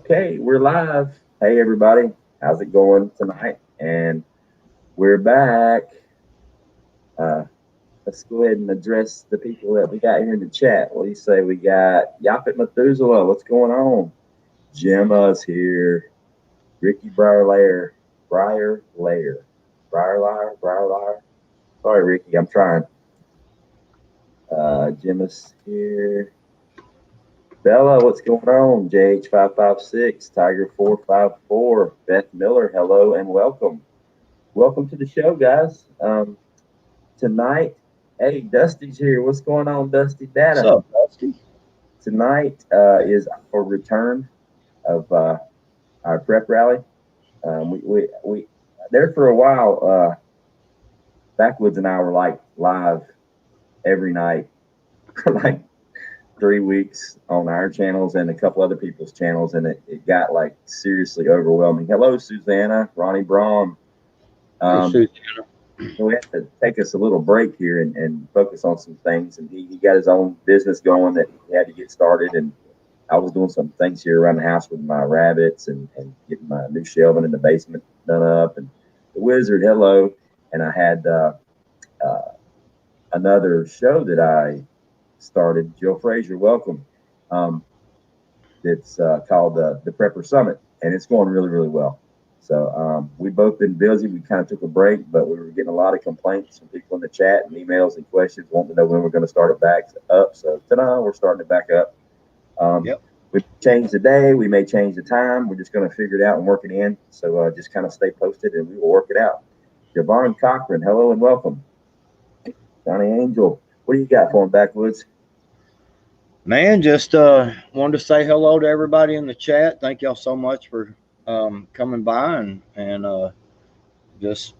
Okay, we're live. Hey, everybody. How's it going tonight? And we're back. Uh, let's go ahead and address the people that we got here in the chat. What do you say? We got Yapet Methuselah. What's going on? Gemma's here. Ricky Briar Lair. Sorry, Ricky. I'm trying. Gemma's here. Bella, what's going on? JH556, Tiger454, Beth Miller, hello and welcome. Welcome to the show, guys. Tonight, hey, Dusty's here. What's going on, Dusty Data? What's up, Dusty? Tonight is our return of our prep rally. We there for a while. Backwoods and I were like live every night for like 3 weeks on our channels and a couple other people's channels, and it got like seriously overwhelming. Hello, Susanna, Ronnie Braun. Hey, Susanna. We had to take us a little break here and focus on some things. And he got his own business going that he had to get started. And I was doing some things here around the house with my rabbits and getting my new shelving in the basement done up. And the wizard, hello. And I had another show that I started. Joe Frazier, welcome. It's called the Prepper Summit, and it's going really, really well. So we've both been busy. We kind of took a break, but we were getting a lot of complaints from people in the chat and emails and questions wanting to know when we're going to start it back up. So ta-da, we're starting it back up. Yep. We changed the day. We may change the time. We're just going to figure it out and work it in. So just kind of stay posted, and we will work it out. Javon Cochran, hello and welcome. Johnny Angel, what do you got for him, Backwoods? Man, just wanted to say hello to everybody in the chat. Thank y'all so much for coming by and just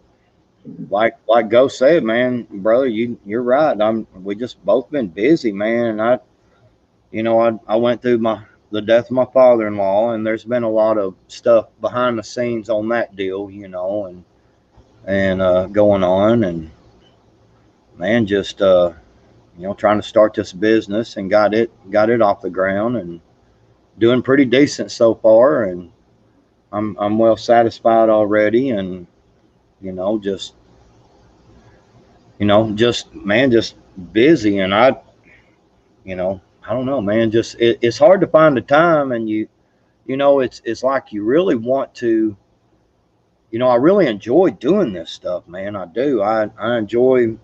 like Go said, man, brother, you're right. We just both been busy, man. And I went through the death of my father-in-law, and there's been a lot of stuff behind the scenes on that deal, and going on, and man, just trying to start this business and got it off the ground and doing pretty decent so far, and I'm well satisfied already, and just man, just busy, and I don't know, man, just it's hard to find the time, and it's like you really want to, I really enjoy doing this stuff, man. I do. I enjoy,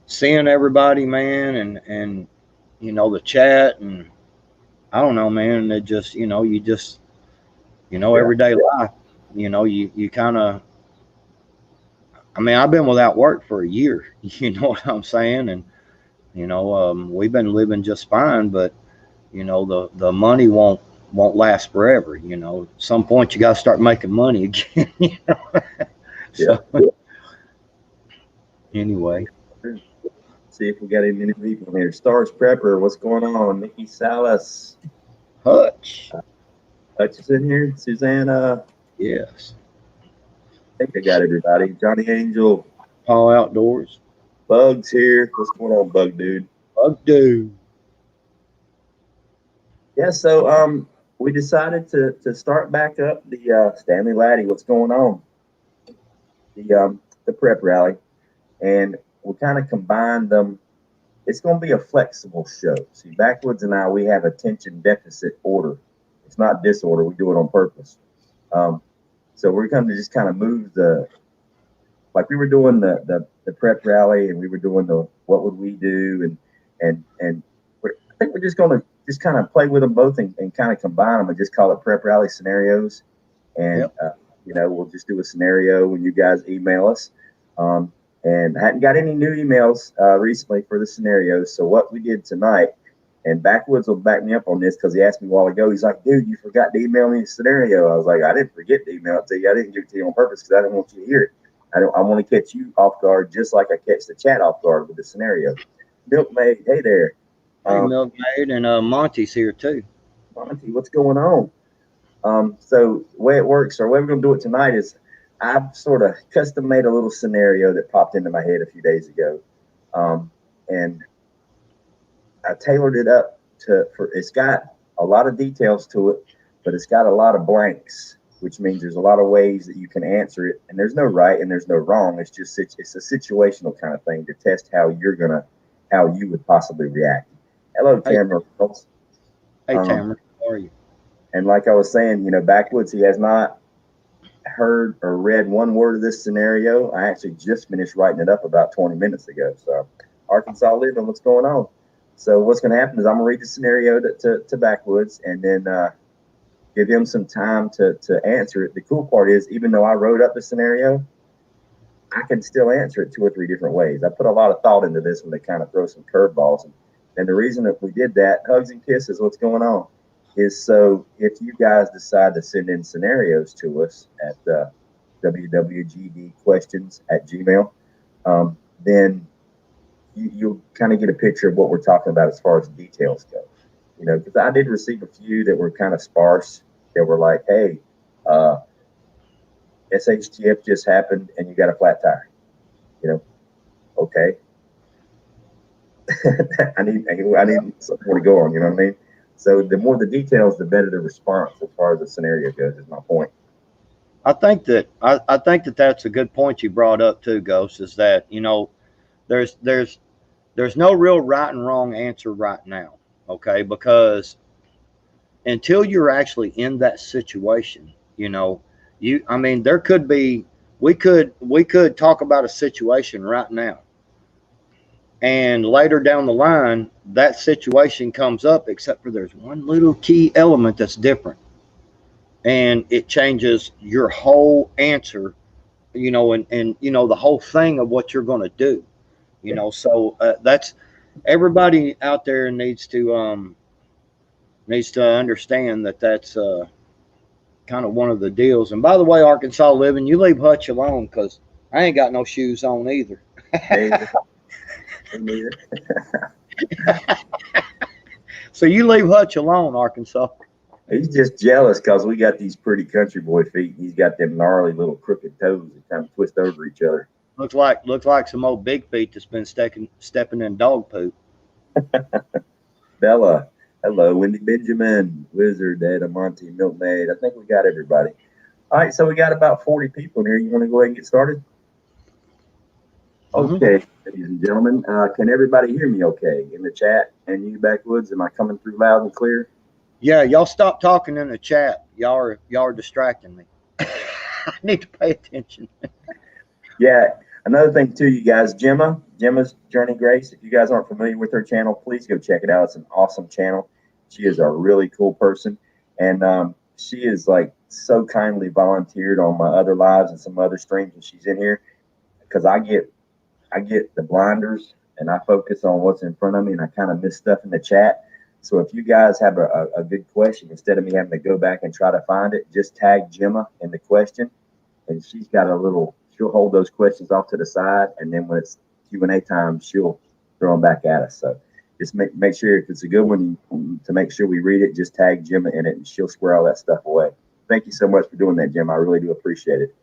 seeing everybody, man, and the chat, and I don't know, man. It just, you just, everyday life, you kind of. I mean, I've been without work for a year. You know what I'm saying? And we've been living just fine, but the money won't last forever. At some point you got to start making money again. So anyway. See if we got any people here. Stars Prepper, what's going on? Nikki Salas. Hutch. Hutch is in here. Susanna. Yes. I think I got everybody. Johnny Angel. Paul Outdoors. Bug's here. What's going on, Bug Dude? Bug Dude. Yeah, so we decided to start back up the Stanley Laddie. What's going on? The prep rally, and we kind of combined them. It's going to be a flexible show. See, Backwoods and I, we have attention deficit order. It's not disorder. We do it on purpose. So we're going to just kind of move like we were doing the prep rally, and we were doing the what would we do, and I think we're just going to just kind of play with them both and kind of combine them and just call it prep rally scenarios. And we'll just do a scenario when you guys email us. And I hadn't got any new emails recently for the scenarios. So what we did tonight, and Backwoods will back me up on this because he asked me a while ago. He's like, dude, you forgot to email me a scenario. I was like, I didn't forget to email it to you. I didn't give it to you on purpose because I didn't want you to hear it. I want to catch you off guard just like I catch the chat off guard with the scenario. Milkmaid, hey there. Hey, Milkmaid, and Monty's here too. Monty, what's going on? So the way it works, or the way we're going to do it tonight is I've sort of custom made a little scenario that popped into my head a few days ago. And I tailored it up for it's got a lot of details to it, but it's got a lot of blanks, which means there's a lot of ways that you can answer it, and there's no right and there's no wrong. It's just it's a situational kind of thing to test how you would possibly react. Hello, Hey, Tamara. Folks. hey, Um, Tamara, how are you? and like I was saying, Backwoods, he has not heard or read one word of this scenario. I actually just finished writing it up about 20 minutes ago. So, Arkansas living, what's going on? So, what's going to happen is I'm going to read the scenario to Backwoods, and then give him some time to answer it. The cool part is, even though I wrote up the scenario, I can still answer it two or three different ways. I put a lot of thought into this one to kind of throw some curveballs. And the reason that we did that, hugs and kisses, what's going on, is so if you guys decide to send in scenarios to us at wwgdquestions at gmail, then you'll kind of get a picture of what we're talking about as far as details go. Because I did receive a few that were kind of sparse. That were like, hey, uh, SHTF just happened and you got a flat tire. You know, okay. I need something more to go on. You know what I mean? So the more the details, the better the response as far as the scenario goes. Is my point. I think that that's a good point you brought up too, Ghost. Is that there's there's there's no real right and wrong answer right now, okay? Because until you're actually in that situation, I mean, there could be we could talk about a situation right now, and later down the line, that situation comes up, except for there's one little key element that's different, and it changes your whole answer, and the whole thing of what you're going to do. Yeah. So that's everybody out there needs to understand that that's kind of one of the deals. And by the way, Arkansas living, you leave Hutch alone because I ain't got no shoes on either. Neither. Neither. So you leave Hutch alone, Arkansas. He's just jealous because we got these pretty country boy feet. He's got them gnarly little crooked toes that kind of twist over each other. Looks like some old big feet that's been stepping in dog poop. Bella, hello, Wendy Benjamin, Wizard, Ed, Monty, Milkmaid. I think we got everybody. All right, so we got about 40 people in here. You want to go ahead and get started? Hmm. Okay, ladies and gentlemen, can everybody hear me okay in the chat? And you, Backwoods, am I coming through loud and clear? Yeah, y'all stop talking in the chat. Y'all are distracting me. I need to pay attention. Yeah. Another thing too, you guys, Gemma's Journey Grace. If you guys aren't familiar with her channel, please go check it out. It's an awesome channel. She is a really cool person, and she is like so kindly volunteered on my other lives and some other streams, and she's in here because I get the blinders and I focus on what's in front of me, and I kind of miss stuff in the chat. So if you guys have a good question, instead of me having to go back and try to find it, just tag Gemma in the question, and she's got a little. She'll hold those questions off to the side, and then when it's Q&A time, she'll throw them back at us. So just make sure if it's a good one to make sure we read it, just tag Gemma in it, and she'll square all that stuff away. Thank you so much for doing that, Jim. I really do appreciate it.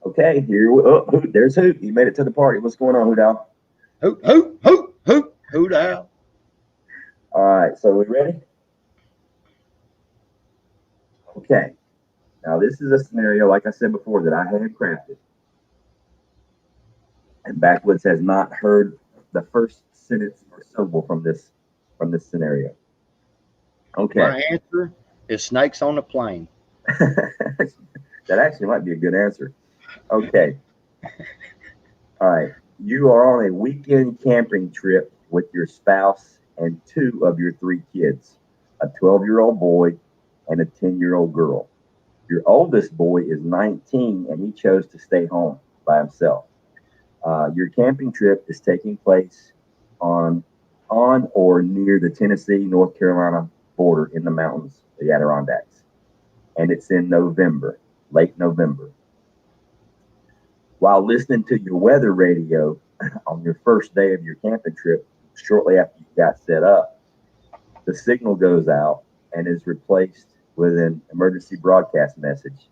Okay, there's Hoot. He made it to the party. What's going on, Hoot Al? Who the All right, so we ready? Okay. Now this is a scenario, like I said before, that I had crafted, and Backwoods has not heard the first sentence or syllable from this scenario. Okay. My answer is snakes on the plane. That actually might be a good answer. Okay. All right. You are on a weekend camping trip with your spouse and two of your three kids, a 12-year-old boy and a 10-year-old girl. Your oldest boy is 19 and he chose to stay home by himself. Your camping trip is taking place on or near the Tennessee North Carolina border in the mountains, the Adirondacks, and it's in November, late November. While listening to your weather radio on your first day of your camping trip, shortly after you got set up, the signal goes out and is replaced with an emergency broadcast message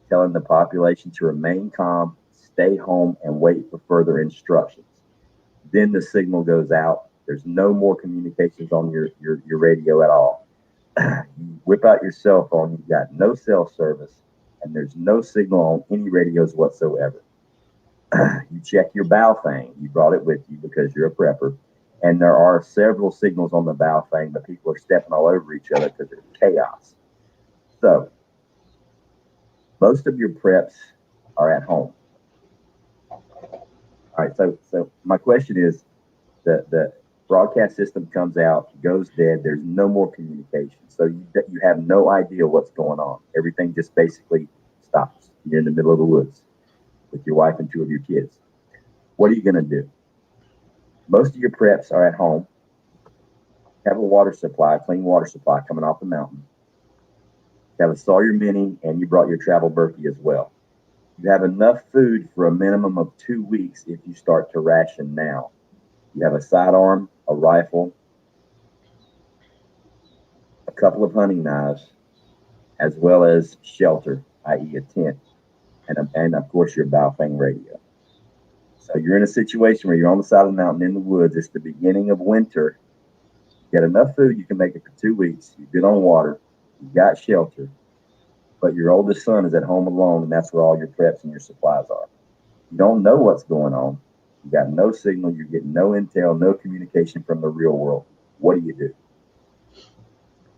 telling the population to remain calm, stay home, and wait for further instructions. Then the signal goes out. There's no more communications on your radio at all. You whip out your cell phone, you've got no cell service, and there's no signal on any radios whatsoever. You check your bow thing. You brought it with you because you're a prepper. And there are several signals on the bow thing, but people are stepping all over each other because there's chaos. So most of your preps are at home. All right. So my question is, the broadcast system comes out, goes dead. There's no more communication. So you have no idea what's going on. Everything just basically stops. You're in the middle of the woods with your wife and two of your kids. What are you going to do? Most of your preps are at home. Have a water supply, clean water supply coming off the mountain. You have a Sawyer Mini, and you brought your travel Berkey as well. You have enough food for a minimum of 2 weeks if you start to ration now. You have a sidearm, a rifle, a couple of hunting knives, as well as shelter, i.e., a tent, and of course your Baofeng radio. So you're in a situation where you're on the side of the mountain in the woods. It's the beginning of winter. You got enough food, you can make it for 2 weeks. You've been on water, you got shelter, but your oldest son is at home alone, and that's where all your preps and your supplies are. You don't know what's going on. You got no signal. You're getting no intel, no communication from the real world. What do you do?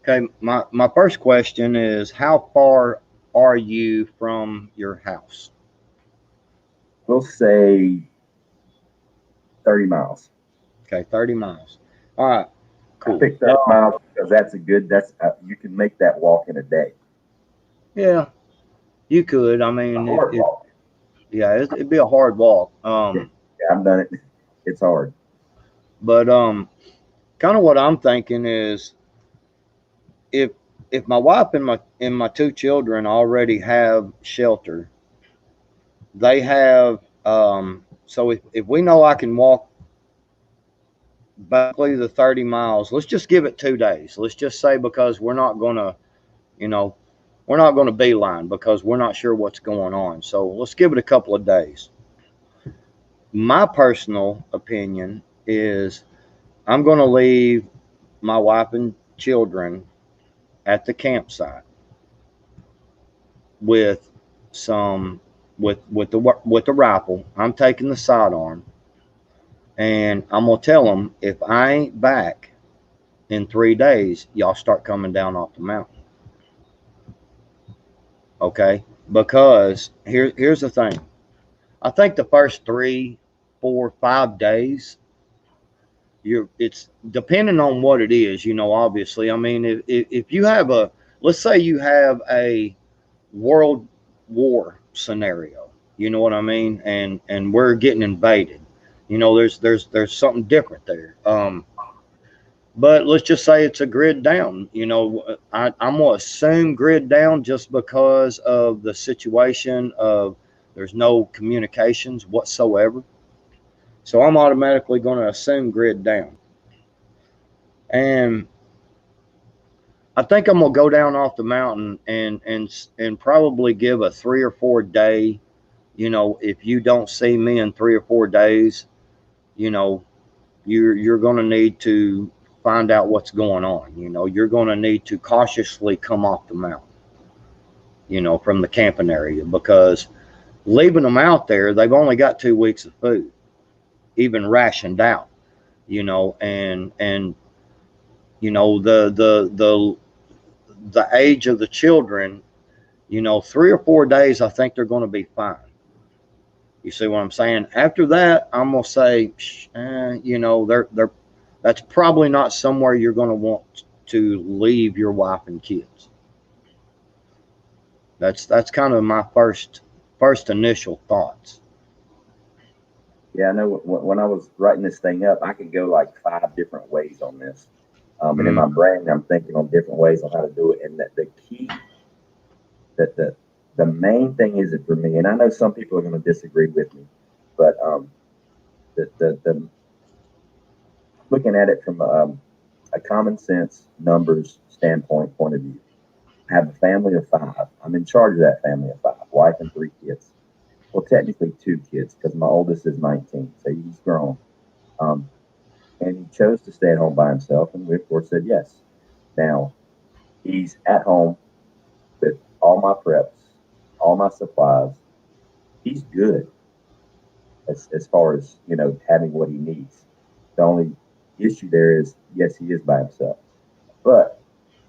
Okay, my first question is, how far are you from your house? We'll say 30 miles. Okay, 30 miles. All right, I cool. picked 30 miles because you can make that walk in a day. Yeah, you could. I A mean, hard walk. yeah, it'd be a hard walk. Yeah, I've done it. It's hard. But kind of what I'm thinking is, if my wife and my two children already have shelter, they have so if we know I can walk basically the 30 miles, let's just give it 2 days. Let's just say, because we're not gonna, you know, we're not gonna beeline because we're not sure what's going on. So let's give it a couple of days. My personal opinion is, I'm gonna leave my wife and children at the campsite with some with the rifle. I'm taking the sidearm, and I'm gonna tell them, if I ain't back in 3 days, y'all start coming down off the mountain. Okay, because here's the thing. I think the first 3, 4, 5 days, it's depending on what it is. Obviously, I mean, if you have let's say you have a world war scenario, you know what I mean, and we're getting invaded, there's something different there. But let's just say it's a grid down. I'm gonna assume grid down just because of the situation of, there's no communications whatsoever, so I'm automatically going to assume grid down. And I think I'm gonna go down off the mountain and probably give a 3 or 4 day. If you don't see me in 3 or 4 days, you know, you're gonna need to find out what's going on. You're gonna need to cautiously come off the mountain. From the camping area, because leaving them out there, they've only got 2 weeks of food, even rationed out. And the age of the children, 3 or 4 days, I think they're going to be fine. You see what I'm saying? After that, I'm gonna say, they're that's probably not somewhere you're going to want to leave your wife and kids. That's kind of my first initial thoughts. Yeah, I know when I was writing this thing up, I could go like 5 different ways on this. And in Mm, my brain, I'm thinking on different ways on how to do it. And the key, that the main thing is it for me, and I know some people are going to disagree with me, but the looking at it from a common sense numbers standpoint point of view. I have a family of 5. I'm in charge of that family of 5, wife and 3 kids. Well, technically 2 kids because my oldest is 19, so he's grown. Um, and he chose to stay at home by himself, and we of course said yes. Now, He's at home with all my preps, all my supplies. He's good as far as, having what he needs. The only issue there is, yes, he is by himself. But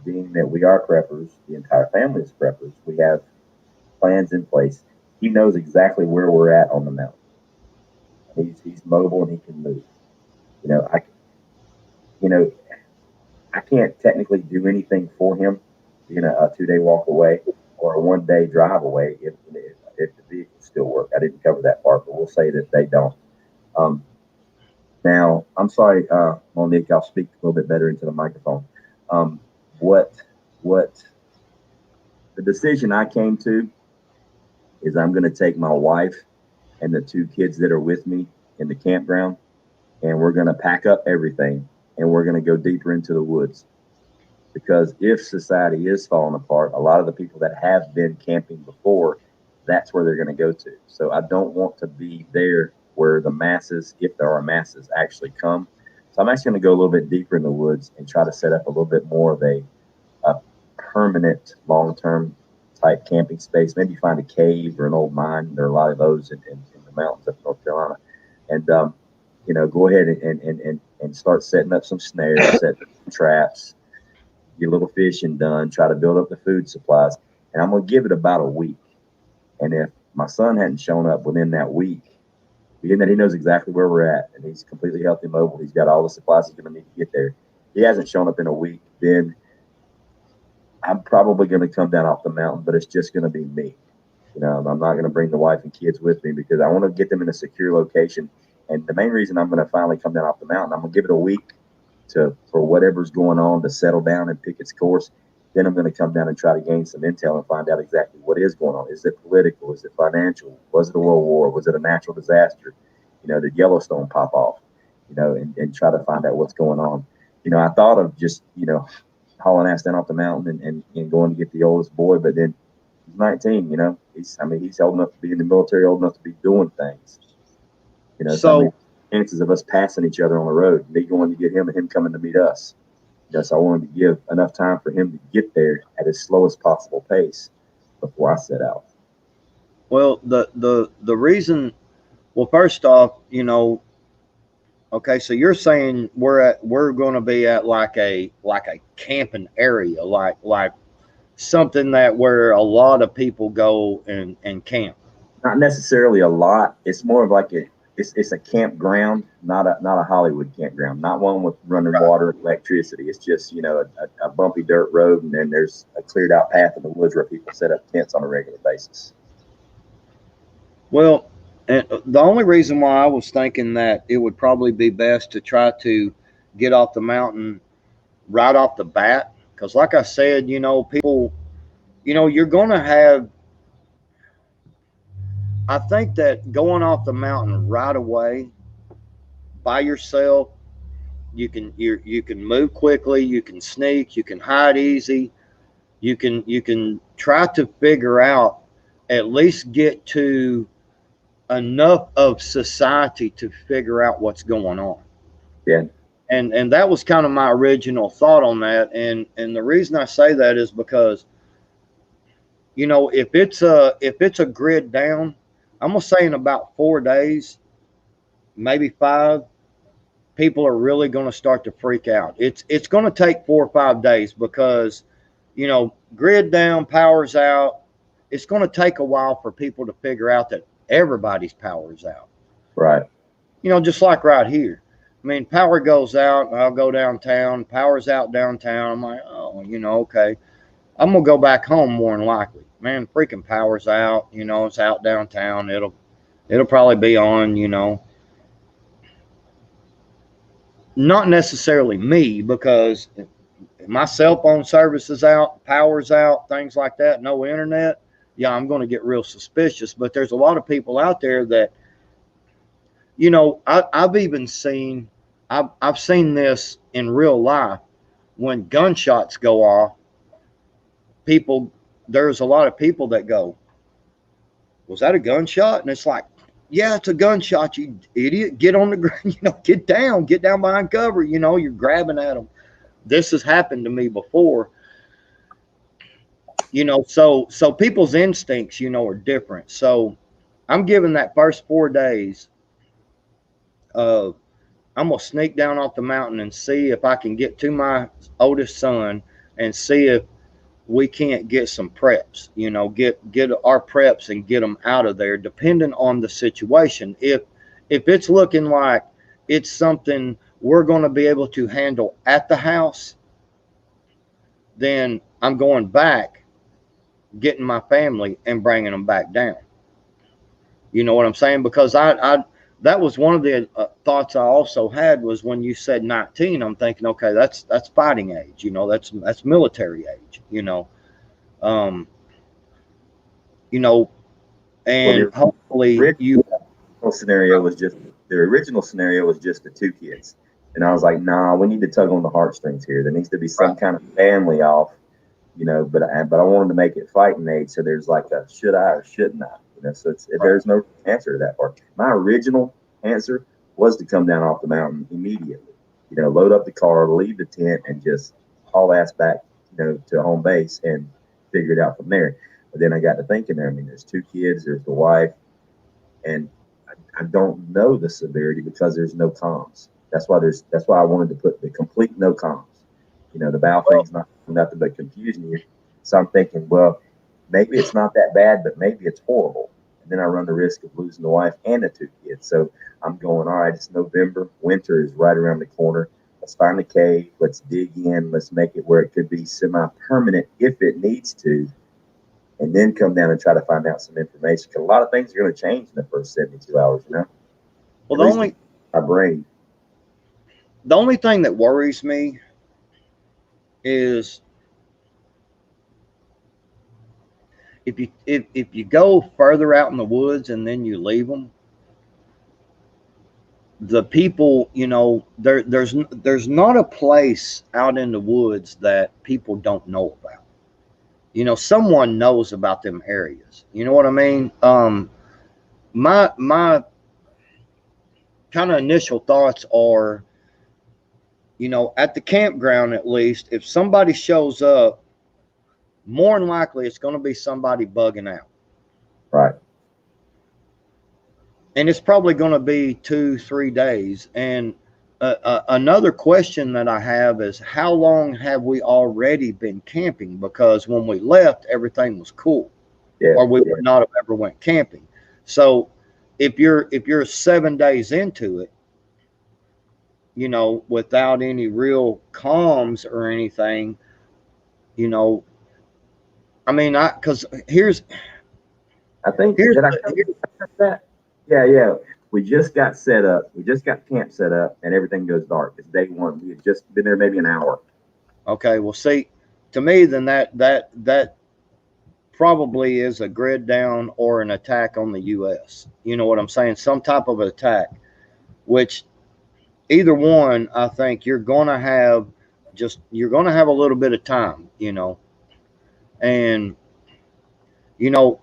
being that we are preppers, the entire family is preppers, we have plans in place. He knows exactly where we're at on the mountain. He's mobile and he can move. You know, I you know I can't technically do anything for him, being a 2 day walk away or a 1 day drive away if the vehicles still work. I didn't cover that part, but we'll say that they don't. Um, Now, I'm sorry, Monique. I'll speak a little bit better into the microphone. Um, what what the decision I came to is I'm going to take my wife and the two kids that are with me in the campground, and we're going to pack up everything and we're going to go deeper into the woods. Because if society is falling apart, a lot of the people that have been camping before, that's where they're going to go to. So I don't want to be there where the masses, if there are masses, actually come. So I'm actually going to go a little bit deeper in the woods and try to set up a little bit more of a permanent, long term type camping space. Maybe find a cave or an old mine. There are a lot of those in the mountains of North Carolina. And, go ahead and start setting up some snares, set some traps, get a little fishing done, try to build up the food supplies. And I'm going to give it about a week. And if my son hadn't shown up within that week, being that he knows exactly where we're at and he's completely healthy and mobile, he's got all the supplies he's going to need to get there. He hasn't shown up in a week, then I'm probably going to come down off the mountain, but it's just going to be me. I'm not going to bring the wife and kids with me because I want to get them in a secure location. And the main reason I'm going to finally come down off the mountain, I'm going to give it a week for whatever's going on to settle down and pick its course. Then I'm going to come down and try to gain some intel and find out exactly what is going on. Is it political? Is it financial? Was it a world war? Was it a natural disaster? Did Yellowstone pop off? And try to find out what's going on. I thought of just, hauling ass down off the mountain and going to get the oldest boy, but then he's 19, he's old enough to be in the military, old enough to be doing things. So chances of us passing each other on the road, me going to get him and him coming to meet us. So I wanted to give enough time for him to get there at his slowest possible pace before I set out. Well, the reason, well, first off, okay, so you're saying we're going to be at like a camping area, like something that where a lot of people go and camp. Not necessarily a lot. It's more of like it's a campground, not a Hollywood campground, not one with running water, electricity. It's just a bumpy dirt road, and then there's a cleared out path in the woods where people set up tents on a regular basis. Well, and the only reason why I was thinking that it would probably be best to try to get off the mountain right off the bat, because like I said, people, you're going to have. I think that going off the mountain right away by yourself, you can move quickly, you can sneak, you can hide easy, you can try to figure out, at least get to enough of society to figure out what's going on. Yeah. And that was kind of my original thought on that. And the reason I say that is because, if it's a grid down, I'm gonna say in about 4 days, maybe 5, people are really gonna start to freak out. It's gonna take 4 or 5 days because, grid down, power's out. It's gonna take a while for people to figure out that everybody's power's out. Right. Just like right here. Power goes out, I'll go downtown, power's out downtown. I'm like, oh, okay. I'm gonna go back home more than likely. Man, freaking power's out, it's out downtown. It'll probably be on, Not necessarily me, because my cell phone service is out, power's out, things like that, no internet. Yeah, I'm going to get real suspicious. But there's a lot of people out there that, I've even seen, I've seen this in real life when gunshots go off. There's a lot of people that go, was that a gunshot? And it's like, yeah, it's a gunshot, you idiot. Get on the ground, get down behind cover. You're grabbing at them. This has happened to me before. So people's instincts, are different. So I'm giving that first 4 days of I'm gonna sneak down off the mountain and see if I can get to my oldest son and see if we can't get some preps. Get our preps and get them out of there, depending on the situation. If it's looking like it's something we're going to be able to handle at the house, then I'm going back, getting my family and bringing them back down. You know what I'm saying? Because I that was one of the thoughts I also had was when you said 19. I'm thinking, okay, that's fighting age. That's military age. Um, you know, Well, and hopefully you. scenario was just the original scenario was just the two kids, and I was like, nah, we need to tug on the heartstrings here. There needs to be some Right. kind of family off, but I wanted to make it fighting age, so there's like a should I or shouldn't I, so Right. there's no answer to that part. My original answer was to come down off the mountain immediately, load up the car, leave the tent, and just haul ass back, to home base and figure it out from there. But then I got to thinking there. I mean, there's two kids, there's the wife, and I don't know the severity because there's no comms. That's why I wanted to put the complete no comms. The bow Well, thing's not nothing but confusing you. So I'm thinking, well, maybe it's not that bad, but maybe it's horrible. And then I run the risk of losing the wife and the two kids. So I'm going, all right, it's November. Winter is right around the corner. Let's find a cave. Let's dig in. Let's make it where it could be semi permanent if it needs to, and then come down and try to find out some information. Because a lot of things are going to change in the first 72 hours, well, at the least only my brain. the only thing that worries me is if you go further out in the woods and then you leave them, the people, there's not a place out in the woods that people don't know about. Someone knows about them areas. You know what I mean? My kind of initial thoughts are, at the campground at least, if somebody shows up, more than likely it's going to be somebody bugging out. Right. And it's probably going to be 2-3 days. And another question that I have is how long have we already been camping? Because when we left, everything was cool, Yeah. or we Yeah. would not have ever went camping. So if you're 7 days into it, without any real comms or anything, you know, I mean, because I think here's that I the here, covered that. Yeah. Yeah. We just got set up. We just got camp set up, and everything goes dark. It's day one. We had just been there maybe an hour. okay. Well, see, to me, then that probably is a grid down or an attack on the U.S. You know what I'm saying? Some type of attack, which either one, I think you're going to have a little bit of time, and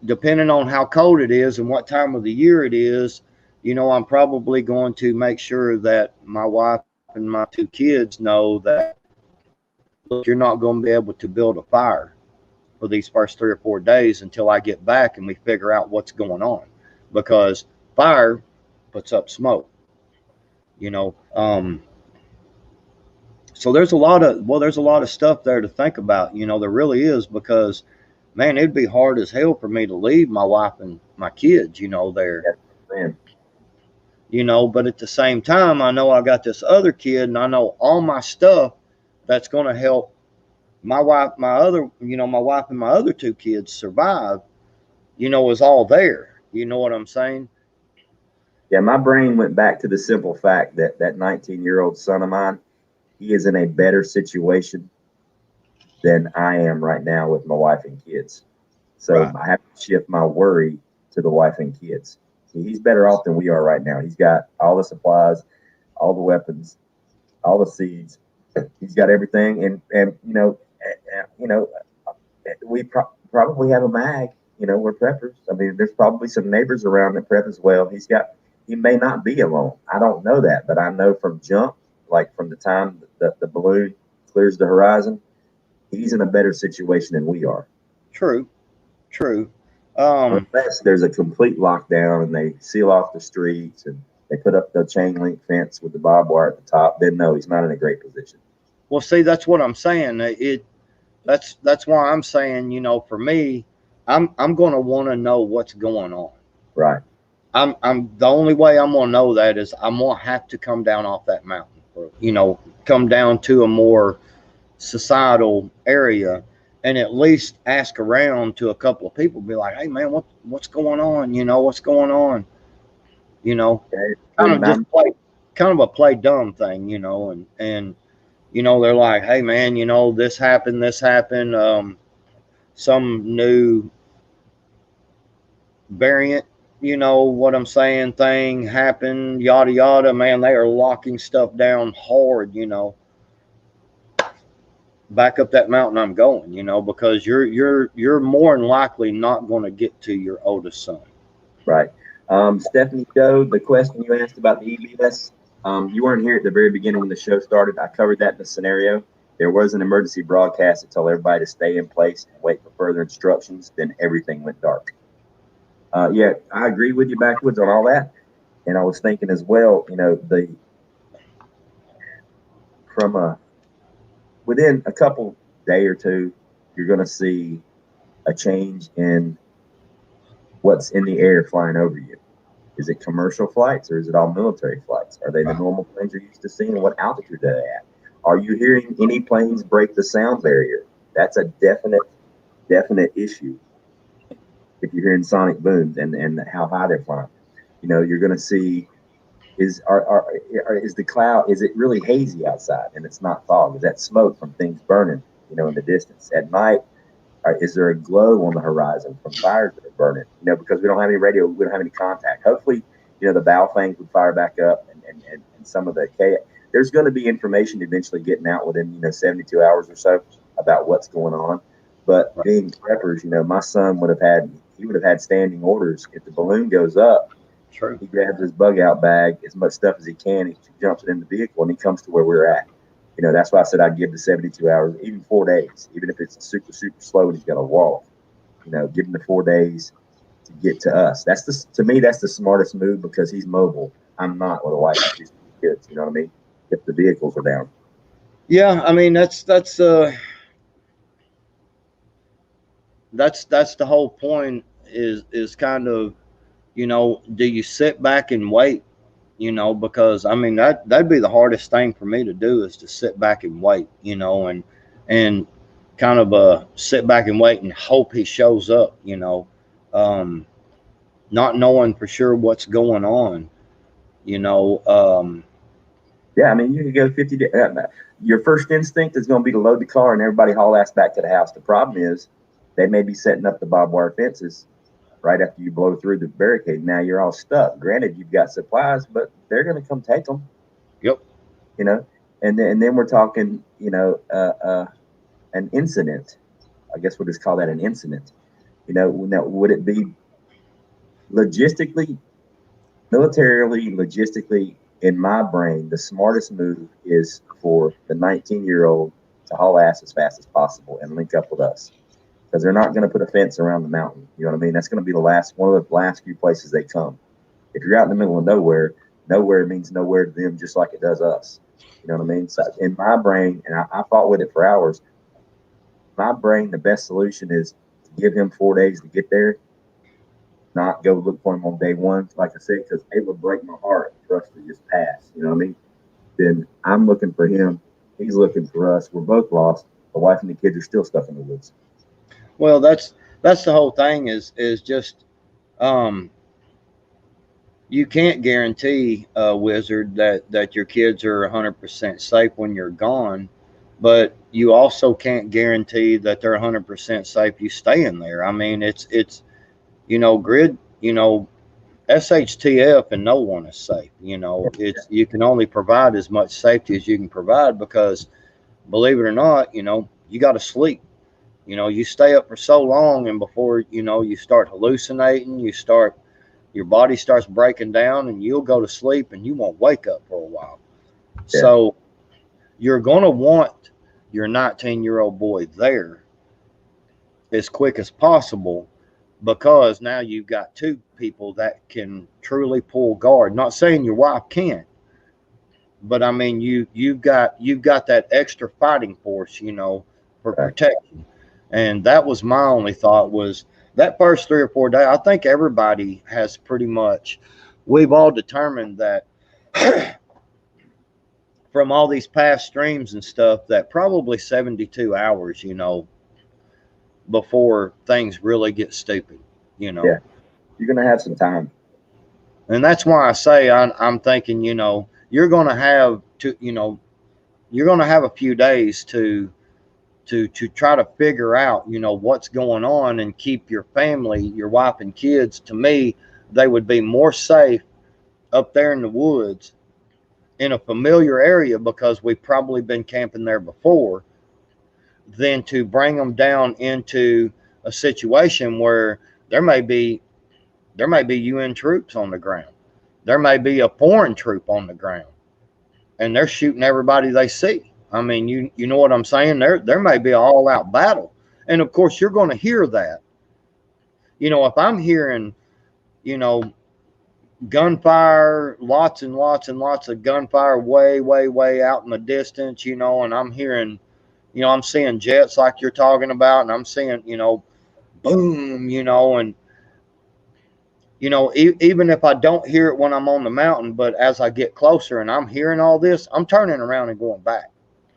depending on how cold it is and what time of the year it is, I'm probably going to make sure that my wife and my two kids know that, look, you're not going to be able to build a fire for these first 3 or 4 days until I get back and we figure out what's going on, because fire puts up smoke, you know. So there's a lot of stuff there to think about. There really is, because man, it'd be hard as hell for me to leave my wife and my kids, there. Yeah, man. But at the same time, I know I got this other kid, and I know all my stuff that's going to help my wife and my other two kids survive, is all there. You know what I'm saying? Yeah. My brain went back to the simple fact that that 19-year-old son of mine, he is in a better situation than I am right now with my wife and kids. So Right. I have to shift my worry to the wife and kids. See, he's better off than we are right now. He's got all the supplies, all the weapons, all the seeds. He's got everything, and we probably have a mag. We're preppers. I mean, there's probably some neighbors around that prep as well. He may not be alone. I don't know that, but I know from jump, like from the time the balloon clears the horizon, he's in a better situation than we are. True. True. Um, Unless there's a complete lockdown and they seal off the streets and they put up the chain link fence with the barbed wire at the top, then no, he's not in a great position. well, see, that's what I'm saying. That's why I'm saying, for me, I'm going to want to know what's going on. Right. I'm the only way I'm going to know that is I'm going to have to come down off that mountain, or, come down to a more societal area and at least ask around to a couple of people, be like, hey man, what's going on? What's going on? You know, Okay. kind And of just I'm play, kind of a play dumb thing, and they're like, hey man, this happened, some new variant, what I'm saying, thing happened, yada yada. Man, they are locking stuff down hard, back up that mountain I'm going, because you're more than likely not going to get to your oldest son. right. Stephanie Joe, the question you asked about the EBS, you weren't here at the very beginning when the show started. I covered that in the scenario. There was an emergency broadcast to tell everybody to stay in place and wait for further instructions. Then everything went dark. Yeah, I agree with you, Backwoods, on all that. And I was thinking as well, the from a within a couple day or two, you're going to see a change in what's in the air flying over you. Is it commercial flights or is it all military flights? Are they the normal planes you're used to seeing? What altitude are they at? Are you hearing any planes break the sound barrier? That's a definite issue. If you're hearing sonic booms and how high they're flying, you're going to see is the cloud, is it really hazy outside and it's not fog? Is that smoke from things burning? In the distance at night. Is there a glow on the horizon from fires that are burning? Because we don't have any radio, we don't have any contact. Hopefully, the bow things would fire back up, and some of the chaos. There's going to be information eventually getting out within 72 hours or so about what's going on. But Right. being preppers, my son would have had standing orders. If the balloon goes up, True. he grabs his bug out bag, as much stuff as he can. He jumps it in the vehicle and he comes to where we're at. That's why I said I'd give the 72 hours, even 4 days, even if it's super, super slow and he's got to walk. Give him the 4 days to get to us. To me, that's the smartest move because he's mobile. I'm not with a wife and 2 kids. You know what I mean? If the vehicles are down. Yeah, I mean that's the whole point is kind of, do you sit back and wait, because I mean that'd be the hardest thing for me to do is to sit back and wait, and kind of sit back and wait and hope he shows up, um not knowing for sure what's going on, you know um Yeah, I mean, you can go 50. Your first instinct is going to be to load the car and everybody haul ass back to the house. The problem is they may be setting up the barbed wire fences right after you blow through the barricade. Now you're all stuck. Granted, you've got supplies, but they're going to come take them, yep. you know. And then we're talking, an incident. I guess we'll just call that an incident. Now, would it be logistically, militarily, logistically, in my brain, the smartest move is for the 19-year-old to haul ass as fast as possible and link up with us because they're not going to put a fence around the mountain. You know what I mean? That's going to be one of the last few places they come. If you're out in the middle of nowhere, nowhere means nowhere to them, just like it does us. You know what I mean? So in my brain, and I fought with it for hours. My brain, the best solution is to give him 4 days to get there, not go look for him on day one, like I said, because it would break my heart for us to just pass. You know what I mean? Then I'm looking for him. He's looking for us. We're both lost. The wife and the kids are still stuck in the woods. Well, that's the whole thing is just, um you can't guarantee, Wizard, that your kids are 100% safe when you're gone, but you also can't guarantee that they're 100% safe you staying there. I mean, it's grid, SHTF and no one is safe. It's you can only provide as much safety as you can provide because believe it or not, you got to sleep. You stay up for so long, and before you start hallucinating, your body starts breaking down, and you'll go to sleep, and you won't wake up for a while. Yeah. So you're gonna want your 19-year-old boy there, as quick as possible, because now you've got two people that can truly pull guard. Not saying your wife can't, but I mean you've got that extra fighting force, for Right. protection. And that was my only thought, was that first 3 or 4 days. I think everybody has pretty much, we've all determined that from all these past streams and stuff, that probably 72 hours, before things really get stupid, you Yeah. know. You're going to have some time. And that's why I say I'm thinking, you're going to have to, you're going to have a few days to try to figure out, what's going on, and keep your family, your wife and kids. To me, they would be more safe up there in the woods in a familiar area, because we've probably been camping there before, than to bring them down into a situation where there may be there may be UN troops on the ground. There may be a foreign troop on the ground, and they're shooting everybody they see. I mean, you know what I'm saying? There may be an all out battle, and of course you're going to hear that. If I'm hearing, you know, gunfire, lots and lots and lots of gunfire, way, way, way out in the distance, and I'm hearing, I'm seeing jets like you're talking about, and I'm seeing, boom, and even if I don't hear it when I'm on the mountain, but as I get closer and I'm hearing all this, I'm turning around and going back.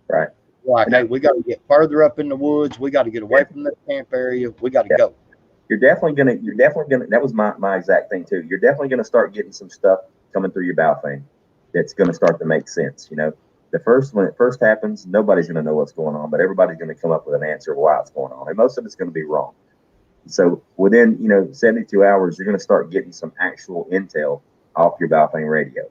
Right. Like, And hey, that, we got to get further up in the woods. We got to get away yeah, from the camp area. We got to yeah. go. You're definitely gonna, that was my exact thing too. You're definitely gonna start getting some stuff coming through your baofeng that's gonna start to make sense. When it first happens, nobody's gonna know what's going on, but everybody's gonna come up with an answer why it's going on. And most of it's gonna be wrong. So within, 72 hours, you're gonna start getting some actual intel off your baofeng radio.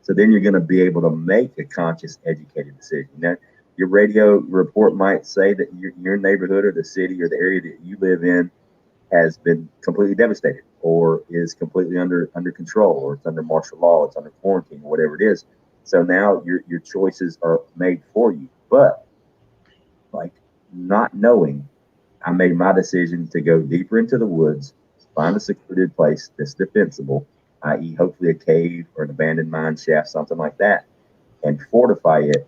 So then you're gonna be able to make a conscious, educated decision. Your radio report might say that your neighborhood or the city or the area that you live in has been completely devastated, or is completely under control, or it's under martial law, it's under quarantine, or whatever it is. So now your choices are made for you. But like, not knowing, I made my decision to go deeper into the woods, find a secluded place that's defensible, i.e., hopefully a cave or an abandoned mine shaft, something like that, and fortify it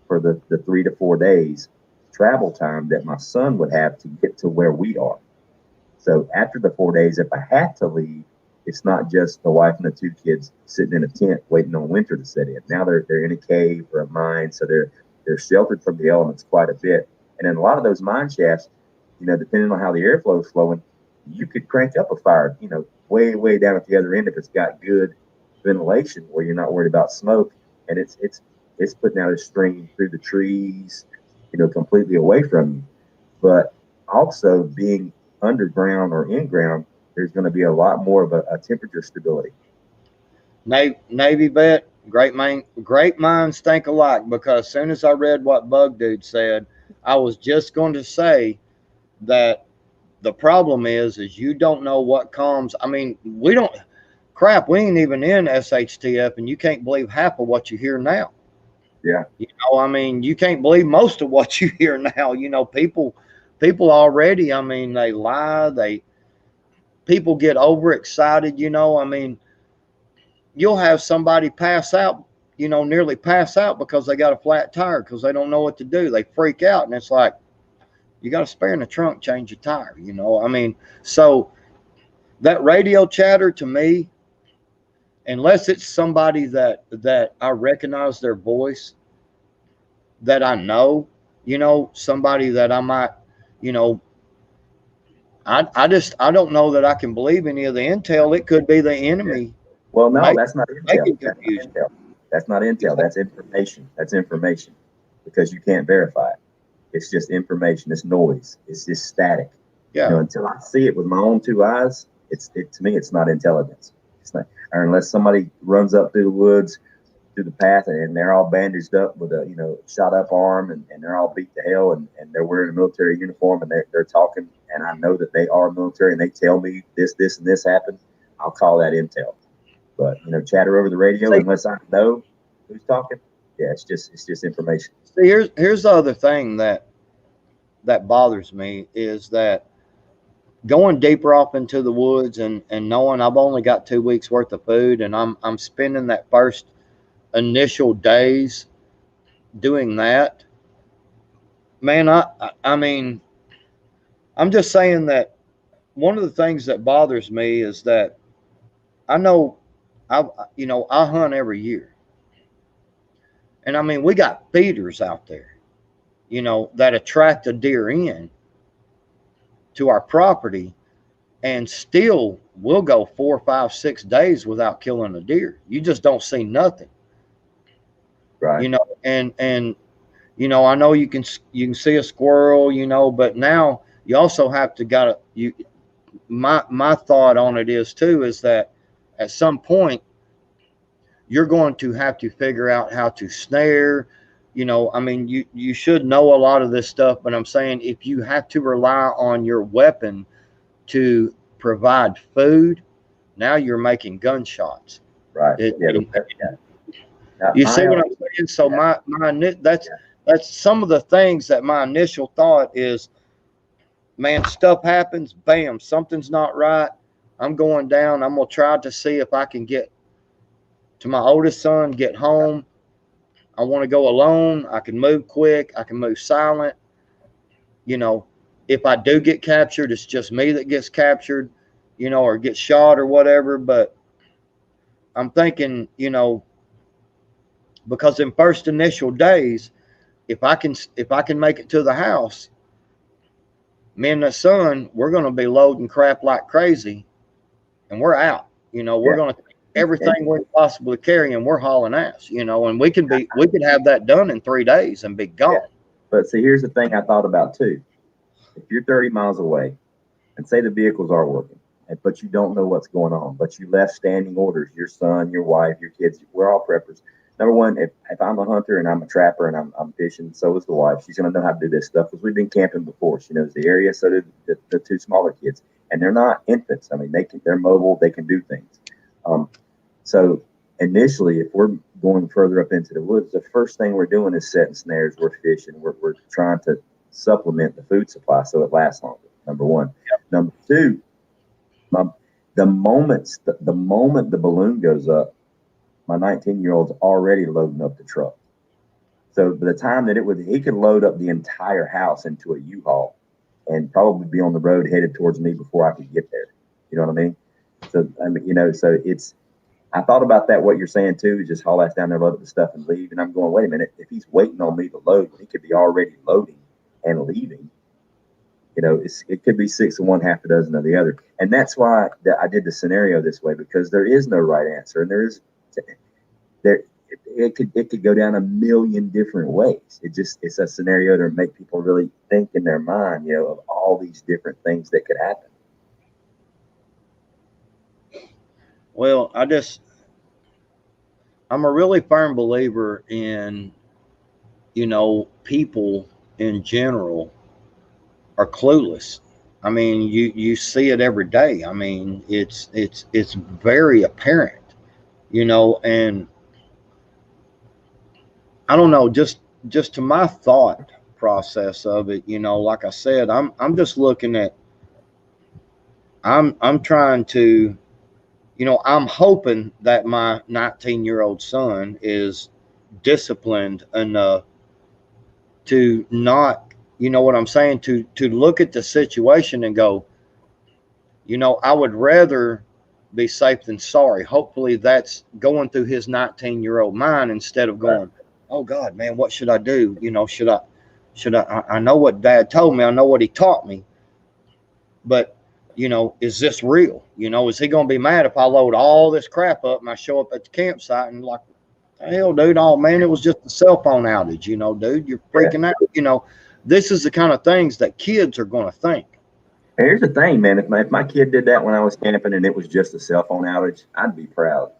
for the 3 to 4 days travel time that my son would have to get to where we are. So after the 4 days, if I had to leave, it's not just the wife and the two kids sitting in a tent waiting on winter to set in. Now they're in a cave or a mine, so they're sheltered from the elements quite a bit. And in a lot of those mine shafts, depending on how the airflow is flowing, you could crank up a fire, way way down at the other end if it's got good ventilation where you're not worried about smoke, and it's putting out a stream through the trees, completely away from you. But also being underground or in ground, there's going to be a lot more of a temperature stability. Navy vet, great minds think alike. Because as soon as I read what Bug Dude said, I was just going to say that the problem is you don't know what comes. I mean, we don't. Crap, we ain't even in SHTF, and you can't believe half of what you hear now. Yeah. I mean, you can't believe most of what you hear now. People already. I mean, they lie. People get overexcited. I mean, you'll have somebody pass out. Nearly pass out because they got a flat tire, because they don't know what to do. They freak out, and it's like, you got a spare in the trunk, change your tire. I mean, so that radio chatter, to me, unless it's somebody that I recognize their voice, that I know, somebody that I might, you know, I don't know that I can believe any of the intel. It could be the Yeah. enemy Well, no, make, that's not intel. making That's not confusion. intel. That's not intel. That's information. That's information, because you can't verify it. It's just information. It's noise. It's just static. Yeah. Until I see it with my own two eyes, to me, it's not intelligence. It's not, or unless somebody runs up through the woods, through the path, and they're all bandaged up with a shot up arm, and they're all beat to hell, and they're wearing a military uniform, and they're talking, and I know that they are military, and they tell me this and this happened. I'll call that intel. But chatter over the radio, See, unless I know who's talking, yeah, it's just information. here's the other thing that bothers me, is that going deeper off into the woods and knowing I've only got 2 weeks worth of food, and I'm spending that first initial days doing that, man, I mean, I'm just saying that one of the things that bothers me is that I know I hunt every year. And I mean, we got feeders out there, that attract a deer in to our property, and still we'll go 4, 5, 6 days without killing a deer. You just don't see nothing, Right. and I know you can see a squirrel, but now you also have to got you. My thought on it is too is that at some point you're going to have to figure out how to snare. I mean, you should know a lot of this stuff, but I'm saying if you have to rely on your weapon to provide food, now you're making gunshots. Right. It, Yeah. and Yeah. Now, you see my what I'm saying? So yeah, yeah, that's some of the things that my initial thought is, man, stuff happens, bam, something's not right. I'm going down. I'm gonna try to see if I can get to my oldest son, get home. I want to go alone. I can move quick. I can move silent. You know, if I do get captured, it's just me that gets captured, or get shot or whatever. But I'm thinking, because in first initial days, if I can make it to the house, me and the son, we're gonna be loading crap like crazy, and we're out. We're yeah. gonna take And everything we can possibly carry, and we're hauling ass. And we could have that done in 3 days and be yeah. gone. But see, here's the thing I thought about too. If you're 30 miles away and say the vehicles are working, but you don't know what's going on, but you left standing orders, your son, your wife, your kids, we're all preppers. Number one, if I'm a hunter and I'm a trapper and I'm fishing, so is the wife. She's going to know how to do this stuff because we've been camping before. She knows the area, so do the two smaller kids. And they're not infants. I mean, they're mobile, they can do things. Um, so initially, if we're going further up into the woods, the first thing we're doing is setting snares. We're fishing. We're trying to supplement the food supply so it lasts longer. Number one. Number two, my, the moment the balloon goes up, my 19-year-old's already loading up the truck. So by the time that he could load up the entire house into a U-Haul and probably be on the road headed towards me before I could get there. You know what I mean? So I mean, so it's. I thought about that. What you're saying too is just haul ass down there, load up the stuff, and leave. And I'm going, wait a minute. If he's waiting on me to load, he could be already loading and leaving. It could be six of one, half a dozen of the other, and that's why I did the scenario this way because there is no right answer, and there it could go down a million different ways. It's a scenario to make people really think in their mind, of all these different things that could happen. Well, I'm a really firm believer in, people in general are clueless. I mean, you see it every day. I mean, it's very apparent, and I don't know, just to my thought process of it, like I said, I'm just looking at I'm trying to, I'm hoping that my 19-year-old son is disciplined enough to not, what I'm saying, to look at the situation and go, I would rather be safe than sorry. Hopefully that's going through his 19-year-old mind instead of Right. going, oh God, man, what should I do? I know what dad told me. I know what he taught me, but is this real? Is he going to be mad if I load all this crap up and I show up at the campsite and like, hell, dude, oh man, it was just a cell phone outage, dude, you're Yeah. freaking out. This is the kind of things that kids are going to think. And here's the thing, man. If my kid did that when I was camping and it was just a cell phone outage, I'd be proud.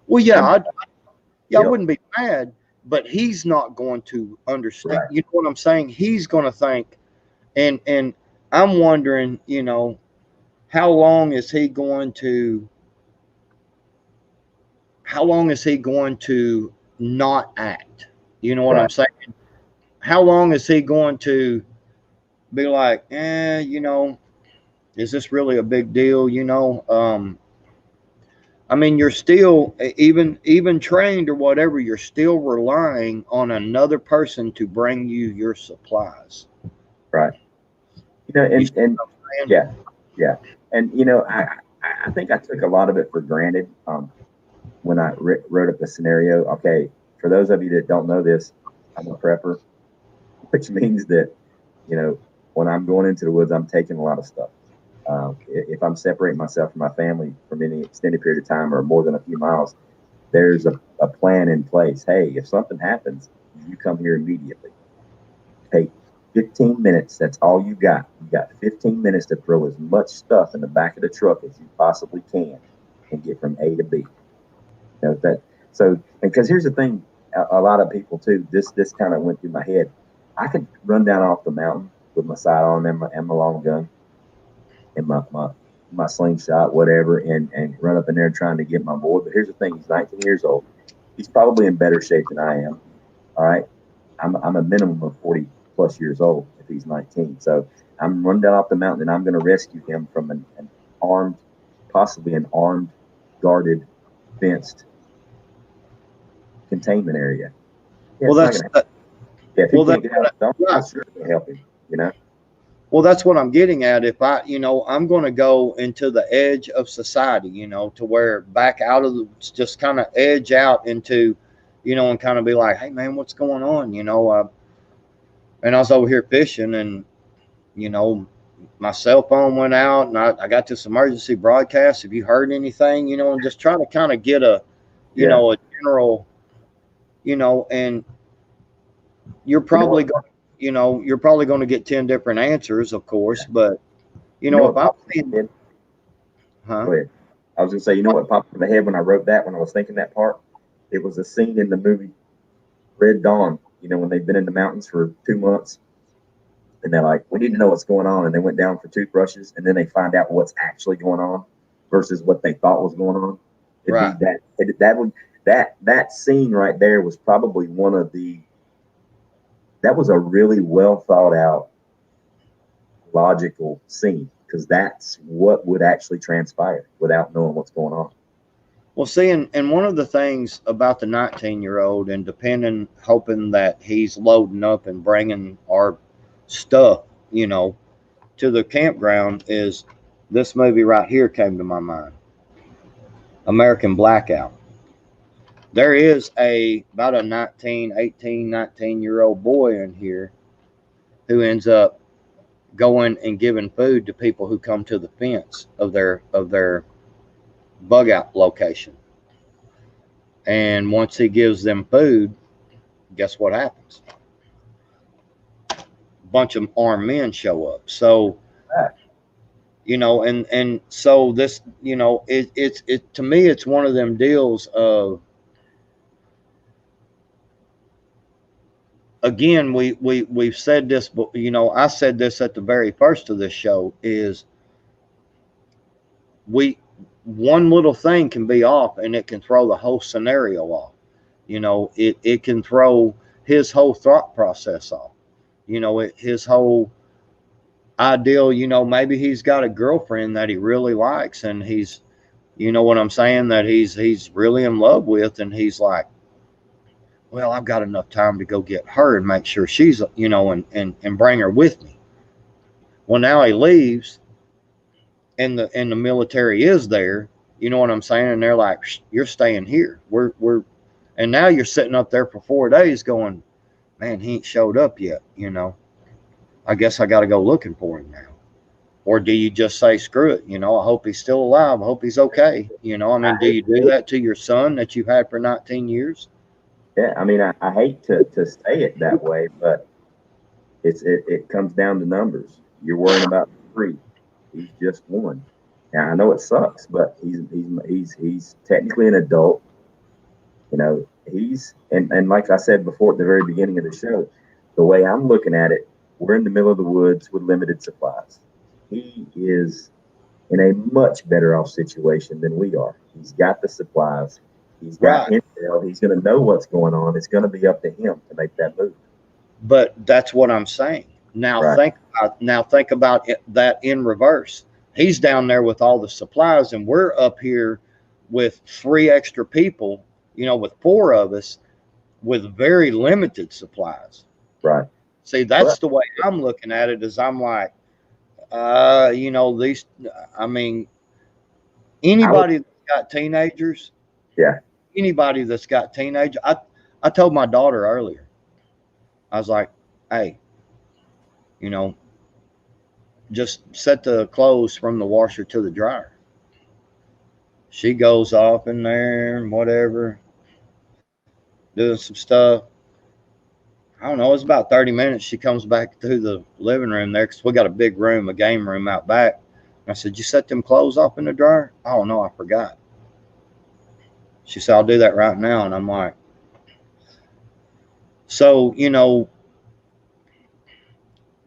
Well, yeah, I'm, I yep. wouldn't be mad, but he's not going to understand. Right. You know what I'm saying? He's going to think, and I'm wondering, how long is he going to how long is he going to not act? You know what Right. I'm saying? How long is he going to be like, Is this really a big deal? I mean, you're still even trained or whatever. You're still relying on another person to bring you your supplies. Right. You know, You see and what I'm saying? yeah, yeah, and I think I took a lot of it for granted. When I wrote up the scenario. Okay, for those of you that don't know this, I'm a prepper, which means that you know when I'm going into the woods, I'm taking a lot of stuff. If I'm separating myself from my family from any extended period of time or more than a few miles, there's a plan in place. Hey, if something happens, you come here immediately. Take 15 minutes. That's all you got. You got 15 minutes to throw as much stuff in the back of the truck as you possibly can and get from A to B. That so because here's the thing, a lot of people too. This kind of went through my head. I could run down off the mountain with my sidearm and my long gun and my slingshot, whatever, and run up in there trying to get my boy. But here's the thing: he's 19 years old. He's probably in better shape than I am. All right, I'm a minimum of 40 plus years old if he's 19. So I'm running down off the mountain and I'm going to rescue him from an armed, possibly an armed, guarded, fenced containment area. Yeah, Well, it's not that's going to help. Yeah, if he well, can't that's get out what of the zone, right. I sure can help him. You know? Well, that's what I'm getting at. If I'm going to go into the edge of society, to where back out of the, just kind of edge out into, and kind of be like, hey, man, what's going on? And I was over here fishing and, you know, my cell phone went out and I got this emergency broadcast. Have you heard anything? And just try to kind of get Yeah. a general, and you're You know probably what? going, you're probably going to get 10 different answers, of course, but, You know if what I'm popped in seeing, my head? huh? Go ahead. I was going to say, you know what popped in my head when I wrote that, when I was thinking that part? It was a scene in the movie Red Dawn. You know, when they've been in the mountains for 2 months and they're like, we need to know what's going on. And they went down for toothbrushes and then they find out what's actually going on versus what they thought was going on. It'd be Right. that scene right there was probably that was a really well thought out logical scene because that's what would actually transpire without knowing what's going on. Well, see, and one of the things about the 19-year-old, and depending, hoping that he's loading up and bringing our stuff, to the campground, is this movie right here came to my mind, American Blackout. There is about a 19, 18, 19-year-old boy in here who ends up going and giving food to people who come to the fence of their bug out location. And once he gives them food, guess what happens? Bunch of armed men show up. So, Ah, and so this, it to me, it's one of them deals of, again, we've said this, but I said this at the very first of this show, is we one little thing can be off and it can throw the whole scenario off. It can throw his whole thought process off. His whole ideal, maybe he's got a girlfriend that he really likes and he's, what I'm saying, that he's really in love with, and he's like, well, I've got enough time to go get her and make sure she's, and bring her with me. Well, now he leaves and the military is there, you know what I'm saying? And they're like, you're staying here. We're and now you're sitting up there for 4 days going, man, he ain't showed up yet. I guess I got to go looking for him now. Or do you just say, screw it? I hope he's still alive. I hope he's okay. I I mean, do hate, you do that to your son that you've had for 19 years? yeah, I mean, I hate to say it that way, but it comes down to numbers. You're worrying about three. He's just one. Now I know it sucks, but he's technically an adult. You know, and like I said before at the very beginning of the show, the way I'm looking at it, we're in the middle of the woods with limited supplies. He is in a much better off situation than we are. He's got the supplies. He's got Right. intel. He's going to know what's going on. It's going to be up to him to make that move. But that's what I'm saying. Now Right. think about it, that in reverse. He's down there with all the supplies, and we're up here with 3 extra people, with 4 of us with very limited supplies. Right. See, Well, that's the way I'm looking at it. Is I'm like, these. I mean, I would, anybody that's got teenagers, yeah, anybody that's got teenagers. I told my daughter earlier. I was like, hey, you know, just set the clothes from the washer to the dryer. She goes off in there and whatever, doing some stuff. I don't know. It's about 30 minutes. She comes back through the living room there because we got a big room, a game room out back. And I said, you set them clothes off in the dryer? Oh, no, I forgot. She said, I'll do that right now. And I'm like, so,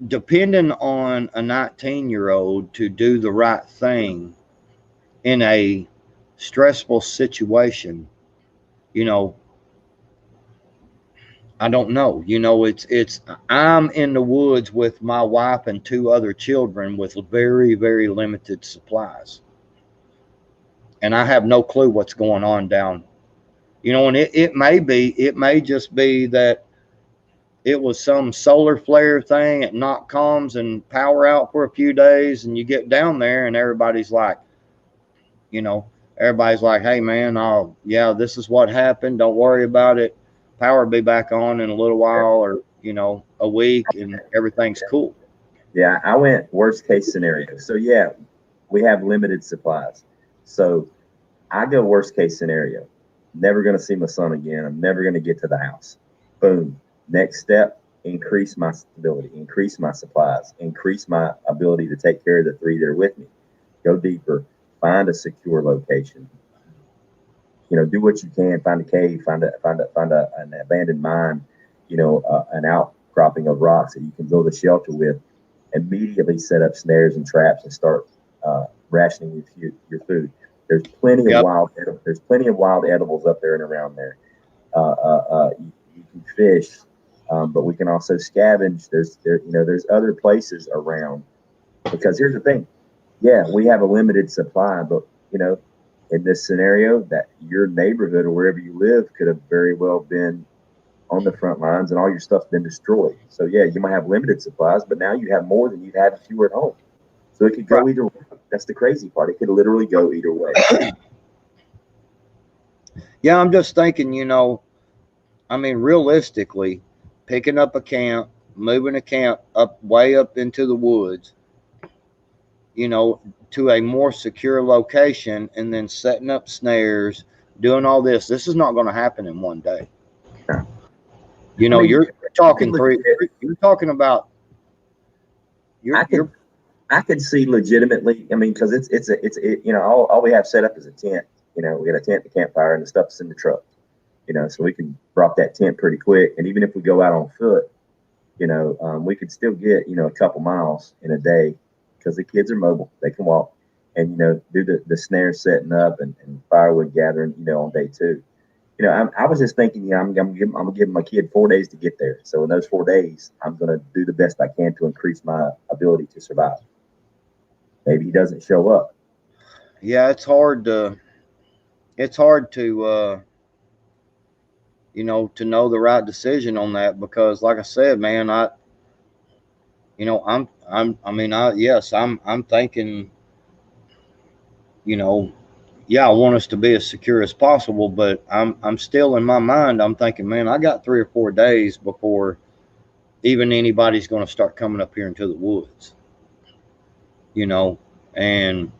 depending on a 19-year-old to do the right thing in a stressful situation, you know, I don't know. It's I'm in the woods with my wife and 2 other children with very, very limited supplies. And I have no clue what's going on down. And it may just be that it was some solar flare thing at knock comms and power out for a few days, and you get down there and you know, everybody's like, hey man, oh yeah, this is what happened. Don't worry about it. Power will be back on in a little while, or a week, and everything's cool. yeah. I went worst case scenario. So yeah, we have limited supplies. So I go worst case scenario. Never going to see my son again. I'm never going to get to the house. Boom. Next step, increase my stability, increase my supplies, increase my ability to take care of the 3 that are with me. Go deeper, find a secure location. Do what you can. Find a cave, find an abandoned mine. An outcropping of rocks that you can build a shelter with. Immediately set up snares and traps and start rationing your food. There's plenty of Yep. wild edibles up there and around there. You can fish, but we can also scavenge. There's other places around, because here's the thing. Yeah, we have a limited supply, but in this scenario, that your neighborhood or wherever you live could have very well been on the front lines and all your stuff's been destroyed. So yeah, you might have limited supplies, but now you have more than you'd have if you were at home. So it could Right. go either way. That's the crazy part. It could literally go either way. Yeah, I'm just thinking, I mean, realistically, picking up a camp, moving a camp up way up into the woods, to a more secure location, and then setting up snares, doing all this. This is not going to happen in one day. I mean, You're you can talking three. legit. You're talking about I you're could I could see legitimately. I mean, because all we have set up is a tent. We got a tent, the campfire, and the stuff's in the truck. So we can drop that tent pretty quick. And even if we go out on foot, we could still get a couple miles in a day, because the kids are mobile. They can walk, and do the snare setting up and firewood gathering. On day 2. I was just thinking, I'm gonna give my kid 4 days to get there. So in those 4 days, I'm gonna do the best I can to increase my ability to survive. Maybe he doesn't show up. yeah. It's hard to to know the right decision on that, because like I said, man, I mean, yes, I'm thinking, you know, yeah, I want us to be as secure as possible, but I'm still in my mind, I'm thinking, man, I got 3 or 4 days before even anybody's going to start coming up here into the woods, you know, and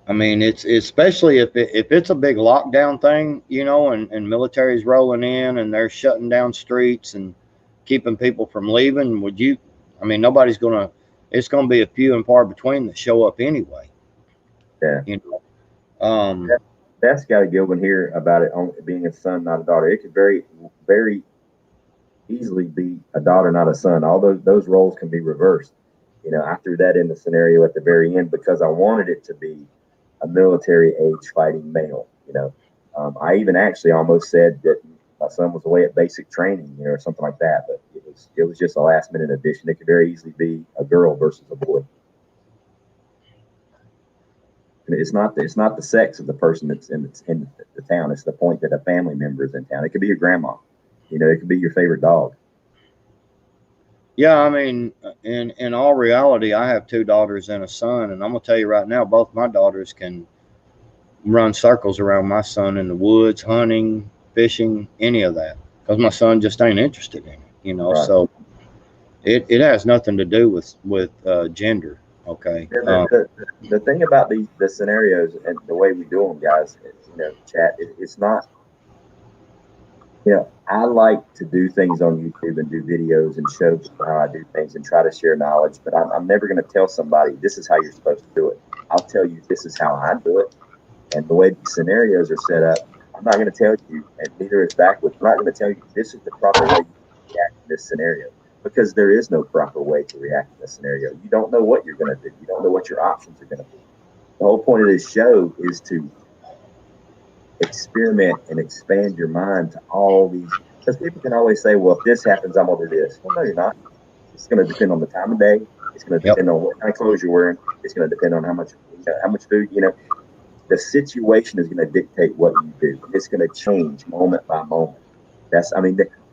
I mean, it's especially if it's a big lockdown thing, and military's rolling in and they're shutting down streets and keeping people from leaving. I mean, nobody's gonna. It's gonna be a few and far between that show up anyway. Yeah. You know. That's got a good one here about it being a son, not a daughter. It could very, very easily be a daughter, not a son. All those roles can be reversed. I threw that in the scenario at the very end because I wanted it to be a military age fighting male. I even actually almost said that my son was away at basic training, or something like that. But it was just a last minute addition. It could very easily be a girl versus a boy. It's not the sex of the person that's in the town. It's the point that a family member is in town. It could be your grandma. You know, it could be your favorite dog. Yeah, I mean, in all reality, I have two daughters and a son, and I'm gonna tell you right now, both my daughters can run circles around my son in the woods, hunting, fishing, any of that, because my son just ain't interested in it. You know, Right. so it has nothing to do with gender. Okay. Yeah, the thing about the scenarios and the way we do them, guys, chat, it's not, I like to do things on YouTube and do videos and show people how I do things and try to share knowledge, but I'm never going to tell somebody this is how you're supposed to do it. I'll tell you this is how I do it. And the way these scenarios are set up, I'm not going to tell you, and neither is Backwoods. I'm not going to tell you this is the proper way you react in this scenario because there is no proper way to react in this scenario. You don't know what you're going to do. You don't know what your options are going to be. The whole point of this show is to experiment and expand your mind to all these. Because people can always say, well, if this happens, I'm going to do this. Well, no, you're not. It's going to depend on the time of day. It's going to Yep. depend on what kind of clothes you're wearing. It's going to depend on how much food, the situation is going to dictate what you do. It's going to change moment by moment.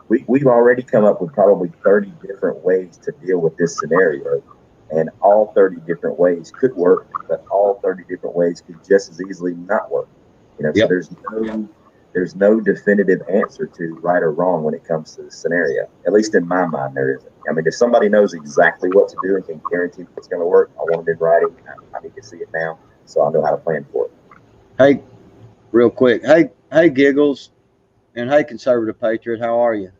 We've already come up with probably 30 different ways to deal with this scenario. And all 30 different ways could work, but all 30 different ways could just as easily not work. So Yep. there's no definitive answer to right or wrong when it comes to the scenario. At least in my mind, there isn't. I mean, if somebody knows exactly what to do and can guarantee it's going to work, I want it in writing. I need to see it now so I know how to plan for it. Hey, real quick. Hey, Giggles, and hey, Conservative Patriot. How are you?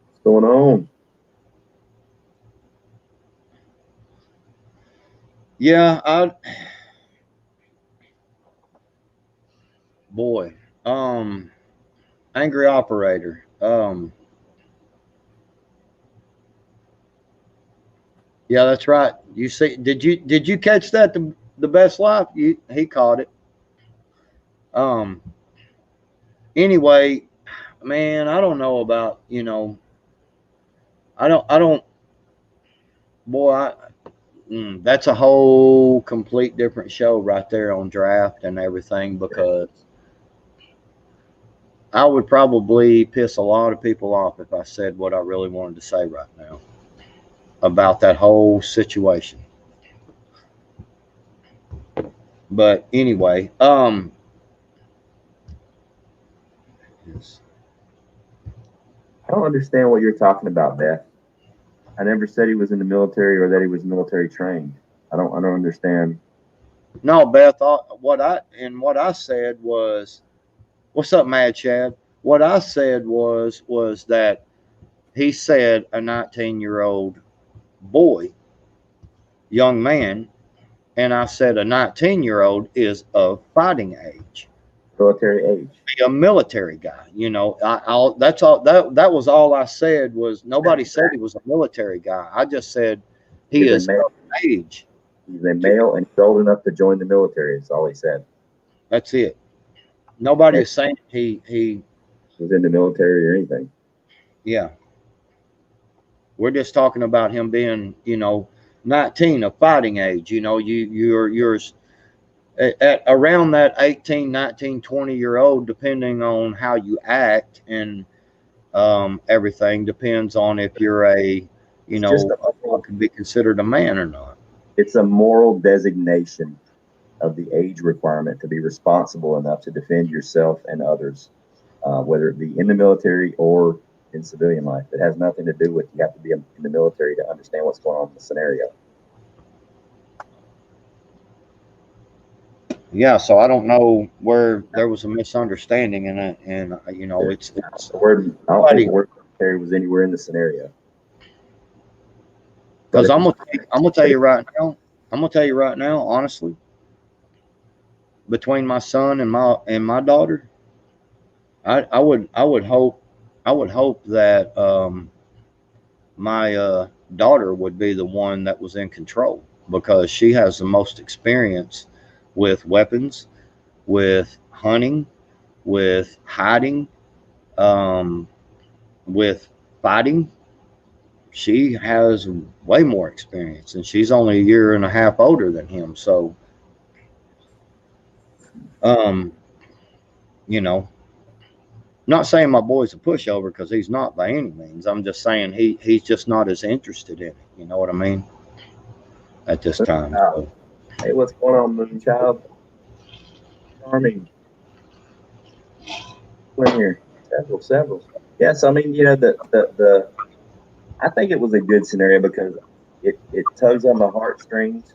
What's going on? Yeah, boy, angry operator. Yeah, that's right. You see, did you catch that? The best life. He caught it. Um. Anyway, man, I don't know about I don't. Boy, that's a whole complete different show right there on draft and everything because I would probably piss a lot of people off if I said what I really wanted to say right now about that whole situation. But anyway, yes. I don't understand what you're talking about, Beth. I never said he was in the military or that he was military trained. I don't understand. No, Beth. What I said was, "What's up, Mad Chad?" What I said was that he said a 19-year-old boy, young man, and I said a 19-year-old is of fighting age. Military age. Be a military guy. That's all. That was all I said. Was nobody said he was a military guy. I just said he He's a is male. of age. He's a male and he's old enough to join the military. That's all he said. That's it. Nobody And is saying he. he was in the military or anything. Yeah, we're just talking about him being 19 of fighting age. You're at around that 18, 19, 20-year old, depending on how you act and everything depends on if you're It's just what could be considered a man or not. it's a moral designation of the age requirement to be responsible enough to defend yourself and others, whether it be in the military or in civilian life. It has nothing to do with you have to be in the military to understand what's going on in the scenario. Yeah, so I don't know where there was a misunderstanding in it, and it's The word I don't think nobody the word military was anywhere in the scenario. But because if you I'm gonna tell you right now, honestly, between my son and my daughter, I would hope that my daughter would be the one that was in control because she has the most experience with weapons, with hunting, with hiding, um, with fighting. She has way more experience, and she's only a year and a half older than him. So Um, you know, not saying my boy's a pushover because he's not by any means. I'm just saying he's just not as interested in it. You know what I mean? At this time. So Hey, what's going on, Moonchild? Charming. We're in here. Several. Yes, I mean, the I think it was a good scenario because it tugs on the heartstrings,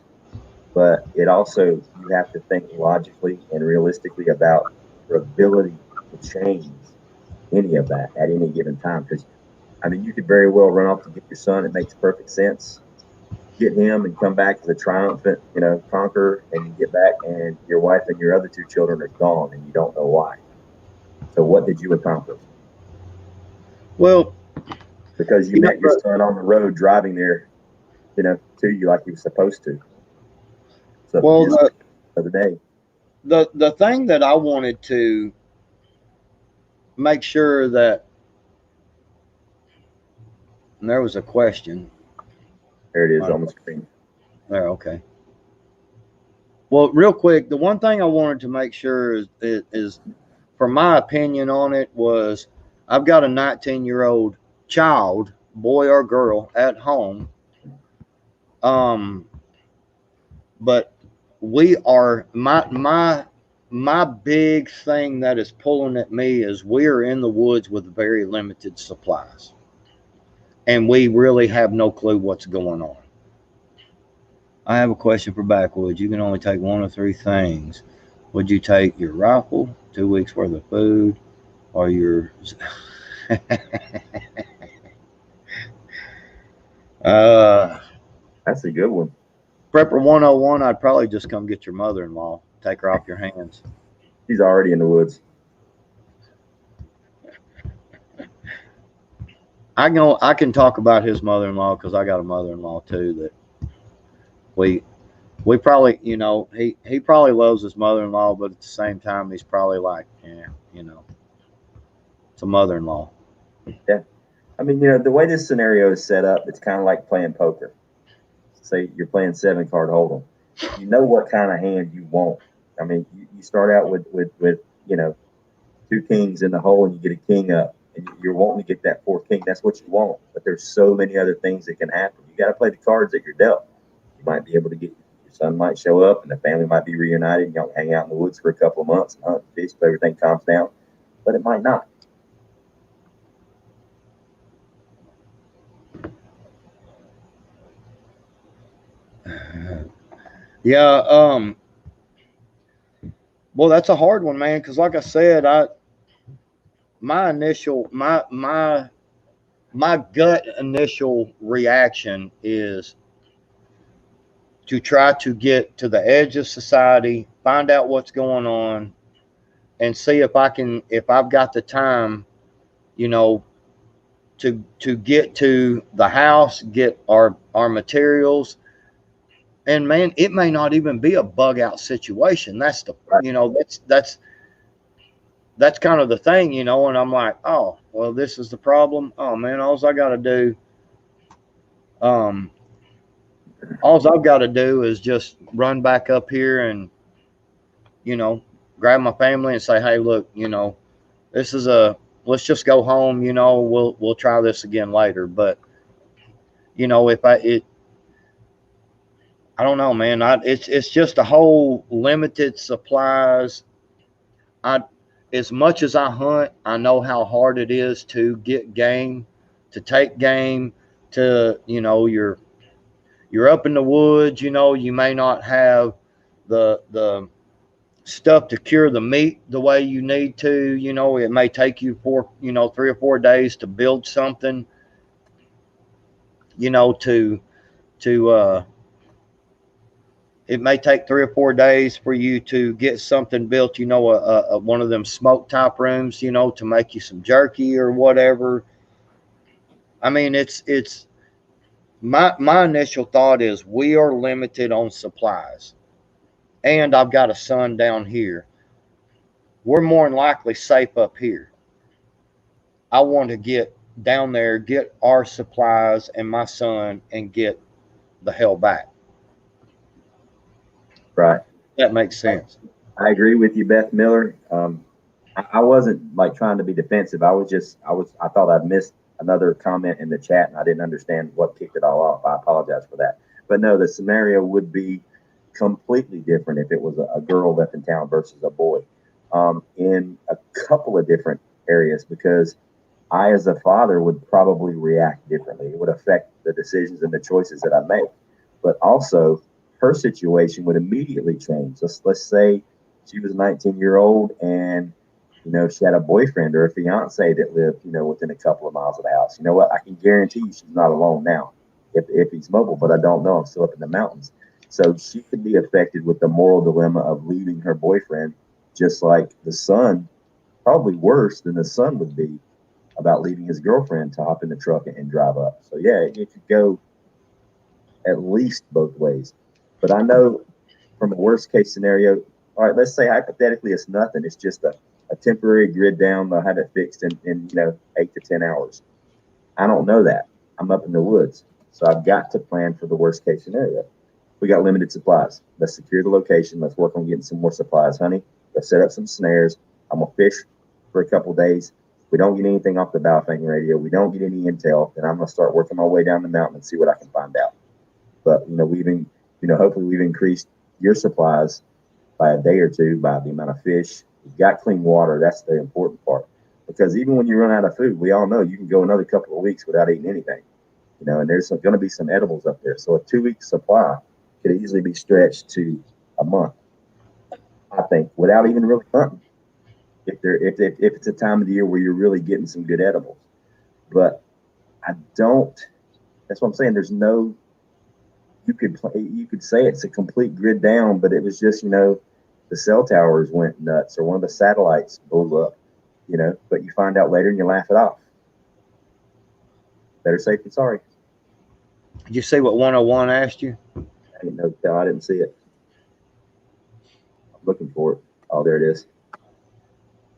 but it also you have to think logically and realistically about your ability to change any of that at any given time. Because I mean, you could very well run off to get your son. It makes perfect sense. Get him and come back as a triumphant, conqueror, and you get back and your wife and your other two children are gone and you don't know why. So what did you accomplish? well, Because you you know, met your son on the road driving there, to you like he was supposed to. So well just for the day. the thing that I wanted to make sure that, and there was a question. There it is On on the screen. there, okay. Well, real quick, the one thing I wanted to make sure is for my opinion on it was I've got a 19-year-old child, boy or girl, at home. Um, but we are my big thing that is pulling at me is we are in the woods with very limited supplies, and we really have no clue what's going on. I have a question for Backwoods. You can only take one of three things. Would you take your rifle, 2 weeks worth of food, or your uh, That's a good one. Prepper 101? I'd probably just come get your mother-in-law, take her off your hands. He's already in the woods. I can talk about his mother-in-law because I got a mother-in-law too that we we probably, he probably loves his mother-in-law, but at the same time he's probably like, yeah, it's a mother-in-law. Yeah. I mean, the way this scenario is set up, it's kind of like playing poker. Say you're playing 7 card hold'em. You know what kind of hand you want. I mean, you start out with 2 kings in the hole and you get a king up and you're wanting to get that fourth king. That's what you want. But there's so many other things that can happen. You got to play the cards that you're dealt. You might be able to get your son might show up and the family might be reunited. And y'all hang out in the woods for a couple of months and hunt and fish, but everything calms down. But it might not. Yeah, well, that's a hard one, man, because like I said, my initial my gut initial reaction is to try to get to the edge of society, find out what's going on, and see if I've got the time, you know, to get to the house, get our materials. And man, it may not even be a bug out situation. That's the Right. that's kind of the thing, and I'm like, oh, well, this is the problem. Oh man, um all I've got to do is just run back up here and, you know, grab my family and say, hey, look, this is a let's just go home, we'll try this again later. But, if I don't know, man. It's just a whole limited supplies. I As much as I hunt, I know how hard it is to get game, to take game, to you're up in the woods. You may not have the stuff to cure the meat the way you need to. It may take you 3 or 4 days to build something. To it may take 3 or 4 days for you to get something built, one of them smoke type rooms, to make you some jerky or whatever. I mean, it's my initial thought is we are limited on supplies, and I've got a son down here. We're more than likely safe up here. I want to get down there, get our supplies and my son, and get the hell back. Right. That makes sense. I agree with you, Beth Miller. I wasn't like trying to be defensive. I thought I'd missed another comment in the chat and I didn't understand what kicked it all off. I apologize for that. But no, the scenario would be completely different if it was a girl left in town versus a boy, in a couple of different areas, because I, as a father, would probably react differently. It would affect the decisions and the choices that I make. But also, her situation would immediately change. Let's say she was a 19-year-old and she had a boyfriend or a fiance that lived within a couple of miles of the house. You know what? I can guarantee you she's not alone now if he's mobile, but I don't know. I'm still up in the mountains. So she could be affected with the moral dilemma of leaving her boyfriend, just like the son, probably worse than the son would be about leaving his girlfriend to hop in the truck and drive up. So yeah, it could go at least both ways. But I know from a worst case scenario, all right, let's say hypothetically it's nothing. It's just a temporary grid down. They'll have it fixed in 8 to 10 hours. I don't know that. I'm up in the woods. So I've got to plan for the worst case scenario. We got limited supplies. Let's secure the location. Let's work on getting some more supplies, honey. Let's set up some snares. I'm gonna fish for a couple days. We don't get anything off the Baofeng radio. We don't get any intel. Then I'm gonna start working my way down the mountain and see what I can find out. But hopefully we've increased your supplies by a day or two by the amount of fish. You've got clean water. That's the important part. Because even when you run out of food, we all know you can go another couple of weeks without eating anything. And there's going to be some edibles up there. So a 2 week supply could easily be stretched to a month, I think, without even really hunting. If it's a time of the year where you're really getting some good edibles. But I don't. That's what I'm saying. There's no. You could say it's a complete grid down, but it was just the cell towers went nuts or one of the satellites blew up. But you find out later and you laugh it off. Better safe than sorry. Did you see what 101 asked you? I didn't know. I didn't see it. I'm looking for it. Oh, there it is.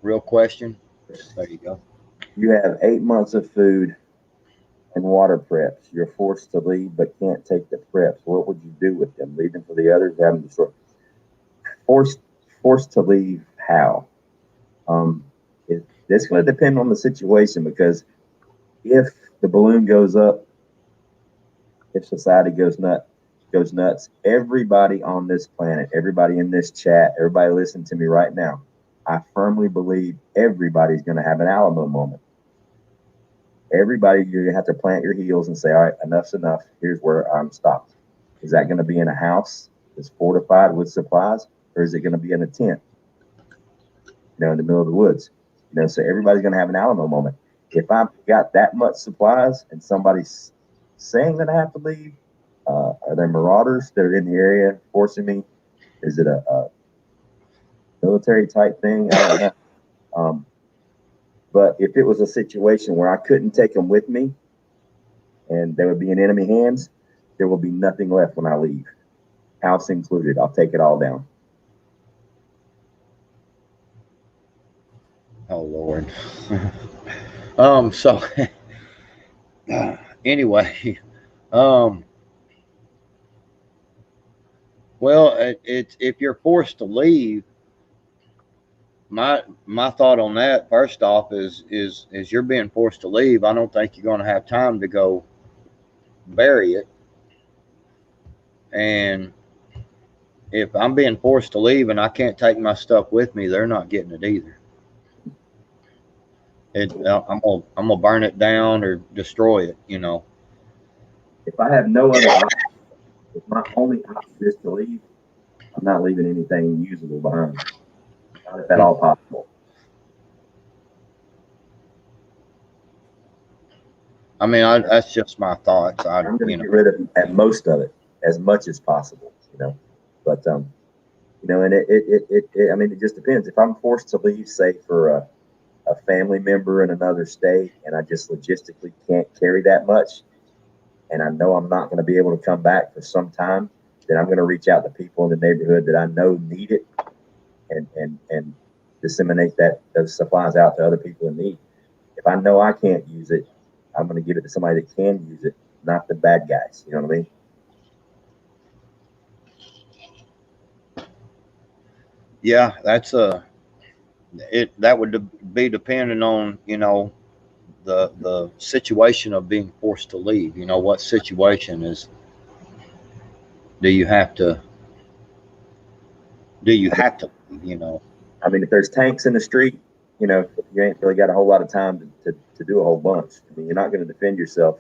Real question. There you go. You have 8 months of food and water preps. You're forced to leave but can't take the preps. What would you do with them? Leave them for the others? Have them destroyed? Forced forced to leave how? Um, it's going to depend on the situation, because if the balloon goes up, if society goes nuts, everybody on this planet, everybody in this chat, everybody listening to me right now, I firmly believe everybody's going to have an Alamo moment. Everybody, you're going to have to plant your heels and say, all right, enough's enough. Here's where I'm stopped. Is that going to be in a house that's fortified with supplies, or is it going to be in a tent, in the middle of the woods? So everybody's going to have an Alamo moment. If I've got that much supplies and somebody's saying that I have to leave, are there marauders that are in the area forcing me? Is it a military type thing? I don't know. But if it was a situation where I couldn't take them with me and they would be in enemy hands, there will be nothing left when I leave, house included. I'll take it all down. Oh Lord. So anyway, um, well, it's if you're forced to leave, my thought on that first off is you're being forced to leave. I don't think you're going to have time to go bury it, and if I'm being forced to leave and I can't take my stuff with me, they're not getting it either. I'm gonna burn it down or destroy it. If I have no other option, if my only option is to leave, I'm not leaving anything usable behind. Not if at all possible. I mean, that's just my thoughts. I'm going to get rid of at most of it as much as possible. But and I mean, it just depends. If I'm forced to leave, say for a family member in another state, and I just logistically can't carry that much, and I know I'm not going to be able to come back for some time, then I'm going to reach out to people in the neighborhood that I know need it, and disseminate those supplies out to other people in need. If I know I can't use it, I'm going to give it to somebody that can use it, not the bad guys. You know what I mean? Yeah, that's a it. That would be depending on the situation of being forced to leave. What situation do you have to do you I mean, have to leave? if there's tanks in the street, you ain't really got a whole lot of time to do a whole bunch. I mean, you're not going to defend yourself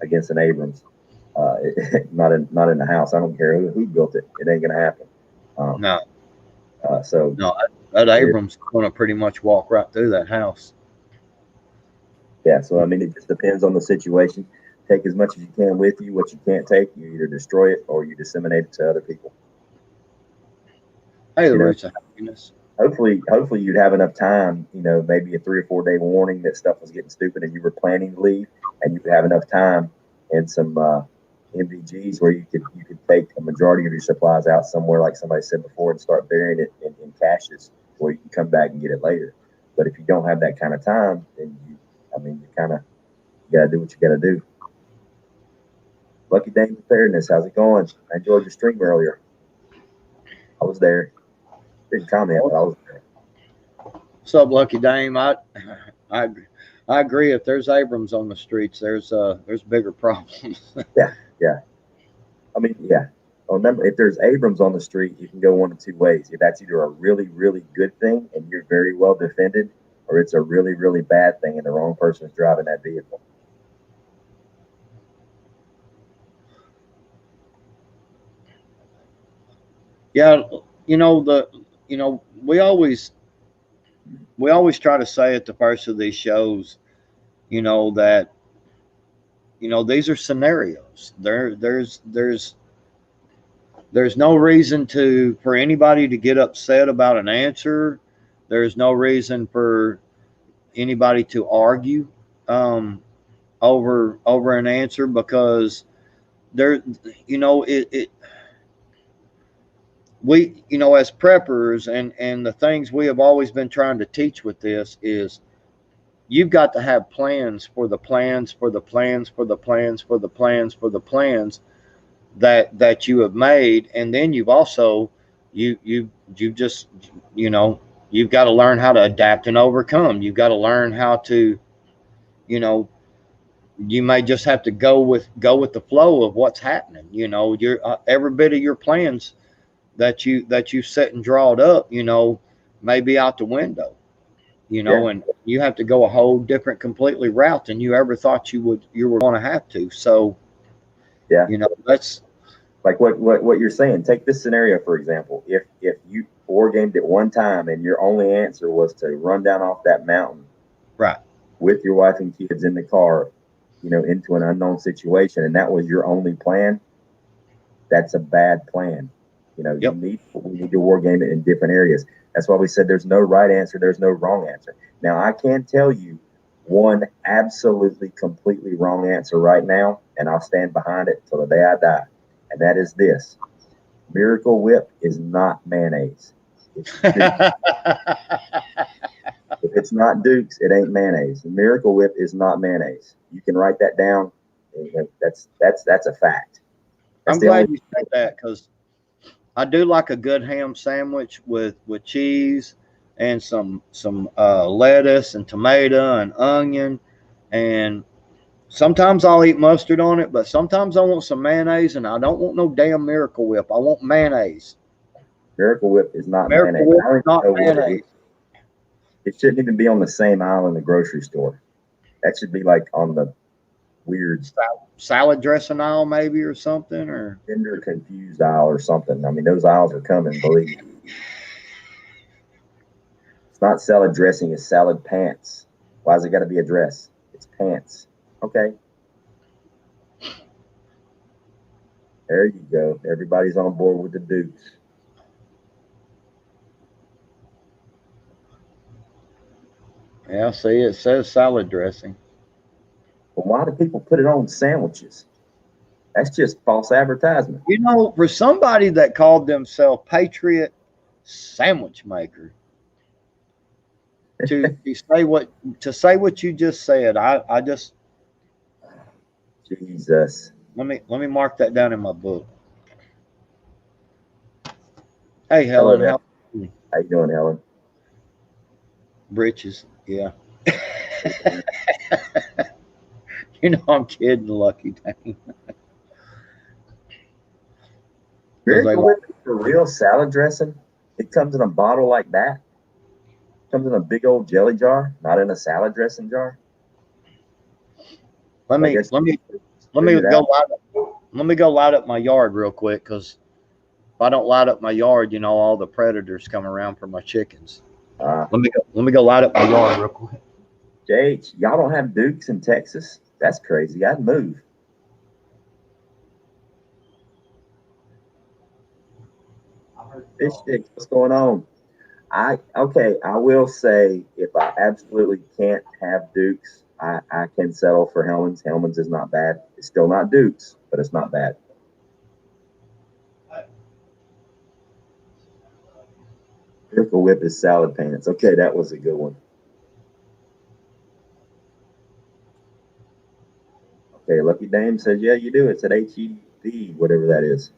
against an Abrams. Not in the house. I don't care who built it. It ain't going to happen. Um, No, so no, that it, Abrams going to pretty much walk right through that house. yeah. So it just depends on the situation. Take as much as you can with you. What you can't take, you either destroy it or you disseminate it to other people. Hey, the You know, roots of happiness. hopefully you'd have enough time, maybe a 3 or 4 day warning that stuff was getting stupid and you were planning to leave, and you would have enough time and some MVGs where you could take a majority of your supplies out somewhere, like somebody said before, and start burying it in caches where you can come back and get it later. But if you don't have that kind of time, then you kind of you got to do what you got to do. Lucky Dame Preparedness, how's it going? I enjoyed your stream earlier. I was there. Didn't comment, but I was there. What's up, Lucky Dame? I I agree. If there's Abrams on the streets, there's bigger problems. Yeah, yeah. Yeah. Well, remember, if there's Abrams on the street, you can go one of two ways. If that's either a really, really good thing and you're very well defended, or it's a really, really bad thing and the wrong person is driving that vehicle. Yeah, you know we always try to say at the first of these shows, that these are scenarios. There's no reason for anybody to get upset about an answer. There's no reason for anybody to argue over an answer, because there it we as preppers, and the things we have always been trying to teach with this is, you've got to have plans for the plans for the plans for the plans for the plans for the plans that you have made. And then you've also you just you've got to learn how to adapt and overcome. You've got to learn how to, you know you may just have to go with the flow of what's happening. Your every bit of your plans that you set and drawed up, may be out the window. Yeah, And you have to go a whole different, completely route than you ever thought you were going to have to. So, yeah. that's Like what you're saying. Take this scenario for example. If you war gamed at one time and your only answer was to run down off that mountain right. with your wife and kids in the car, into an unknown situation, and that was your only plan, that's a bad plan. Yep. We need to war game it in different areas. That's why we said there's no right answer, there's no wrong answer. Now I can tell you one absolutely completely wrong answer right now, and I'll stand behind it till the day I die. And that is this: Miracle Whip is not mayonnaise. It's Duke. If it's not Duke's, it ain't mayonnaise. Miracle Whip is not mayonnaise. You can write that down. That's a fact. That's I'm the only. glad you said that, because I do like a good ham sandwich with cheese and some lettuce and tomato and onion, and sometimes I'll eat mustard on it, but sometimes I want some mayonnaise, and I don't want no damn Miracle Whip. I want mayonnaise. Miracle Whip is not Miracle mayonnaise. Whip I don't is even not know what it is. mayonnaise. It shouldn't even be on the same aisle in the grocery store. That should be like on the weird Salad dressing aisle, maybe, or something, or gender confused aisle or something. Those aisles are coming, believe me. It's not salad dressing, it's salad pants. Why's it got to be a dress? It's pants. Okay, there you go. Everybody's on board with the Dukes. yeah. See, it says salad dressing. But why do people put it on sandwiches? That's just false advertisement. For somebody that called themselves Patriot Sandwich Maker, to say what you just said, I just Jesus. let me mark that down in my book. Hey, Hello Helen, there. how How you doing, Helen? Britches. Yeah. You know, I'm kidding, Lucky Dang, because they Miracle like. Whip is for real salad dressing. It comes in a bottle like that. Comes in a big old jelly jar, not in a salad dressing jar. Let I me guess let me let figured me it go out. light up. Let me go light up my yard real quick, because if I don't light up my yard, you know, all the predators come around for my chickens. Uh, Let me go light up my yard real quick. JH, y'all don't have Dukes in Texas? That's crazy. I'd move. Fish sticks, what's going on? I will say if I absolutely can't have Dukes, I can settle for Hellman's. Hellman's is not bad. It's still not Dukes, but it's not bad. Miracle Whip is salad pants. Okay, that was a good one. Okay, Lucky Dame says, yeah, you do. It's at HEB, whatever that is.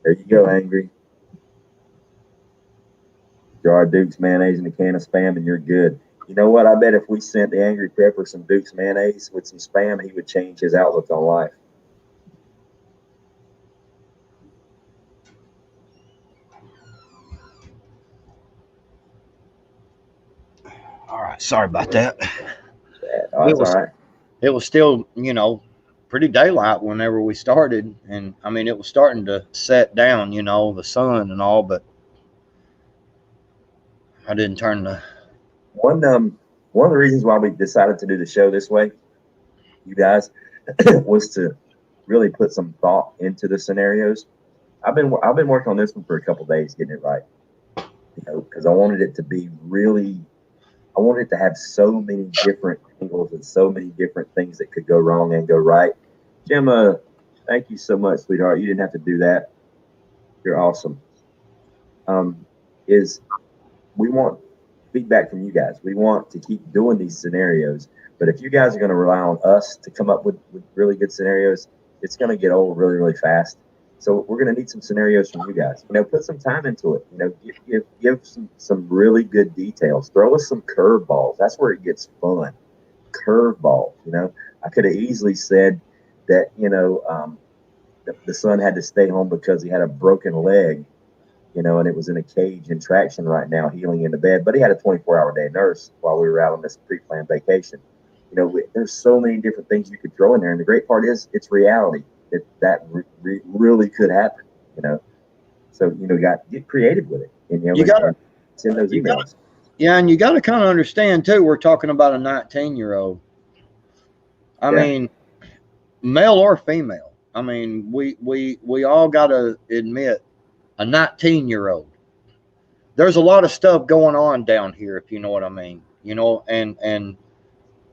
There you go, Angry. Jar of Duke's mayonnaise and a can of Spam, and you're good. You know what? I bet if we sent the Angry Pepper some Duke's mayonnaise with some Spam, he would change his outlook on life. All right, sorry about that. Oh, It that's all was right. it was still, pretty daylight whenever we started, and I mean it was starting to set down, the sun and all, but I didn't turn the. One one of the reasons why we decided to do the show this way, you guys, was to really put some thought into the scenarios. I've been working on this one for a couple days, getting it right. Because I wanted it to be really, I wanted it to have so many different angles and so many different things that could go wrong and go right. Gemma, thank you so much, sweetheart. You didn't have to do that. You're awesome. Um, is we want feedback from you guys. We want to keep doing these scenarios. But if you guys are going to rely on us to come up with really good scenarios, it's going to get old really, really fast. So we're going to need some scenarios from you guys. Put some time into it. Give some really good details. Throw us some curveballs. That's where it gets fun. Curveballs. I could have easily said that the son had to stay home because he had a broken leg, and it was in a cage in traction right now, healing in the bed. But he had a 24-hour day nurse while we were out on this pre-planned vacation. There's so many different things you could throw in there, and the great part is it's reality. That really could happen. You know, so get creative with it, and You gotta, and send those you got, emails. yeah, and you gotta kind of understand too. We're talking about a 19-year-old. I Yeah, mean, male or female. I mean, we all gotta admit, a 19-year-old. There's a lot of stuff going on down here, if you know what I mean. And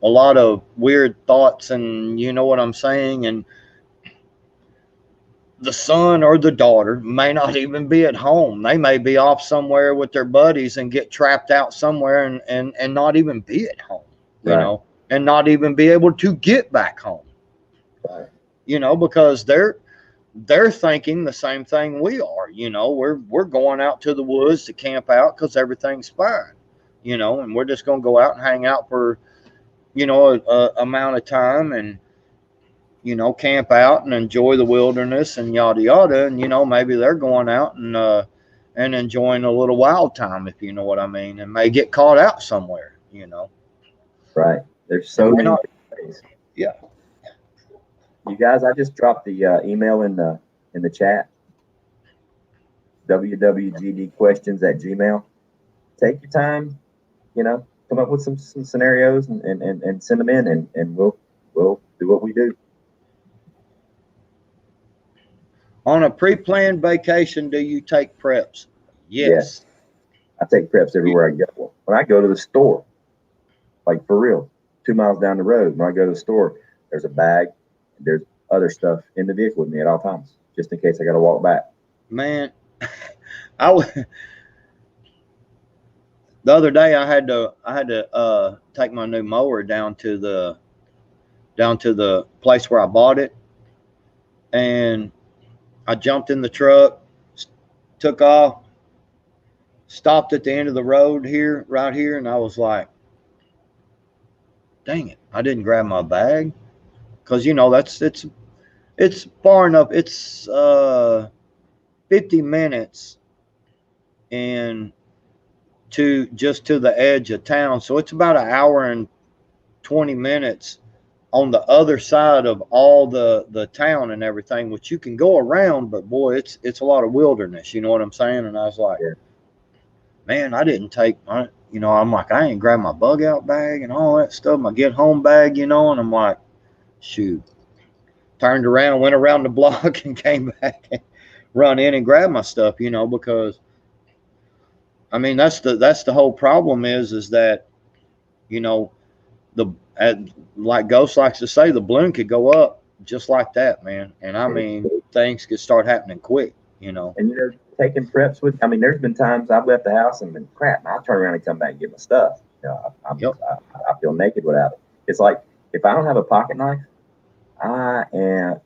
a lot of weird thoughts, and you know what I'm saying. And the son or the daughter may not even be at home. They may be off somewhere with their buddies and get trapped out somewhere, and not even be at home, right, and not even be able to get back home, right, because they're thinking the same thing we are. We're going out to the woods to camp out because everything's fine, and we're just going to go out and hang out for, a amount of time, and camp out and enjoy the wilderness and yada yada. And maybe they're going out and enjoying a little wild time, if you know what I mean, and may get caught out somewhere. right. There's And so may many not. different ways. Yeah. You guys, I just dropped the email in the chat. wwgdquestions at gmail. Take your time, come up with some scenarios and send them in, and we'll do what we do. On a pre-planned vacation, do you take preps? Yes, Yes. I take preps everywhere I go. When I go to the store, like for real, 2 miles down the road, when I go to the store, there's a bag, and there's other stuff in the vehicle with me at all times, just in case I got to walk back. Man, I the other day I had to take my new mower down to the place where I bought it, and I jumped in the truck, took off, stopped at the end of the road here, right here, and I was like, dang it, I didn't grab my bag. Because, you know, it's far enough. It's 50 minutes and to just to the edge of town. So it's about an hour and 20 minutes on the other side of all the town and everything, which you can go around, but boy, it's a lot of wilderness. You know what I'm saying? And I was like, Yeah. man, I didn't take my, you know, I'm like, I ain't grabbed my bug out bag and all that stuff, my get home bag, you know, and I'm like, shoot. Turned around, went around the block, and came back and run in and grabbed my stuff, you know, because I mean that's the whole problem is that, you know, the at, like Ghost likes to say, the balloon could go up just like that, man. And I mean things could start happening quick, you know. And taking preps with. I mean, there's been times I've left the house and been crap. I'll turn around and come back and get my stuff. Yep. I feel naked without it. It's like if I don't have a pocket knife, I am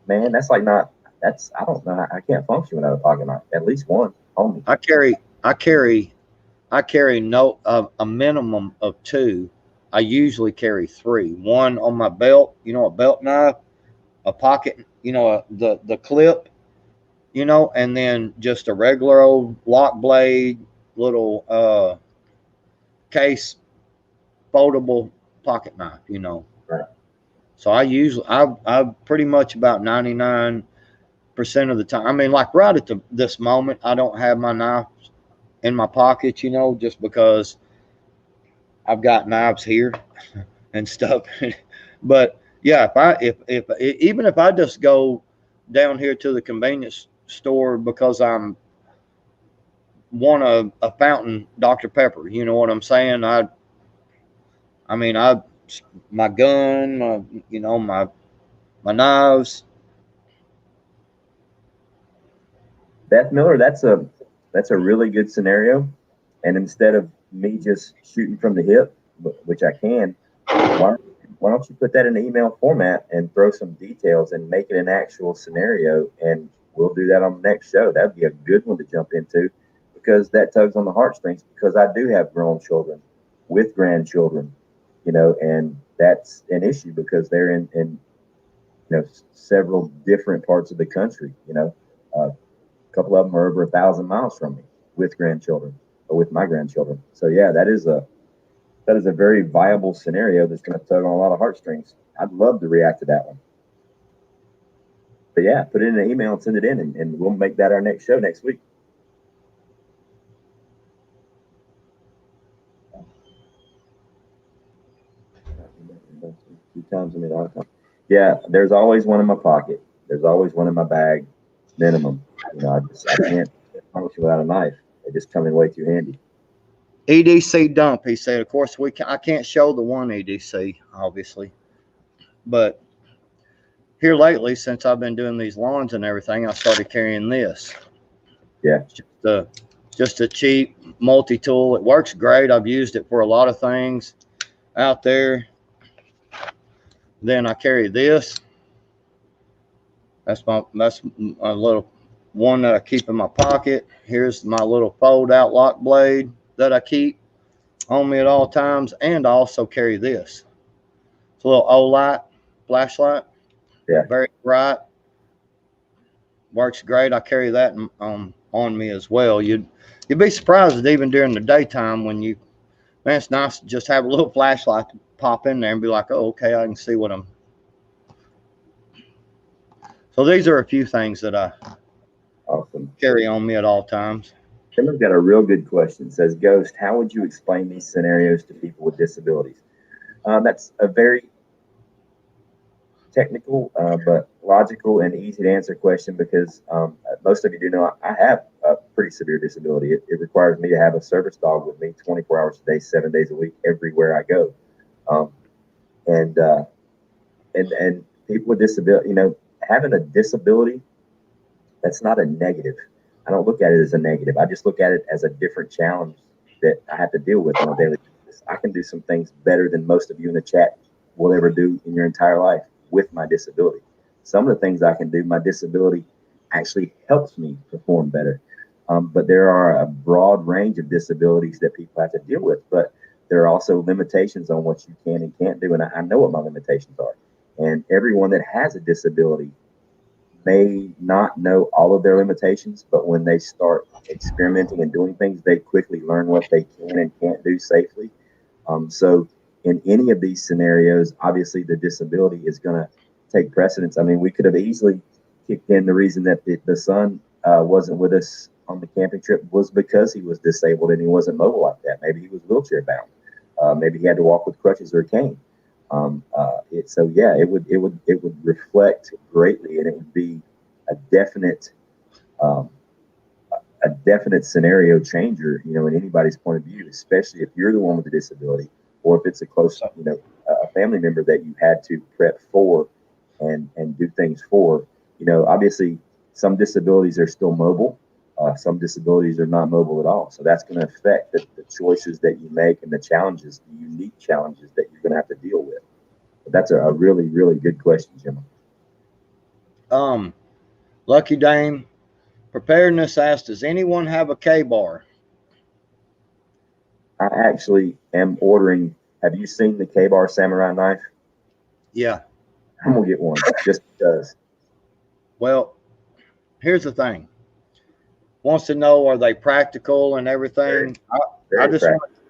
man. That's like not. That's I don't know. I can't function without a pocket knife. At least one on me. I carry I carry I carry no a minimum of two. I usually carry three. One on my belt, you know, a belt knife, a pocket, you know, the clip, you know, and then just a regular old lock blade, little case, foldable pocket knife, you know. Right. So I pretty much about 99% of the time. I mean, like right at this moment, I don't have my knife in my pocket, you know, just because I've got knives here and stuff. But yeah, if even if I just go down here to the convenience store because I'm want a fountain Dr. Pepper, you know what I'm saying? I mean my gun, my, you know, my knives. Beth Miller, that's a really good scenario. And instead of me just shooting from the hip, which I can, why why don't you put that in an email format and throw some details and make it an actual scenario, and we'll do that on the next show. That'd be a good one to jump into because that tugs on the heartstrings because I do have grown children with grandchildren, and that's an issue because they're in several different parts of the country. A couple of them are over 1,000 miles from me with grandchildren or with my grandchildren. So yeah, that is a very viable scenario that's going to tug on a lot of heartstrings. I'd love to react to that one. But yeah, put it in an email and send it in, and we'll make that our next show next week. Two times a minute. Yeah, there's always one in my pocket. There's always one in my bag, minimum. I can't function without a knife. They just come in way too handy. EDC dump, he said. Of course, I can't show the one EDC, obviously, but here lately, since I've been doing these lawns and everything, I started carrying this. Yeah. Just a cheap multi tool. It works great. I've used it for a lot of things out there. Then I carry this. That's my little one that I keep in my pocket. Here's my little fold out lock blade that I keep on me at all times. And I also carry this. It's a little O-light flashlight. Yeah. Very bright. Works great. I carry that on me as well. You'd be surprised that even during the daytime man, it's nice to just have a little flashlight to pop in there and be like, oh, okay, I can see what I'm. So these are a few things that I Awesome. carry on me at all times. Tim's got a real good question. It says, Ghost, how would you explain these scenarios to people with disabilities? That's a very technical, but logical and easy to answer question because most of you do know I have a pretty severe disability. It requires me to have a service dog with me 24 hours a day, 7 days a week, everywhere I go. Um, and, uh, and people with disability, having a disability, that's not a negative. I don't look at it as a negative. I just look at it as a different challenge that I have to deal with on a daily basis. I can do some things better than most of you in the chat will ever do in your entire life with my disability. Some of the things I can do, my disability actually helps me perform better. But there are a broad range of disabilities that people have to deal with. But there are also limitations on what you can and can't do. And I know what my limitations are. And everyone that has a disability may not know all of their limitations, but when they start experimenting and doing things, they quickly learn what they can and can't do safely. So, in any of these scenarios, obviously the disability is going to take precedence. I mean, we could have easily kicked in the reason that the son wasn't with us on the camping trip was because he was disabled and he wasn't mobile like that. Maybe he was wheelchair bound. Maybe he had to walk with crutches or a cane. So yeah, it would reflect greatly, and it would be a definite um, a definite scenario changer, in anybody's point of view, especially if you're the one with the disability, or if it's a close, a family member that you had to prep for and do things for. Obviously, some disabilities are still mobile. Some disabilities are not mobile at all. So that's going to affect the choices that you make and the challenges, the unique challenges that you're going to have to deal with. But that's a really, really good question, Jim. Um, Lucky Dame Preparedness asked, does anyone have a K bar? I actually am ordering. Have you seen the K-Bar Samurai knife? Yeah. I'm gonna get one just because. Well, here's the thing. Wants to know, are they practical and Very, everything? I very just want practical.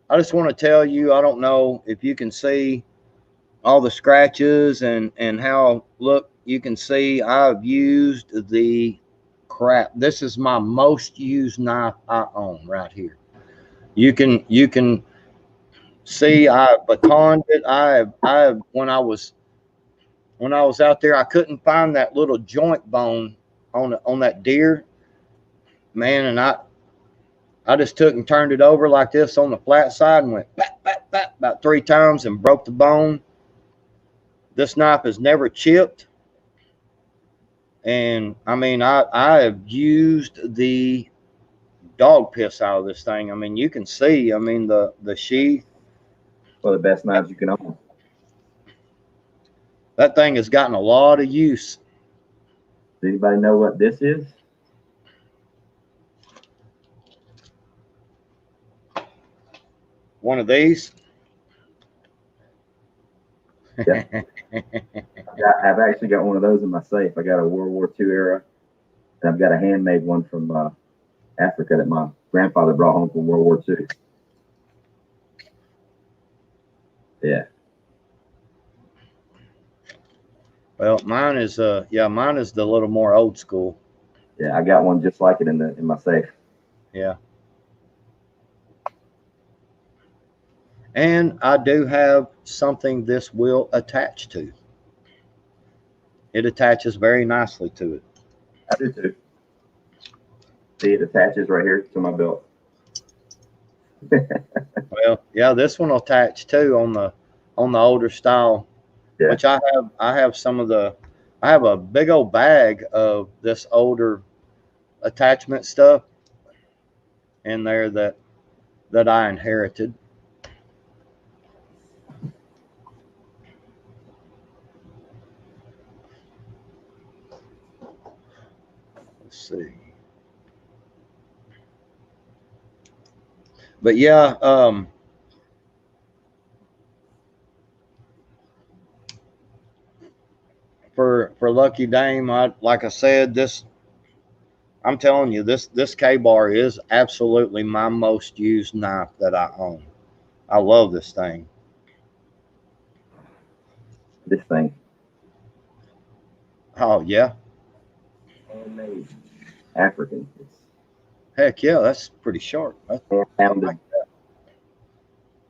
I just want to tell you, I don't know if you can see all the scratches and how, look, you can see I've used the crap. This is my most used knife I own right here. You can see I batoned it. I when I was out there, I couldn't find that little joint bone on that deer, man, and I just took and turned it over like this on the flat side and went bat bat bat about 3 times and broke the bone. This knife has never chipped, and I mean I have used the dog piss out of this thing. I mean, you can see. I mean, the sheath. One of the best knives you can own. That thing has gotten a lot of use. Does anybody know what this is? One of these. Yep. I've actually got one of those in my safe. I got a World War II era, and I've got a handmade one from Africa that my grandfather brought home from World War II. Yeah. Well, mine is the little more old school. Yeah, I got one just like it in my safe. Yeah. And I do have something this will attach to. It attaches very nicely to it. I do too. See, it attaches right here to my belt. Well, yeah, this one will attach too on the older style, Yeah. which I have some of the I have a big old bag of this older attachment stuff in there that I inherited. Let's see. But yeah, for Lucky Dame, like I said, this I'm telling you, this K bar is absolutely my most used knife that I own. I love this thing. This thing, Oh yeah, handmade, African. It's heck yeah, that's pretty sharp. hand I like pounded.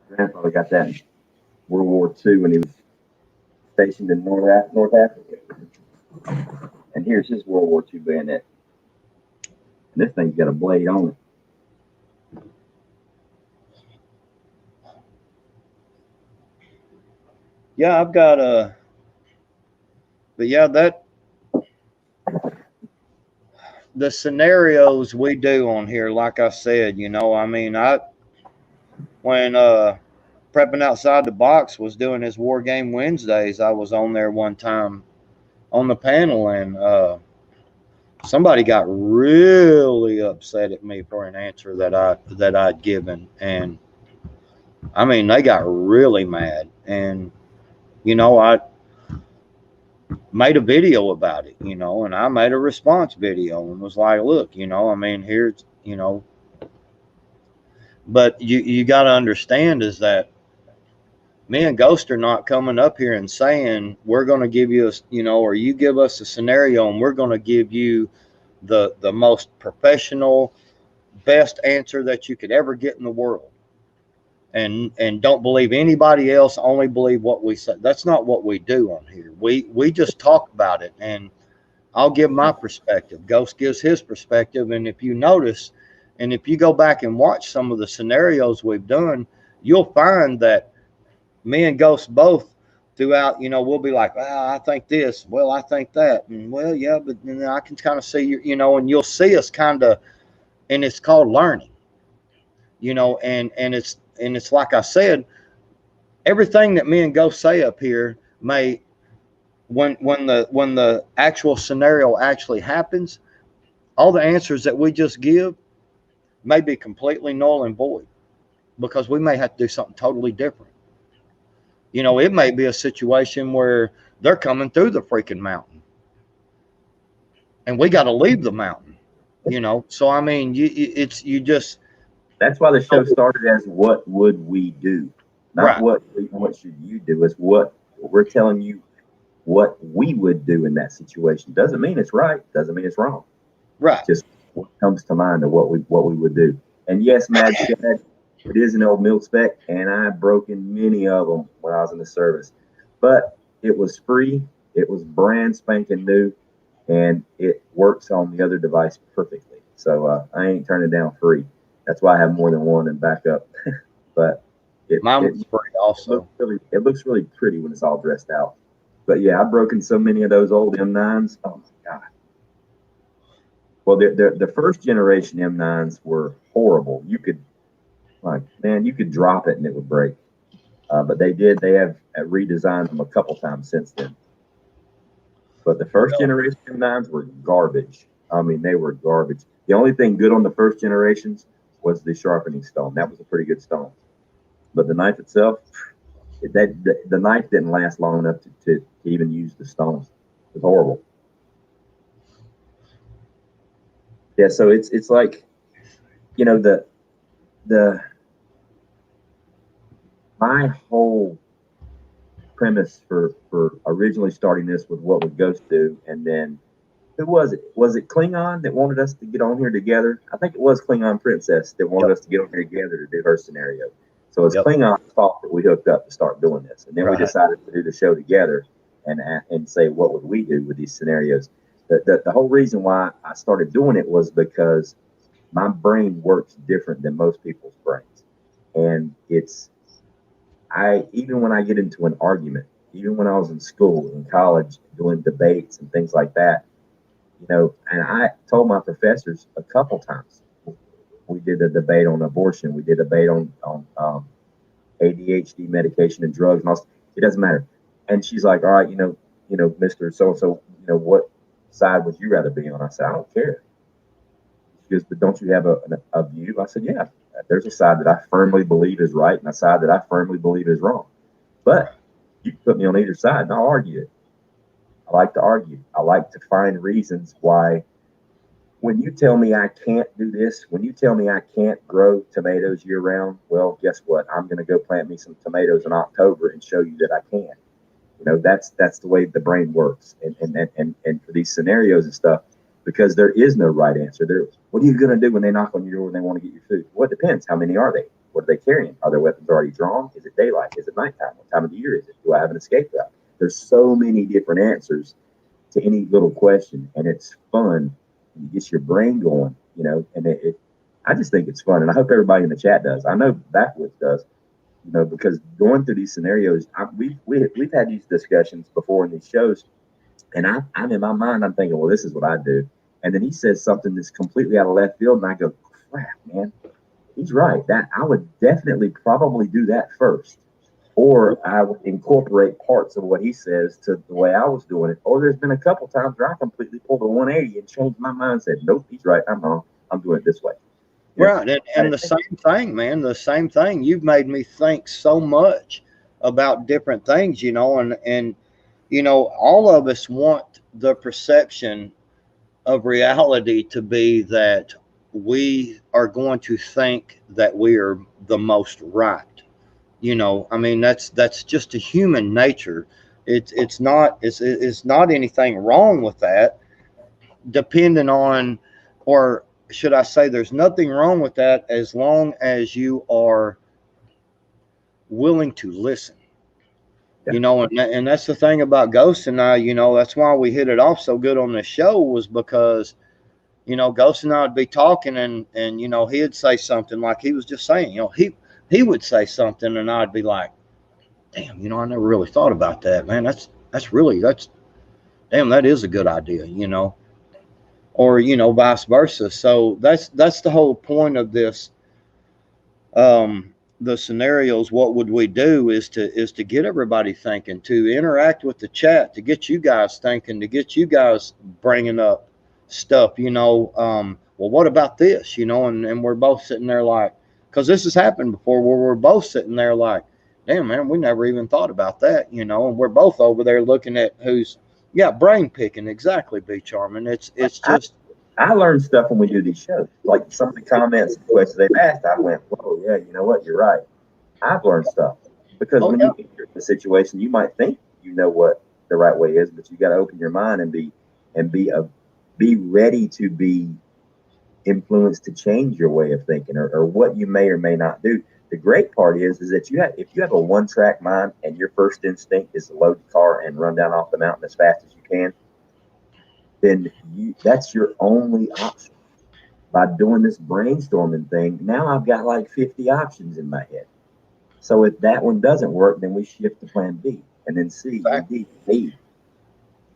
Grandfather got that in World War II when he was stationed in North Africa. And here's his World War II bayonet. And this thing's got a blade on it. Yeah, I've got but yeah, that the scenarios we do on here, like I said, I mean, I when prepping outside the box was doing his War Game Wednesdays, I was on there one time on the panel, and somebody got really upset at me for an answer that I'd given, and I mean they got really mad, and I made a video about it, and I made a response video and was like, look, I mean, here's, but you got to understand is that me and Ghost are not coming up here and saying we're going to give you a, or you give us a scenario and we're going to give you the most professional, best answer that you could ever get in the world. And don't believe anybody else, only believe what we say. That's not what we do on here. We just talk about it, and I'll give my perspective. Ghost gives his perspective. And if you notice, and if you go back and watch some of the scenarios we've done, you'll find that me and Ghost both throughout, we'll be like, well, I think this, well, I think that. And well, yeah, but then I can kind of see, and you'll see us kind of, and it's called learning, and it's like I said, everything that me and Ghost say up here may, when the actual scenario actually happens, all the answers that we just give may be completely null and void because we may have to do something totally different. It may be a situation where they're coming through the freaking mountain and we got to leave the mountain. So I mean, you just That's why the show started as "What would we do?" Not right, what should you do. It's what we're telling you what we would do in that situation. Doesn't mean it's right. Doesn't mean it's wrong. It's right. just what comes to mind of what we would do. And yes, Mad Shad, it is an old milk spec, and I've broken many of them when I was in the service. But it was free. It was brand spanking new, and it works on the other device perfectly. So I ain't turning down free. That's why I have more than one in backup. But it Mine it was free also. looks really pretty when it's all dressed out. But yeah, I've broken so many of those old M9s. Oh my god. Well, the first generation M9s were horrible. You could, like, man, you could drop it and it would break. But they have redesigned them a couple times since then. But the first Really? generation M9s were garbage. I mean, they were garbage. The only thing good on the first generations was the sharpening stone. That was a pretty good stone. But the knife itself, the knife didn't last long enough to even use the stone. It was horrible. Yeah, so it's like, the my whole premise for originally starting this was what would Ghost do, and then who was it? Was it Klingon that wanted us to get on here together? I think it was Klingon Princess that wanted Yep. us to get on here together to do her scenario. So it's Yep. Klingon's fault that we hooked up to start doing this, and then we Right. decided to do the show together and say what would we do with these scenarios. The whole reason why I started doing it was because my brain works different than most people's brains, and it's I even when I get into an argument, even when I was in school, in college, doing debates and things like that, and I told my professors a couple times. We did a debate on abortion. We did a debate on ADHD medication and drugs and all. It doesn't matter. And she's like, all right, Mister So and So, what side would you rather be on? I said, I don't care. She goes, but don't you have a view? I said, yeah. There's a side that I firmly believe is right and a side that I firmly believe is wrong. But you can put me on either side and I'll argue it. I like to argue. I like to find reasons why. When you tell me I can't do this, when you tell me I can't grow tomatoes year round, well, guess what? I'm going to go plant me some tomatoes in October and show you that I can. That's the way the brain works. And for these scenarios and stuff, because there is no right answer. What are you going to do when they knock on your door and they want to get your food? Well, it depends. How many are they? What are they carrying? Are their weapons already drawn? Is it daylight? Is it nighttime? What time of the year is it? Do I have an escape route? There's so many different answers to any little question, and it's fun. And it gets your brain going, and I just think it's fun, and I hope everybody in the chat does. I know Backwoods does, because going through these scenarios, we've had these discussions before in these shows, and I'm in my mind, I'm thinking, well, this is what I do, and then he says something that's completely out of left field, and I go, crap, man, he's right. That I would definitely probably do that first, or I would incorporate parts of what he says to the way I was doing it. Or there's been a couple times where I completely pulled a 180 and changed my mind and said, nope, he's right, I'm wrong. I'm doing it this way. You know, Right. And the same thing, man, the same thing. You've made me think so much about different things, and all of us want the perception of reality to be that we are going to think that we are the most right. I mean, that's just a human nature. It's not anything wrong with that, depending on, or should I say, there's nothing wrong with that as long as you are willing to listen. yeah. And that's the thing about Ghost and I. That's why we hit it off so good on this show, was because Ghost and I would be talking, and he'd say something like he was just saying. He would say something, and I'd be like, damn, I never really thought about that, man. That's damn, that is a good idea, or vice versa. So that's the whole point of this. The scenarios, what would we do, is to get everybody thinking, to interact with the chat, to get you guys thinking, to get you guys bringing up stuff. Well, what about this? And we're both sitting there like, because this has happened before, where we're both sitting there like, damn, man, we never even thought about that. And we're both over there looking at who's, yeah, brain picking. Exactly, B Charming. It's I, just I learned stuff when we do these shows. Like some of the comments and questions they've asked, I went, whoa, yeah, you know what? You're right. I've learned stuff because oh when yeah, you get in a situation, you might think you know what the right way is, but you got to open your mind and be ready to be influenced to change your way of thinking, or what you may or may not do. The great part is that if you have a one track mind and your first instinct is to load the car and run down off the mountain as fast as you can, then that's your only option. By doing this brainstorming thing, now I've got like 50 options in my head. So if that one doesn't work, then we shift to plan B and then C and fact. D and E.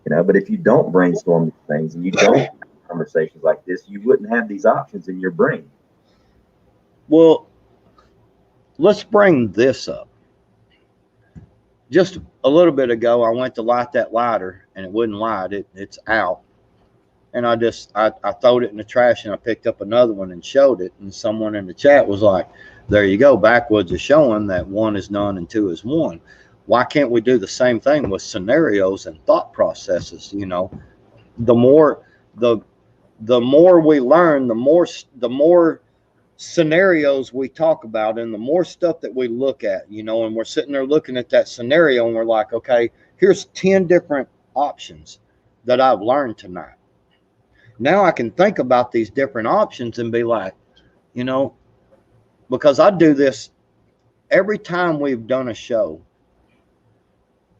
But if you don't brainstorm these things and you don't have conversations like this, you wouldn't have these options in your brain. Well, let's bring this up. Just a little bit ago, I went to light that lighter and it wouldn't light. It's out. And I throwed it in the trash, and I picked up another one and showed it. And someone in the chat was like, there you go. Backwoods is showing that one is none and two is one. Why can't we do the same thing with scenarios and thought processes? The more, the, the more we learn, the more scenarios we talk about, and the more stuff that we look at, and we're sitting there looking at that scenario, and we're like, okay, here's 10 different options that I've learned tonight. Now I can think about these different options and be like, you know, because I do this every time we've done a show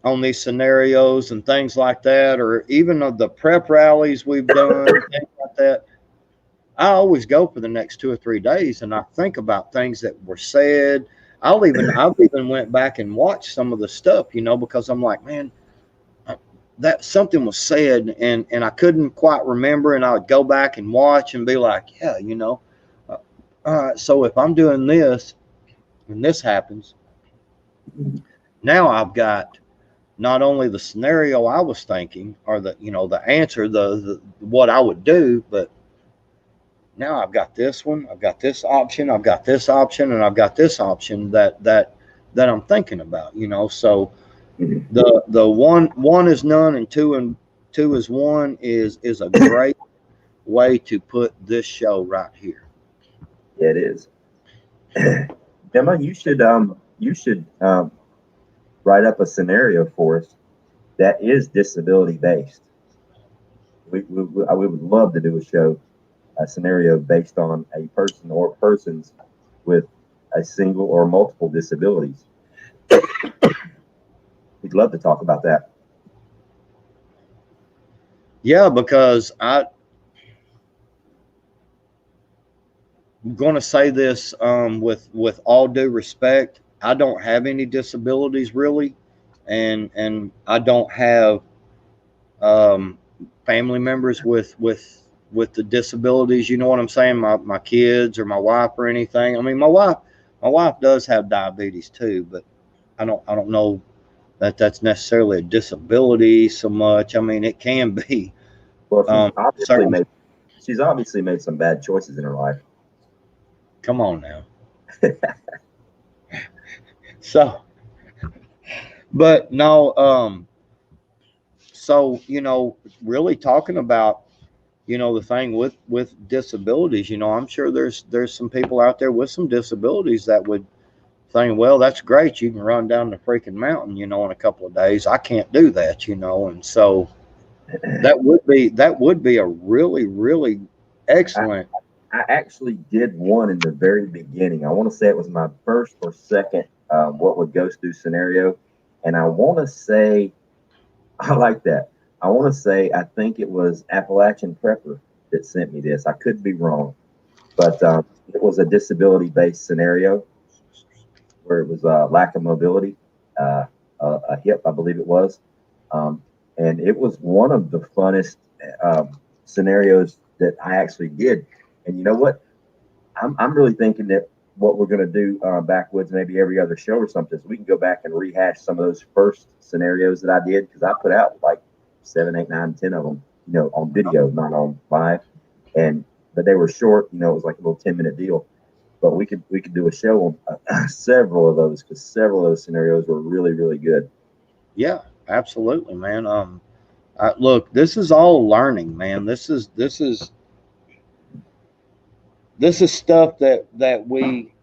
on these scenarios and things like that, or even of the prep rallies we've done, things like that. I always go for the next 2 or 3 days and I think about things that were said. I've even went back and watched some of the stuff, because I'm like, man, that something was said and I couldn't quite remember, and I would go back and watch and be like, yeah, all right, so if I'm doing this and this happens, now I've got not only the scenario I was thinking, or the answer, the what I would do, but now I've got this one, I've got this option, I've got this option, and I've got this option that I'm thinking about, so the one is none and two is one is a great way to put this show right here. Yeah, it is. Gemma, you should write up a scenario for us that is disability based. We would love to do a scenario based on a person or persons with a single or multiple disabilities. We'd love to talk about that. Yeah, because I'm going to say this with all due respect. I don't have any disabilities really, and I don't have um, family members with the disabilities. You know what I'm saying? My kids or my wife or anything. I mean, my wife does have diabetes too, but I don't know that that's necessarily a disability so much. I mean, it can be Well, certain. she's obviously made some bad choices in her life. Come on now. So, but no, so really talking about the thing with disabilities. I'm sure there's some people out there with some disabilities that would think, well, that's great, you can run down the freaking mountain, in a couple of days. I can't do that, and so that would be a really, really I, excellent. I actually did one in the very beginning. I want to say it was my first or second what would ghost do scenario. And I want to say, I like that. I want to say, I think it was Appalachian Prepper that sent me this. I could be wrong, but it was a disability based scenario where it was lack of mobility, uh, a hip, I believe it was. Um, and it was one of the funnest scenarios that I actually did. And you know what? I'm really thinking that what we're going to do backwoods maybe every other show or something is we can go back and rehash some of those first scenarios that I did because I put out like 7, 8, 9, 10 of them, on video, not on live. And but they were short, it was like a little 10-minute deal. But we could do a show on several of those because several of those scenarios were really really good. Yeah, absolutely, man. Look, this is all learning, man. This is stuff that we,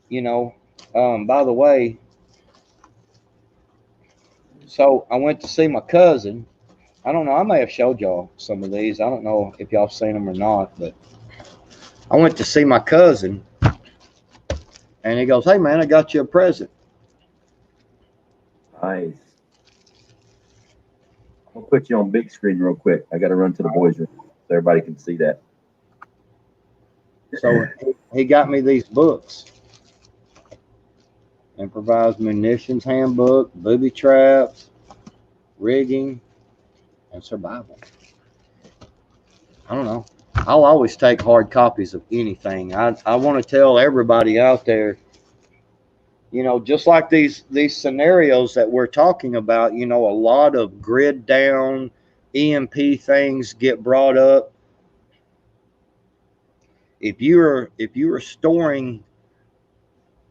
you know. By the way, so I went to see my cousin. I don't know. I may have showed y'all some of these. I don't know if y'all seen them or not, but I went to see my cousin, and he goes, "Hey, man, I got you a present." Nice. I'm gonna put you on big screen real quick. I got to run to the boys' room so everybody can see that. So he got me these books: Improvised Munitions Handbook, Booby Traps, Rigging, and Survival. I don't know. I'll always take hard copies of anything. I want to tell everybody out there, just like these scenarios that we're talking about, a lot of grid down EMP things get brought up. If you're storing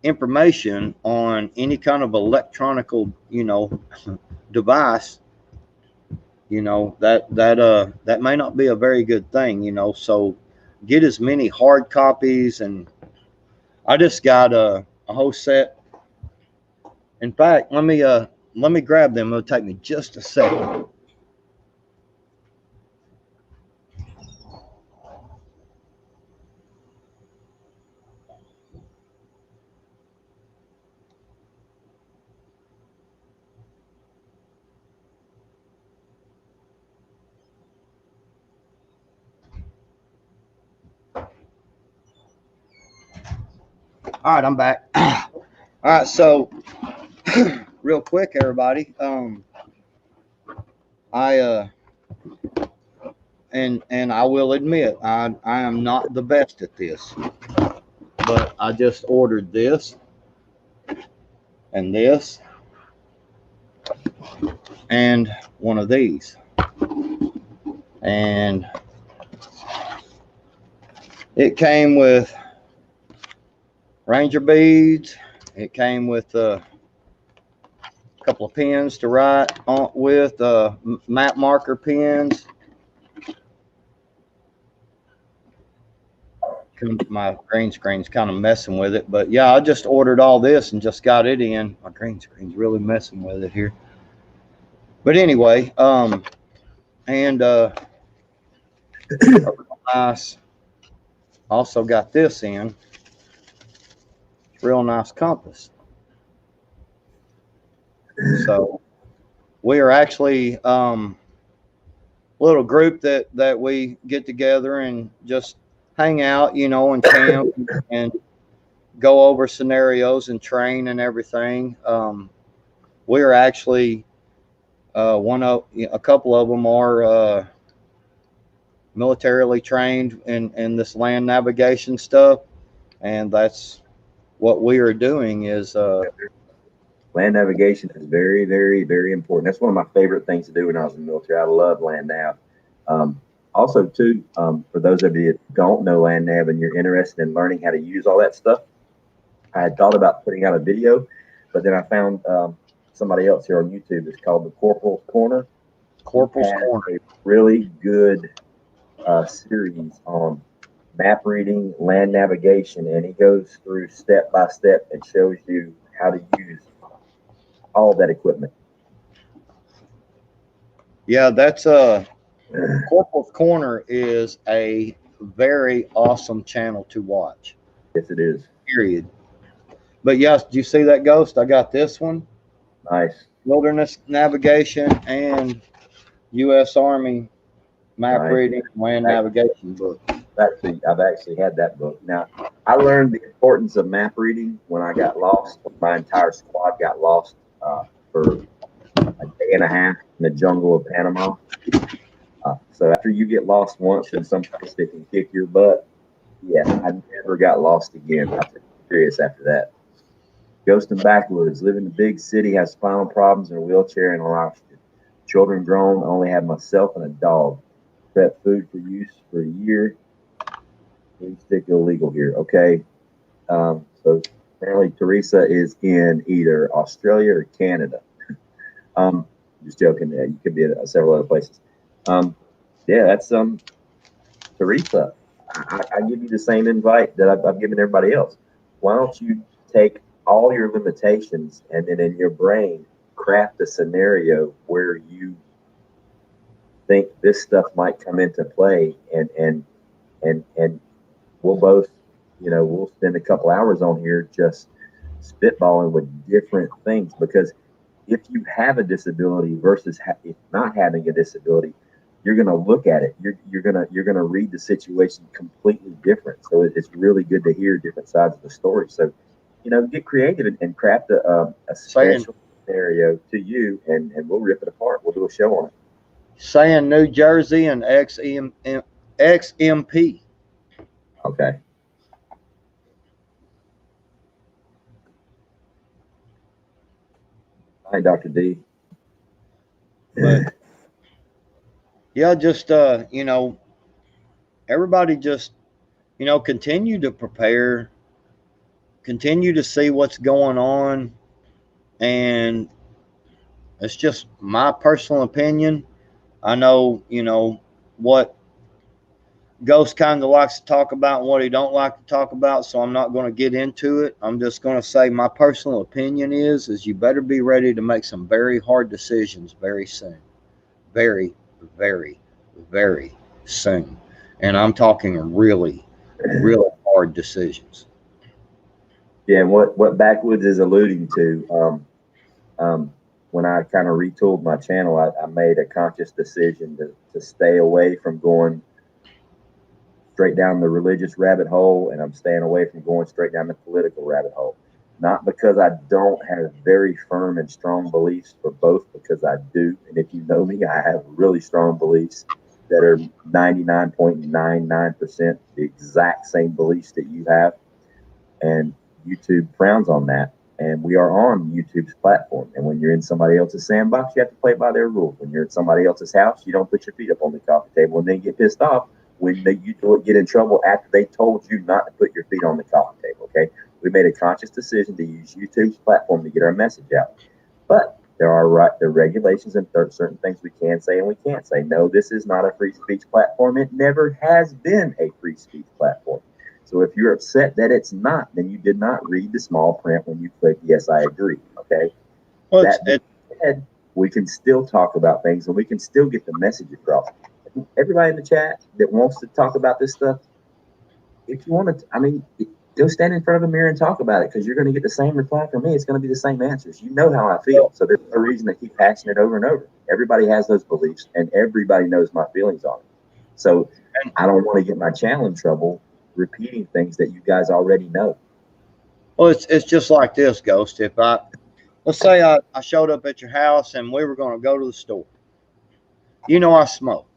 information on any kind of electronical, device, that may not be a very good thing, so get as many hard copies. And I just got a whole set. In fact, let me grab them. It'll take me just a second. All right, I'm back. All right, so real quick, everybody. I and I will admit I am not the best at this, but I just ordered this and this and one of these, and it came with Ranger beads. It came with a couple of pens to write on with, map marker pens. My green screen's kind of messing with it, but yeah, I just ordered all this and just got it in. My green screen's really messing with it here. But anyway, and nice. Also got this in. Real nice compass. So we are actually little group that we get together and just hang out, and camp and go over scenarios and train and everything. We are actually a couple of them are militarily trained in this land navigation stuff, and that's what we are doing is Land navigation is very, very, very important. That's one of my favorite things to do when I was in the military. I love land nav. Um, Also, too, for those of you that don't know land nav and you're interested in learning how to use all that stuff, I had thought about putting out a video, but then I found somebody else here on YouTube. It's called the Corporal's Corner. He Corporal's has Corner. a really good series on map reading, land navigation, and he goes through step by step and shows you how to use all that equipment. Yeah, that's Corporal's Corner is a very awesome channel to watch. Yes, it is. Period. But yes, do you see that, Ghost? I got this one, Nice, wilderness navigation and U.S. Army map nice. reading land navigation book. I've actually had that book. Now, I learned the importance of map reading when I got lost. My entire squad got lost for a day and a half in the jungle of Panama. So after you get lost once in some place that can kick your butt, yeah, I never got lost again. I took serious after that. Ghost and Backwoods, live in the big city, has spinal problems in a wheelchair and oxygen. Children grown, I only have myself and a dog. Prep food for use for a year. Please stick illegal here. Okay. So apparently Teresa is in either Australia or Canada. Um, just joking. You could be at several other places. Um, yeah, that's Teresa. I give you the same invite that I've given everybody else. Why don't you take all your limitations and then in your brain craft a scenario where you think this stuff might come into play, and we'll both, we'll spend a couple hours on here just spitballing with different things, because if you have a disability versus not having a disability, you're going to look at it. You're going to read the situation completely different. So it's really good to hear different sides of the story. So, get creative and craft a Saying special scenario to you, and we'll rip it apart. We'll do a show on it. saying New Jersey and XMP. Okay. Hi, Dr. D. But yeah, just everybody just continue to prepare, continue to see what's going on, and it's just my personal opinion. I know what Ghost kind of likes to talk about and what he don't like to talk about, so I'm not going to get into it. I'm just going to say my personal opinion is you better be ready to make some very hard decisions very soon, very, very, very soon, and I'm talking really, really hard decisions. Yeah, and what Backwoods is alluding to, when I kind of retooled my channel, I made a conscious decision to stay away from going straight down the religious rabbit hole, and I'm staying away from going straight down the political rabbit hole. Not because I don't have very firm and strong beliefs for both, because I do. And if you know me, I have really strong beliefs that are 99.99% the exact same beliefs that you have. And YouTube frowns on that. And we are on YouTube's platform. And when you're in somebody else's sandbox, you have to play by their rules. When you're at somebody else's house, you don't put your feet up on the coffee table and then get pissed off when you get in trouble after they told you not to put your feet on the coffee table. Okay. We made a conscious decision to use YouTube's platform to get our message out. But there are the regulations and certain things we can say and we can't say. No, this is not a free speech platform. It never has been a free speech platform. So if you're upset that it's not, then you did not read the small print when you clicked yes, I agree. Okay. Well, That being said, we can still talk about things and we can still get the message across. Everybody in the chat that wants to talk about this stuff, if you want to, go stand in front of a mirror and talk about it, because you're going to get the same reply from me. It's going to be the same answers. You know how I feel. So there's no reason to keep hashing it over and over. Everybody has those beliefs and everybody knows my feelings on it. So I don't want to get my channel in trouble repeating things that you guys already know. well, it's just like this, Ghost. If let's say I showed up at your house and we were going to go to the store. I smoke.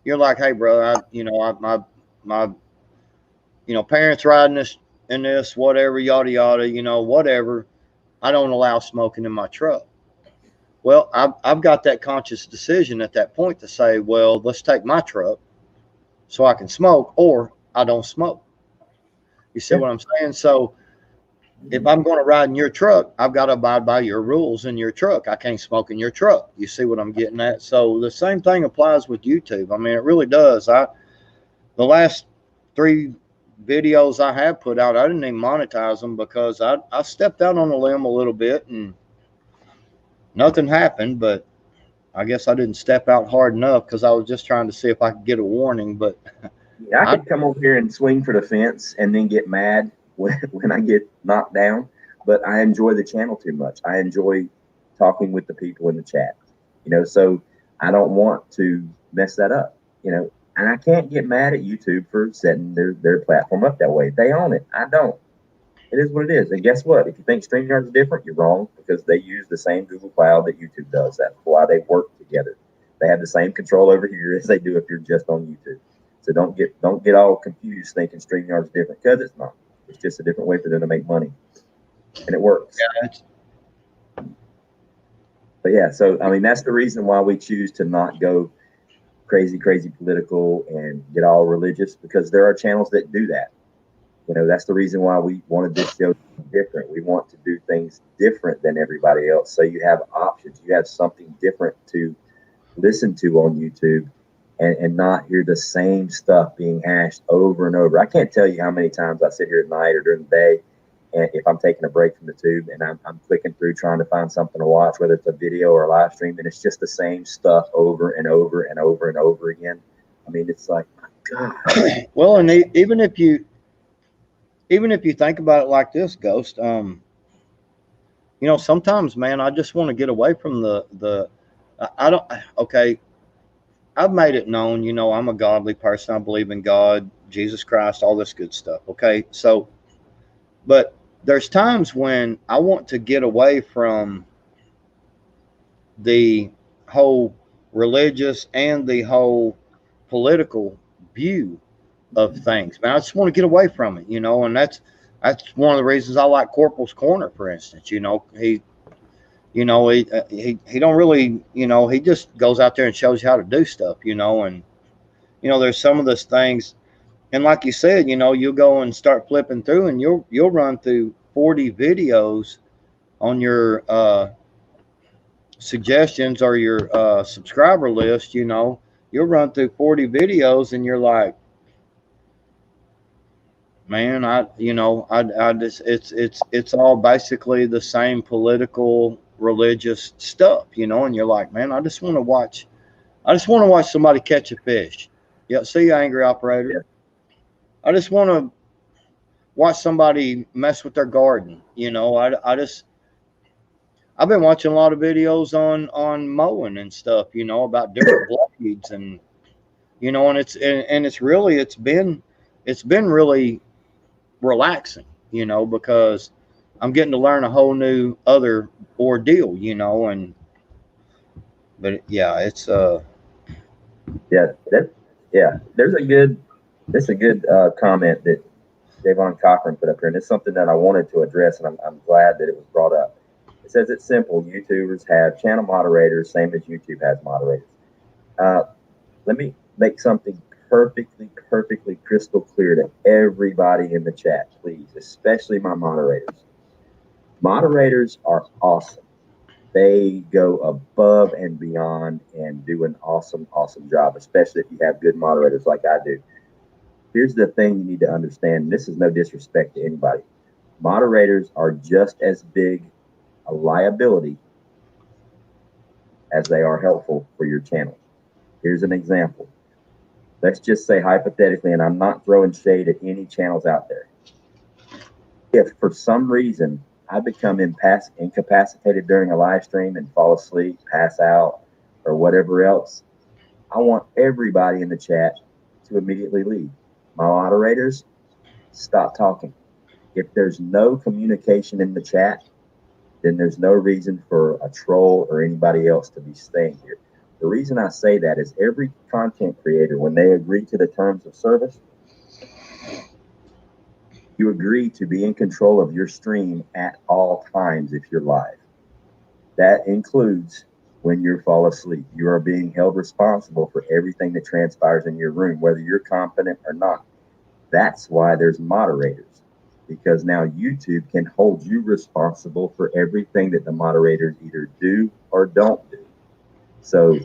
You're like, hey, brother, my parents riding this in this, whatever, yada yada, whatever. I don't allow smoking in my truck. Well, I've got that conscious decision at that point to say, well, let's take my truck so I can smoke, or I don't smoke. You see Yeah. what I'm saying? So if I'm going to ride in your truck, I've got to abide by your rules in your truck. I can't smoke in your truck. You see what I'm getting at? So the same thing applies with YouTube. I mean, it really does. The last 3 videos I have put out, I didn't even monetize them because I stepped out on a limb a little bit and nothing happened. But I guess I didn't step out hard enough because I was just trying to see if I could get a warning. But Yeah, I I could come over here and swing for the fence and then get mad when I get knocked down, but I enjoy the channel too much. I enjoy talking with the people in the chat, so I don't want to mess that up, and I can't get mad at YouTube for setting their platform up that way. They own it. I don't. It is what it is. And guess what? If you think StreamYard is different, you're wrong because they use the same Google Cloud that YouTube does. That's why they work together. They have the same control over here as they do if you're just on YouTube. So don't get all confused thinking StreamYard is different because it's not. It's just a different way for them to make money, and it works. yeah, But yeah, so I mean that's the reason why we choose to not go crazy political and get all religious because there are channels that do that. That's the reason why we wanted this show to be different. We want to do things different than everybody else. So you have options. You have something different to listen to on YouTube and not hear the same stuff being hashed over and over. I can't tell you how many times I sit here at night or during the day, and if I'm taking a break from the tube and I'm clicking through trying to find something to watch, whether it's a video or a live stream, and it's just the same stuff over and over and over and over again. I mean, it's like, my God. well, and even if you think about it like this, Ghost, sometimes, man, I just want to get away from the. I don't. Okay, I've made it known. I'm a godly person. I believe in God, Jesus Christ, all this good stuff. Okay, so, but there's times when I want to get away from the whole religious and the whole political view of things. Man, I just want to get away from it, and that's one of the reasons I like Corporal's Corner, for instance. He don't really, he just goes out there and shows you how to do stuff, and there's some of those things, and like you said, you'll go and start flipping through, and you'll run through 40 videos on your suggestions or your subscriber list. You'll run through 40 videos, and you're like, man, I just it's all basically the same political religious stuff, and you're like, man, I just want to watch somebody catch a fish. Yeah, see you, angry operator. Yeah. I just want to watch somebody mess with their garden. I've been watching a lot of videos on mowing and stuff, about different blades, and and it's been really relaxing, because I'm getting to learn a whole new other ordeal, and but yeah, it's Yeah, yeah. There's a good comment that Javon Cochran put up here, and it's something that I wanted to address, and I'm glad that it was brought up. It says it's simple. YouTubers have channel moderators, same as YouTube has moderators. Uh, Let me make something perfectly crystal clear to everybody in the chat, please, especially my moderators. Moderators are awesome. They go above and beyond and do an awesome job, especially if you have good moderators like I do. Here's the thing you need to understand. This is no disrespect to anybody. Moderators are just as big a liability as they are helpful for your channel. Here's an example. Let's just say hypothetically, and I'm not throwing shade at any channels out there. If for some reason I become incapacitated during a live stream and fall asleep, pass out, or whatever else, I want everybody in the chat to immediately leave. My moderators, stop talking. If there's no communication in the chat, then there's no reason for a troll or anybody else to be staying here. The reason I say that is every content creator, when they agree to the terms of service, You agree to be in control of your stream at all times if you're live. That includes when you fall asleep. You are being held responsible for everything that transpires in your room, whether you're confident or not. That's why there's moderators, because now YouTube can hold you responsible for everything that the moderators either do or don't do. So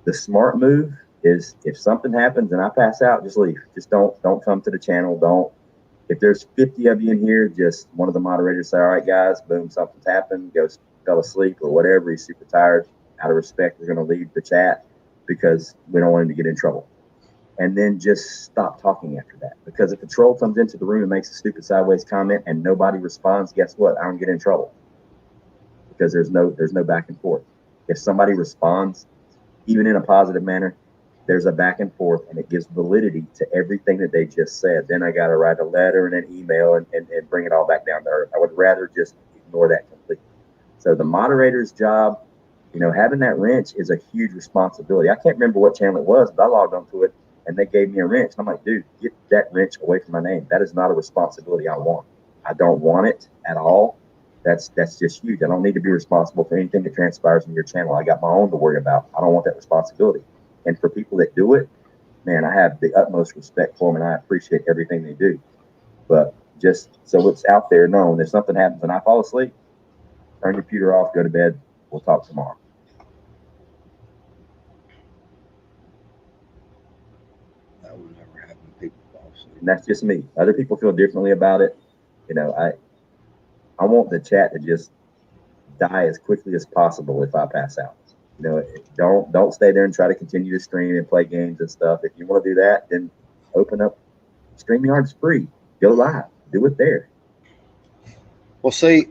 the smart move is if something happens and I pass out, just leave. Just don't come to the channel. Don't. If there's 50 of you in here, just one of the moderators say, all right, guys, boom, something's happened, go fell asleep or whatever. He's super tired. Out of respect, we're going to leave the chat because we don't want him to get in trouble. And then just stop talking after that. Because if the troll comes into the room and makes a stupid sideways comment and nobody responds, guess what? I don't get in trouble because there's no back and forth. If somebody responds, even in a positive manner, there's a back and forth and it gives validity to everything that they just said. Then I got to write a letter and an email and bring it all back down to earth. I would rather just ignore that completely. So the moderator's job, having that wrench is a huge responsibility. I can't remember what channel it was, but I logged onto it and they gave me a wrench. And I'm like, dude, get that wrench away from my name. That is not a responsibility I want. I don't want it at all. That's just huge. I don't need to be responsible for anything that transpires in your channel. I got my own to worry about. I don't want that responsibility. And for people that do it, man, I have the utmost respect for them and I appreciate everything they do. But just so it's out there known, if something happens and I fall asleep, turn your computer off, go to bed. We'll talk tomorrow. That would never happen. People fall asleep. And that's just me. Other people feel differently about it. I want the chat to just die as quickly as possible if I pass out. Don't stay there and try to continue to stream and play games and stuff. If you want to do that, then open up. StreamYard's free. Go live. Do it there. Well, see,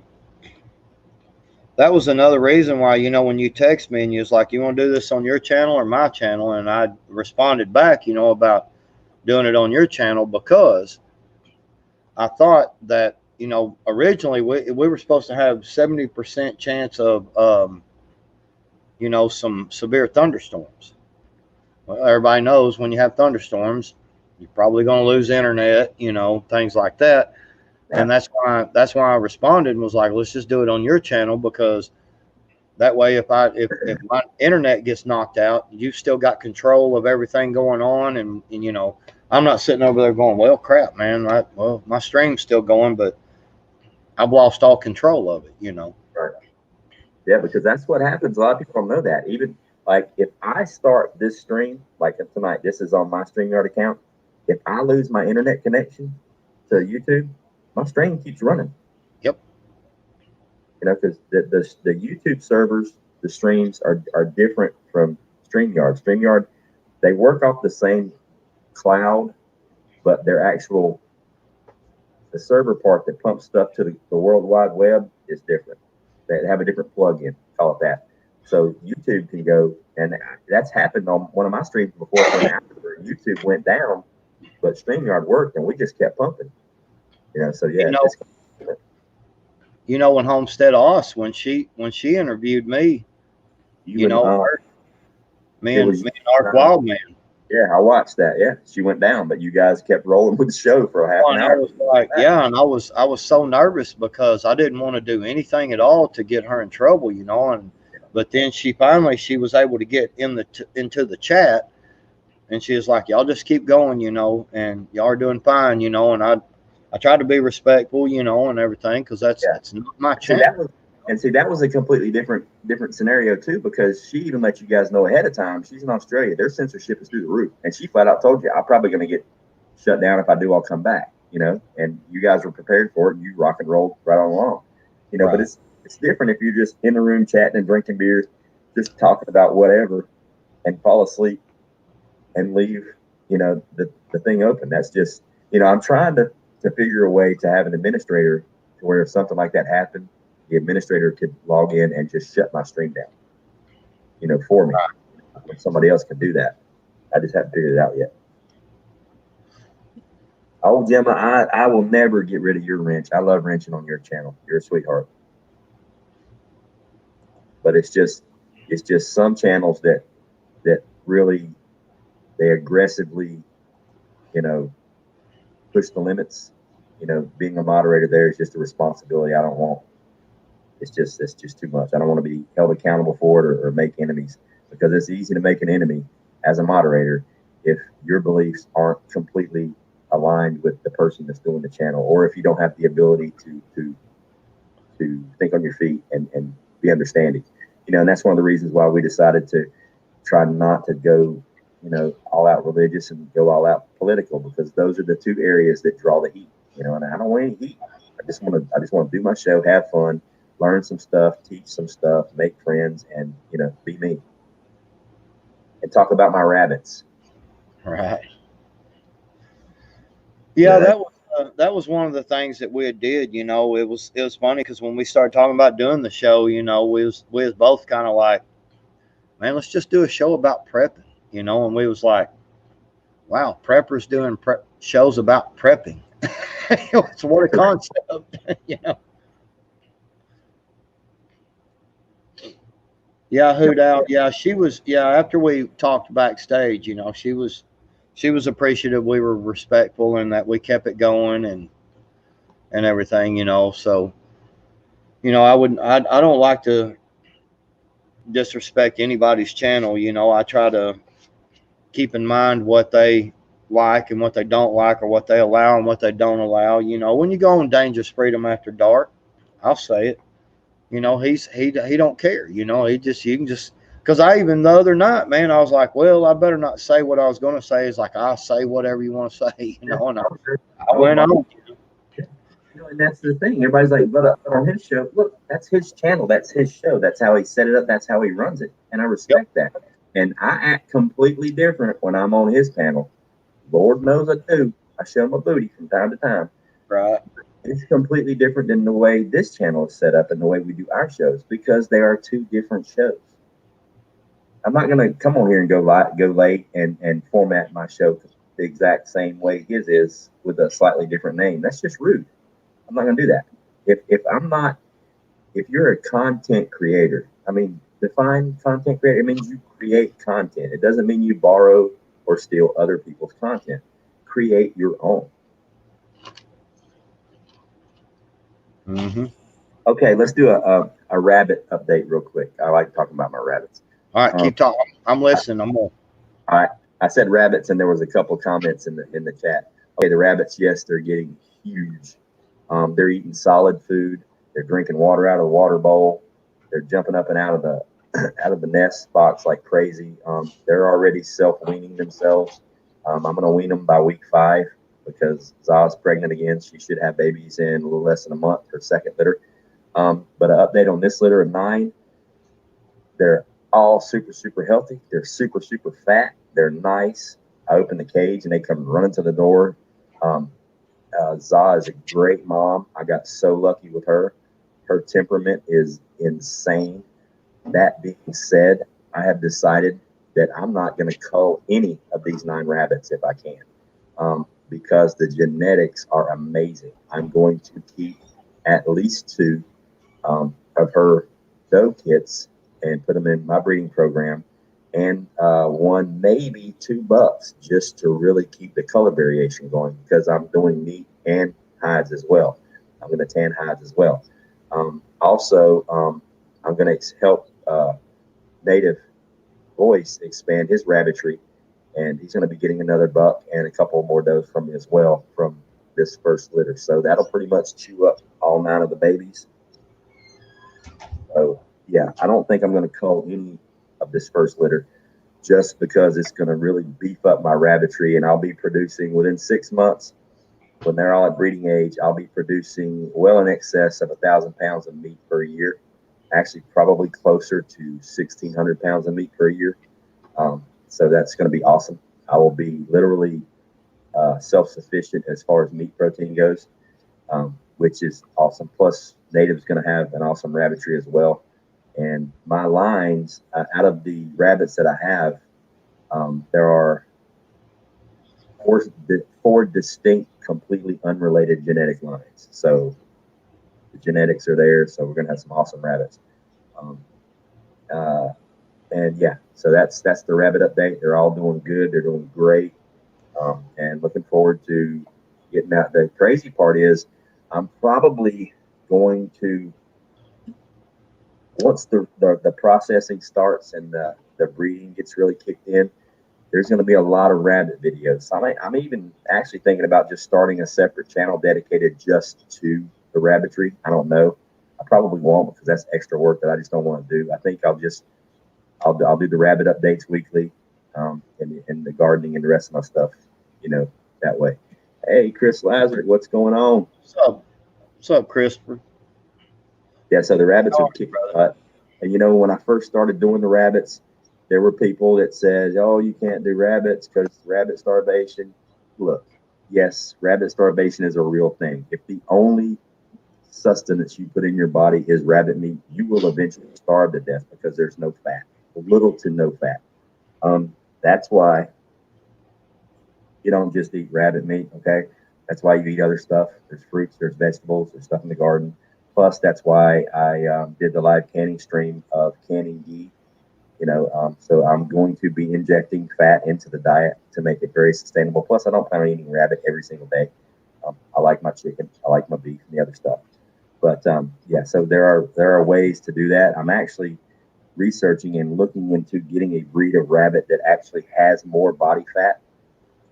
that was another reason why, when you text me and you was like, you want to do this on your channel or my channel? And I responded back, about doing it on your channel because I thought that, originally we were supposed to have 70% chance of, some severe thunderstorms. Well, everybody knows when you have thunderstorms, you're probably going to lose internet, things like that. Yeah. And that's why I responded and was like, let's just do it on your channel because that way if my internet gets knocked out, you've still got control of everything going on and I'm not sitting over there going, well, crap, man, my stream's still going, but I've lost all control of it, Right. Yeah, because that's what happens. A lot of people don't know that. Even like if I start this stream, like tonight, this is on my StreamYard account. If I lose my internet connection to YouTube, my stream keeps running. Yep. Because the YouTube servers, the streams are different from StreamYard. StreamYard, they work off the same cloud, but the server part that pumps stuff to the World Wide Web is different. They have a different plug-in, call it that. So YouTube can go, and that's happened on one of my streams before. After YouTube went down, but StreamYard worked, and we just kept pumping. So yeah. When Homestead Oss, when she interviewed me, me and Ark Wildman. Yeah, I watched that. Yeah, she went down, but you guys kept rolling with the show for a half an hour. I was like, yeah, and I was so nervous because I didn't want to do anything at all to get her in trouble, but then she was able to get into the chat, and she was like, y'all just keep going, and y'all are doing fine, and I tried to be respectful, and everything because that's not my channel. That was a completely different scenario too, because she even let you guys know ahead of time. She's in Australia. Their censorship is through the roof, and she flat out told you, "I'm probably going to get shut down. If I do, I'll come back." And you guys were prepared for it, and you rock and rolled right on along. Right. But it's different if you're just in the room chatting and drinking beers, just talking about whatever, and fall asleep and leave, the thing open. That's just, I'm trying to figure a way to have an administrator to where if something like that happened, the administrator could log in and just shut my stream down, for me. When somebody else can do that. I just haven't figured it out yet. Oh, Gemma, I will never get rid of your wrench. I love wrenching on your channel. You're a sweetheart. But it's just some channels that really, they aggressively, push the limits. being a moderator there is just a responsibility I don't want. It's just too much. I don't want to be held accountable for it, or make enemies, because it's easy to make an enemy as a moderator if your beliefs aren't completely aligned with the person that's doing the channel, or if you don't have the ability to think on your feet and be understanding. And that's one of the reasons why we decided to try not to go, all out religious and go all out political, because those are the two areas that draw the heat. And I don't want any heat. I just want to do my show, have fun, learn some stuff, teach some stuff, make friends, and be me. And talk about my rabbits. Right. Yeah, Yeah, that was one of the things that we did. It was funny because when we started talking about doing the show, we was both kind of like, man, let's just do a show about prepping. And we was like, wow, preppers doing shows about prepping. It's what a concept, you know. Yeah, who'd out. Yeah, she was. Yeah, after we talked backstage, she was appreciative. We were respectful and that we kept it going and everything. So I wouldn't. I don't like to disrespect anybody's channel. I try to keep in mind what they like and what they don't like, or what they allow and what they don't allow. When you go on Dangerous Freedom After Dark, I'll say it. He don't care. He just you can just because I even the other night, man, I was like, well, I better not say what I was going to say. It's like I'll say whatever you want to say, and I oh went my. on. And that's the thing. Everybody's like, but on his show, look, that's his channel, that's his show, that's how he set it up, that's how he runs it, and I Yep. respect that. And I act completely different when I'm on his panel. Lord knows I do. I show my booty from time to time. Right. It's completely different than the way this channel is set up and the way we do our shows, because they are two different shows. I'm not gonna come on here and go late and format my show the exact same way his is with a slightly different name. That's just rude. I'm not gonna do that. If you're a content creator, I mean, define content creator. It means you create content. It doesn't mean you borrow or steal other people's content. Create your own. Mm-hmm. Okay, let's do a rabbit update real quick. I like talking about my rabbits. All right, Um, keep talking. I'm listening. I'm more. I I said rabbits, and there was a couple comments in the chat. Okay, the rabbits, yes, they're getting huge. They're eating solid food. They're drinking water out of the water bowl. They're jumping up and out of the out of the nest box like crazy. They're already self weaning themselves. I'm gonna wean them by week 5 because Za's pregnant again. She should have babies in a little less than a month. Her second litter. But an update on this litter of 9. They're all super, super healthy. They're super, super fat. They're nice. I open the cage and they come running to the door. Um, Za is a great mom. I got so lucky with her. Her temperament is insane. That being said, I have decided that I'm not going to cull any of these 9 rabbits if I can, because the genetics are amazing. I'm going to keep at least 2 of her doe kits and put them in my breeding program, and 1, maybe 2 bucks, just to really keep the color variation going, because I'm doing meat and hides as well. I'm going to tan hides as well. Also, I'm going to help Native Voice expand his rabbitry, and he's going to be getting another buck and a couple more does from me as well from this first litter. So that'll pretty much chew up all 9 of the babies. So yeah, I don't think I'm going to cull any of this first litter, just because it's going to really beef up my rabbitry, and I'll be producing within 6 months. When they're all at breeding age, I'll be producing well in excess of 1,000 pounds of meat per year. Actually, probably closer to 1,600 pounds of meat per year. So that's going to be awesome. I will be literally self-sufficient as far as meat protein goes, which is awesome. Plus, Native's going to have an awesome rabbitry as well. And my lines, out of the rabbits that I have, there are four, 4 distinct, completely unrelated genetic lines. So the genetics are there. So we're going to have some awesome rabbits. Um, uh, and yeah, so that's the rabbit update. They're all doing good. They're doing great. And looking forward to getting out. The crazy part is, I'm probably going to, once the processing starts and the breeding gets really kicked in, there's going to be a lot of rabbit videos. So I'm even actually thinking about just starting a separate channel dedicated just to the rabbitry. I don't know. I probably won't because that's extra work that I just don't want to do. I think I'll do the rabbit updates weekly, and the gardening and the rest of my stuff, that way. Hey, Chris Lazard, what's going on? What's up, Christopher? Yeah, so the rabbits How are are you, kicking brother? butt. And when I first started doing the rabbits, there were people that said, "Oh, you can't do rabbits because rabbit starvation." Look, yes, rabbit starvation is a real thing. If the only sustenance you put in your body is rabbit meat, you will eventually starve to death because there's no fat, little to no fat. That's why you don't just eat rabbit meat, okay? That's why you eat other stuff. There's fruits, there's vegetables, there's stuff in the garden. Plus, that's why I did the live canning stream of canning ghee. So I'm going to be injecting fat into the diet to make it very sustainable. Plus, I don't plan on eating rabbit every single day. I like my chicken, I like my beef, and the other stuff. But yeah, so there are ways to do that. I'm actually researching and looking into getting a breed of rabbit that actually has more body fat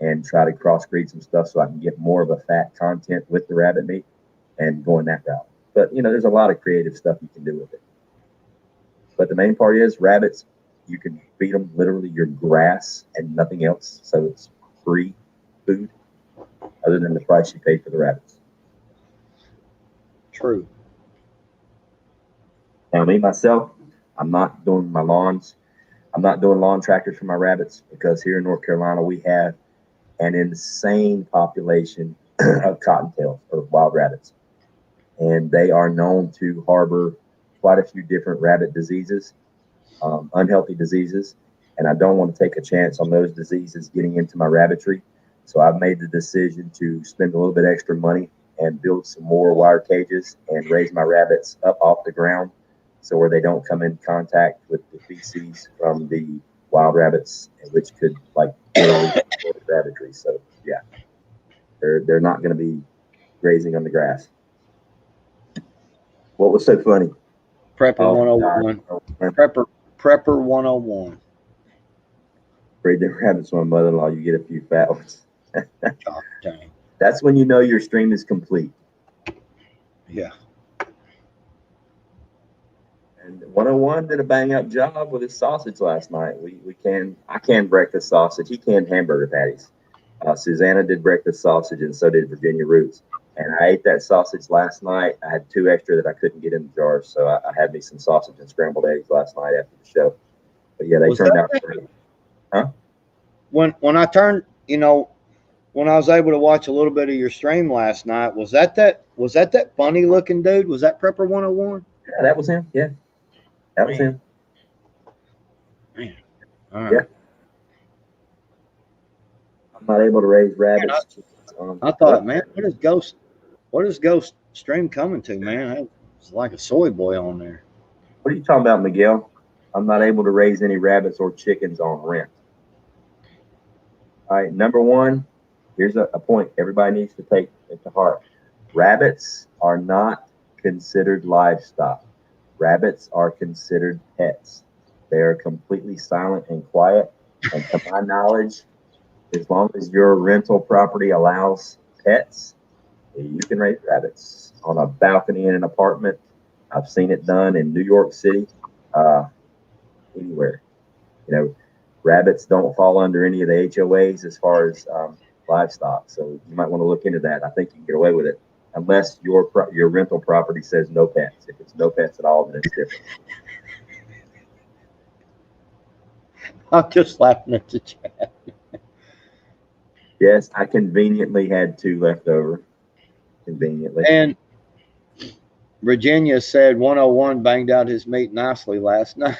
and try to crossbreed some stuff so I can get more of a fat content with the rabbit meat and going that route. But there's a lot of creative stuff you can do with it. But the main part is rabbits, you can feed them literally your grass and nothing else. So it's free food other than the price you pay for the rabbits. True. Now, me, myself, I'm not doing my lawns. I'm not doing lawn tractors for my rabbits because here in North Carolina, we have an insane population of cottontails or wild rabbits. And they are known to harbor quite a few different rabbit diseases, unhealthy diseases. And I don't want to take a chance on those diseases getting into my rabbitry. So I've made the decision to spend a little bit extra money and build some more wire cages and raise my rabbits up off the ground so where they don't come in contact with the feces from the wild rabbits, which could like literally destroy the rabbitry. So yeah, they're not going to be grazing on the grass. What was so funny? Prepper Oh my God. 101. Prepper 101. Breed the rabbits from my mother-in-law, you get a few fat ones. God dang. That's when you know your stream is complete. Yeah. And 101 did a bang up job with his sausage last night. I canned breakfast sausage. He canned hamburger patties. Susanna did breakfast sausage, and so did Virginia Roots. And I ate that sausage last night. I had two extra that I couldn't get in the jars, so I had me some sausage and scrambled eggs last night after the show. But yeah, they Was turned that out great. Huh? when I turned, when I was able to watch a little bit of your stream last night, was that funny looking dude? Was that Prepper 101? Yeah, that was him. Yeah, that was him. Man. All right. Yeah. I'm not able to raise rabbits. I thought, man, what is Ghost stream coming to, man? It's like a soy boy on there. What are you talking about, Miguel? I'm not able to raise any rabbits or chickens on rent. All right, number one, here's a point everybody needs to take to heart. Rabbits are not considered livestock. Rabbits are considered pets. They are completely silent and quiet. And to my knowledge, as long as your rental property allows pets, you can raise rabbits on a balcony in an apartment. I've seen it done in New York City, anywhere. Rabbits don't fall under any of the HOAs as far as livestock. So you might want to look into that. I think you can get away with it unless your rental property says no pets. If it's no pets at all, then it's different. I'm just laughing at the chat. Yes, I conveniently had two left over. Conveniently. And Virginia said 101 banged out his meat nicely last night.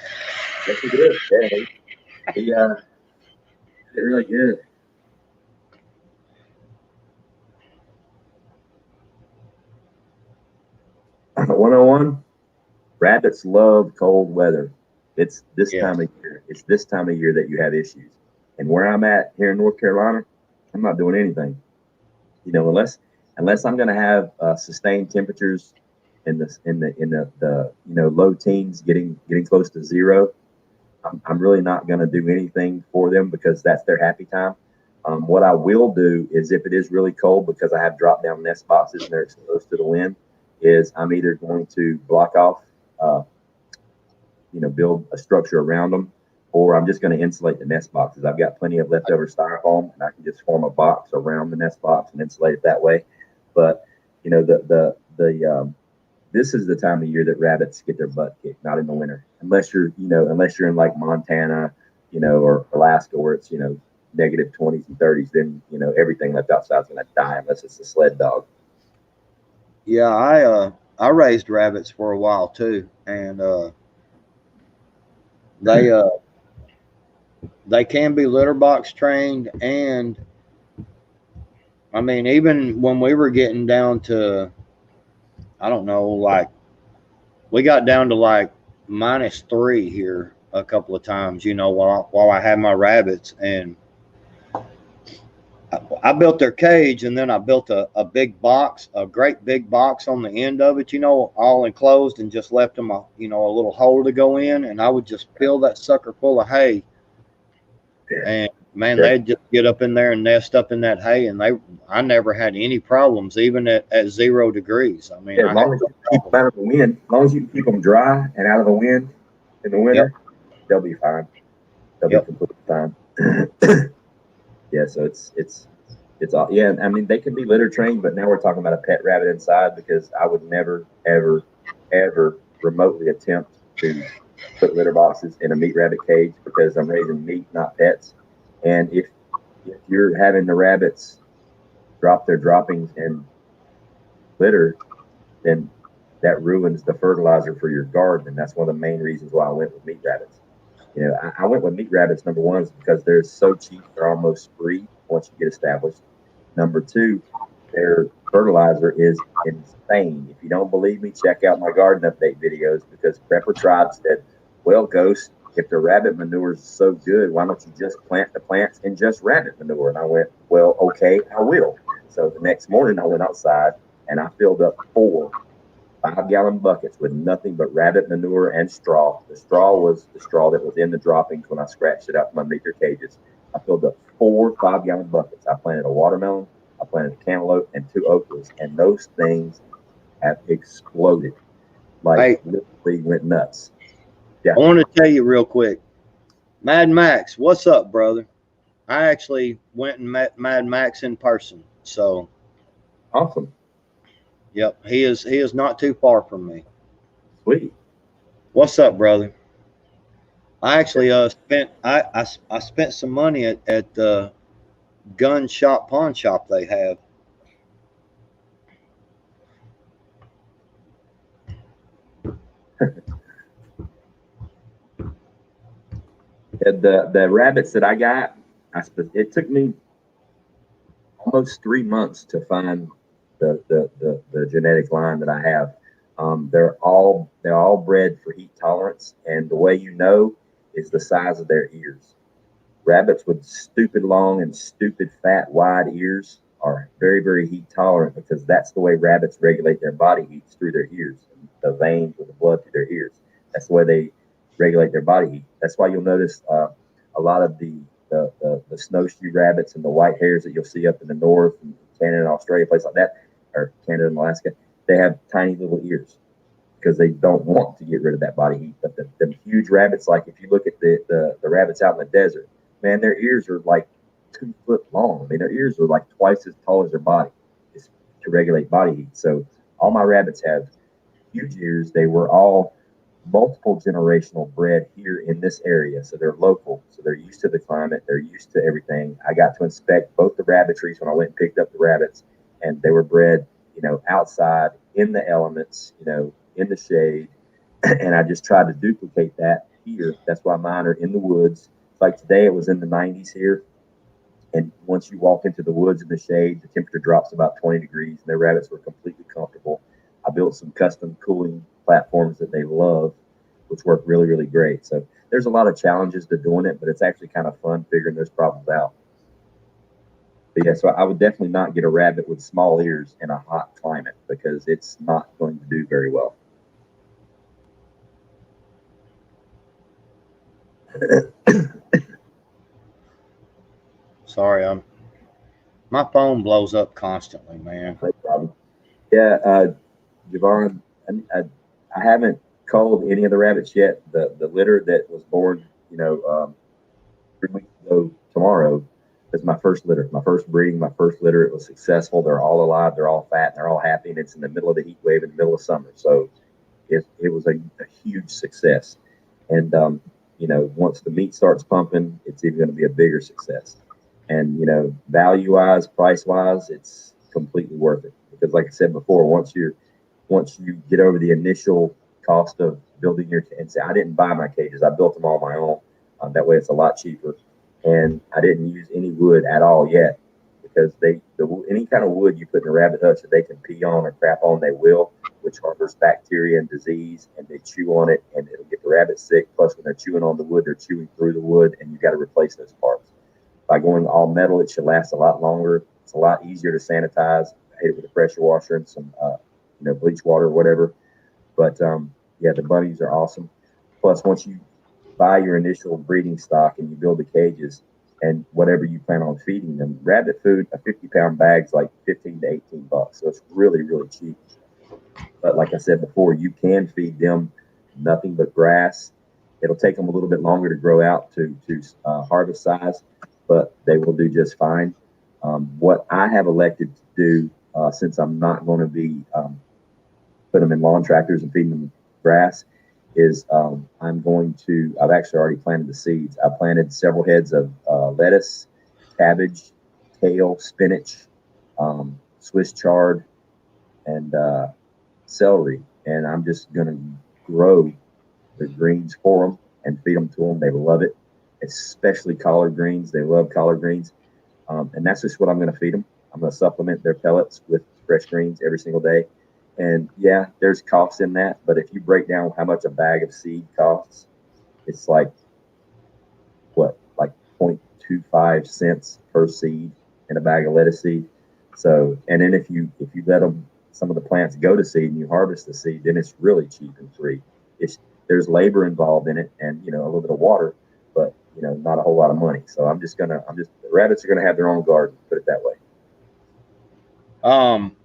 Yes, he did. Yeah, he did really good. 101. Rabbits love cold weather. It's this Yes. time of year. It's this time of year that you have issues. And where I'm at here in North Carolina, I'm not doing anything. Unless I'm going to have sustained temperatures in the low teens, getting close to zero. I'm really not going to do anything for them because that's their happy time. What I will do is if it is really cold because I have drop down nest boxes and they're exposed to the wind, is I'm either going to block off, uh, build a structure around them, or I'm just going to insulate the nest boxes. I've got plenty of leftover styrofoam, and I can just form a box around the nest box and insulate it that way. But the this is the time of year that rabbits get their butt kicked, not in the winter, unless you're in like Montana, or Alaska where it's negative 20s and 30s. Then everything left outside is going to die unless it's a sled dog. Yeah, I raised rabbits for a while too, and they uh they can be litter box trained, and I mean even when we were getting down to, I don't know, like we got down to like -3 here a couple of times, while I had my rabbits, and I built their cage, and then I built a big box, a great big box on the end of it, all enclosed, and just left them a little hole to go in, and I would just fill that sucker full of hay, Yeah. and man, Yeah. they'd just get up in there and nest up in that hay, and I never had any problems, even at 0 degrees. I mean, Yeah, as I had long as no you keep problem. them out of the wind, as long as you keep them dry and out of the wind in the Yep, winter, they'll be fine. They'll be yep. completely fine. Yeah, so it's all, yeah. I mean, they can be litter trained, but now we're talking about a pet rabbit inside because I would never, ever, ever remotely attempt to put litter boxes in a meat rabbit cage because I'm raising meat, not pets. And if you're having the rabbits drop their droppings in litter, then that ruins the fertilizer for your garden. And that's one of the main reasons why I went with meat rabbits. I went with meat rabbits. Number one is because they're so cheap; they're almost free once you get established. Number two, their fertilizer is insane. If you don't believe me, check out my garden update videos because Prepper Tribe said, "Well, Ghost, if the rabbit manure is so good, why don't you just plant the plants in just rabbit manure?" And I went, "Well, okay, I will." So the next morning, I went outside and I filled up 4 5-gallon buckets with nothing but rabbit manure and straw. The straw was the straw that was in the droppings when I scratched it out from underneath their cages. I filled up 4 5-gallon buckets. I planted a watermelon, I planted a cantaloupe, and 2 okras, and those things have exploded. Like Hey, literally went nuts. Yeah, I want to tell you real quick, Mad Max, what's up, brother? I actually went and met Mad Max in person, so awesome, yep, he is not too far from me. sweet. What's up, brother? I actually I spent some money at the gun shop pawn shop they have. The rabbits that I got, it took me almost 3 months to find the genetic line that I have. They're all bred for heat tolerance, and the way you know is the size of their ears. Rabbits with stupid long and stupid fat wide ears are very very heat tolerant because that's the way rabbits regulate their body heats through their ears, the veins of the blood through their ears. That's the way they regulate their body heat. That's why you'll notice a lot of the snowshoe rabbits and the white hairs that you'll see up in the north and Canada and Australia, places like that, or Canada and Alaska, they have tiny little ears because they don't want to get rid of that body heat. But the huge rabbits, like if you look at the rabbits out in the desert, man, their ears are like 2 foot long. I mean, their ears are like twice as tall as their body. It's to regulate body heat. So all my rabbits have huge ears. They were all multiple generational bred here in this area. So they're local. So they're used to the climate. They're used to everything. I got to inspect both the rabbitries when I went and picked up the rabbits, and they were bred, outside in the elements, in the shade. And I just tried to duplicate that here. That's why mine are in the woods. Like today, it was in the 90s here. And once you walk into the woods in the shade, the temperature drops about 20 degrees, and their rabbits were completely comfortable. I built some custom cooling platforms that they love, which work really, really great. So there's a lot of challenges to doing it, but it's actually kind of fun figuring those problems out. Yeah, so I would definitely not get a rabbit with small ears in a hot climate because it's not going to do very well. Sorry, my phone blows up constantly, man. No problem. Yeah, Javon, I, I haven't culled any of the rabbits yet. The litter that was born, 3 weeks ago tomorrow is my first litter, my first breeding, my first litter. It was successful. They're all alive. They're all fat. And they're all happy. And it's in the middle of the heat wave in the middle of summer. So it was a huge success. And, once the meat starts pumping, it's even going to be a bigger success. And, value wise, price wise, it's completely worth it. Because like I said before, once you get over the initial cost of building your and say I didn't buy my cages, I built them all my own. That way, it's a lot cheaper, and I didn't use any wood at all yet because any kind of wood you put in a rabbit hutch that they can pee on or crap on, they will, which harbors bacteria and disease, and they chew on it, and it'll get the rabbit sick. Plus, when they're chewing on the wood, they're chewing through the wood, and you got to replace those parts. By going all metal, it should last a lot longer. It's a lot easier to sanitize. I hit it with a pressure washer and some, bleach water or whatever. But yeah, the bunnies are awesome. Plus, once you buy your initial breeding stock and you build the cages and whatever you plan on feeding them, rabbit food, a 50-pound bag's like 15 to 18 bucks. So it's really, really cheap. But like I said before, you can feed them nothing but grass. It'll take them a little bit longer to grow out to harvest size, but they will do just fine. What I have elected to do, since I'm not going to be put them in lawn tractors and feeding them grass, is I've actually already planted the seeds. I planted several heads of lettuce, cabbage, kale, spinach, Swiss chard, and celery. And I'm just going to grow the greens for them and feed them to them. They love it, especially collard greens. They love collard greens. And that's just what I'm going to feed them. I'm going to supplement their pellets with fresh greens every single day. And yeah, there's cost in that, but if you break down how much a bag of seed costs, it's like what, like 0.25 cents per seed in a bag of lettuce seed. So, and then if you let them some of the plants go to seed and you harvest the seed, then it's really cheap and free. It's There's labor involved in it and a little bit of water, but not a whole lot of money. So the rabbits are gonna have their own garden, put it that way. Um,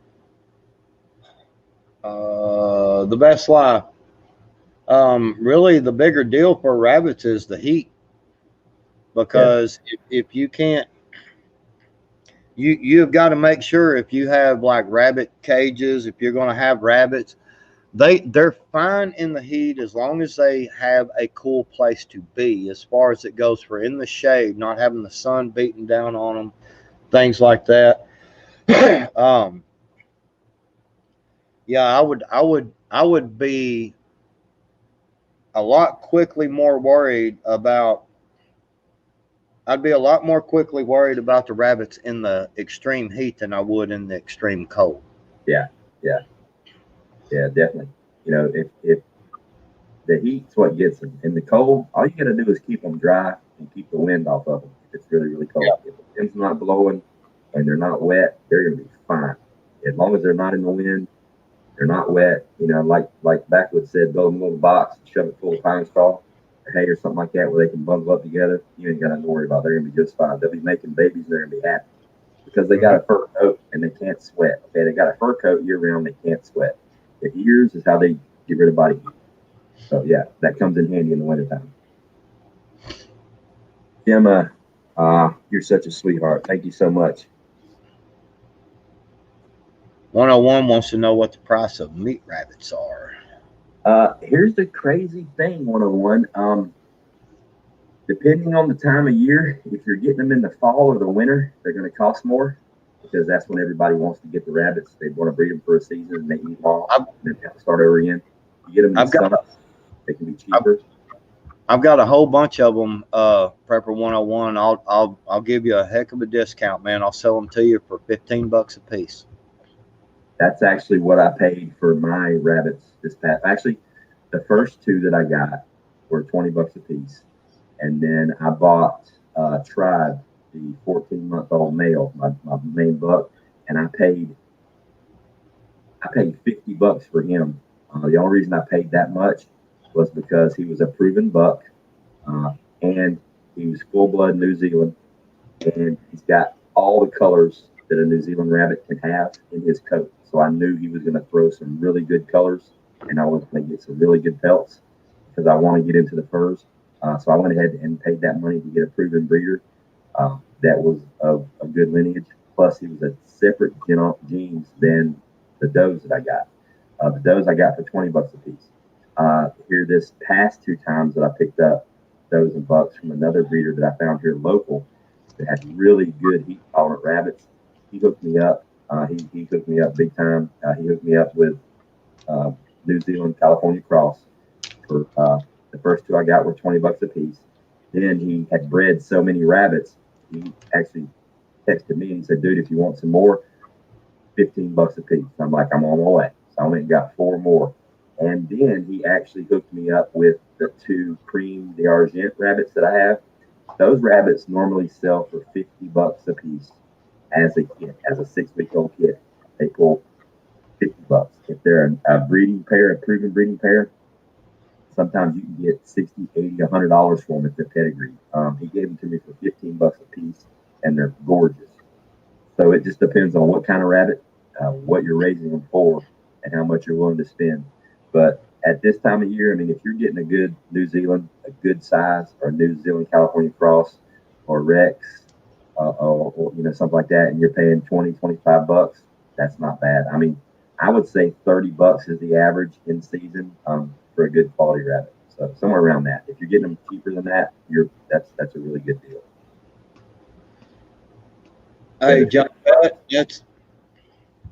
the best lie. Really, the bigger deal for rabbits is the heat Yeah, because if you can't, you've got to make sure if you have like rabbit cages, if you're going to have rabbits, they're fine in the heat as long as they have a cool place to be. As far as it goes for in the shade, not having the sun beating down on them, things like that. um, yeah, I would be a lot quickly more worried about I'd be a lot more quickly worried about the rabbits in the extreme heat than I would in the extreme cold. yeah, yeah, yeah, definitely. If the heat's what gets them. In the cold, all you got to do is keep them dry and keep the wind off of them. If it's really, really cold, if the wind's not blowing and they're not wet, they're going to be fine. As long as they're not in the wind, they're not wet. Like Backwoods said, build them a little box, shove it full of pine straw or hay or something like that, where they can bundle up together. You ain't got to worry about. It. They're going to be just fine. They'll be making babies. And they're going to be happy because they got Mm-hmm. a fur coat and they can't sweat. Okay, they got a fur coat year round. They can't sweat. The ears is how they get rid of body heat. So yeah, that comes in handy in the wintertime. Gemma, you're such a sweetheart. Thank you so much. 101 wants to know what the price of meat rabbits are. Here's the crazy thing, 101. Depending on the time of year, if you're getting them in the fall or the winter, they're going to cost more because that's when everybody wants to get the rabbits. They want to breed them for a season and they eat them all I've, and then have to start over again. You get them in the I've got summer, they can be I've, cheaper. I've got a whole bunch of them. Prepper 101. I'll give you a heck of a discount, man. I'll sell them to you for $15 a piece. That's actually what I paid for my rabbits this past. Actually, the first two that I got were $20 a piece, and then I bought Tribe the 14-month-old male, my main buck, and I paid $50 for him. The only reason I paid that much was because he was a proven buck, and he was full blood New Zealand, and he's got all the colors that a New Zealand rabbit can have in his coat. So I knew he was going to throw some really good colors, and I was going to get some really good pelts because I want to get into the furs. So I went ahead and paid that money to get a proven breeder that was of a good lineage. Plus, he was a separate genes than the does that I got. The does I got for $20 a piece. Here, this past two times that I picked up does and bucks from another breeder that I found here local that had really good heat tolerant rabbits. He hooked me up. He hooked me up big time. He hooked me up with uh, New Zealand California cross for the first two I got were $20 a piece. Then he had bred so many rabbits, he actually texted me and he said, "Dude, if you want some more, $15 a piece." I'm like, "I'm on my way." So I went and got four more. And then he actually hooked me up with the two cream d'argent rabbits that I have. Those rabbits normally sell for $50 a piece as a kid, as a 6 week old kid. They pull $50. If they're a breeding pair, a proven breeding pair, sometimes you can get 60, 80, $100 for them if they're pedigree. He gave them to me for $15 a piece, and they're gorgeous. So it just depends on what kind of rabbit, what you're raising them for, and how much you're willing to spend. But at this time of year, I mean, if you're getting a good New Zealand, a good size, or New Zealand California cross, or Rex, or something like that, and you're paying 20, $25, that's not bad. I mean, I would say $30 is the average in season for a good quality rabbit. So somewhere around that. If you're getting them cheaper than that, that's a really good deal. Hey, John,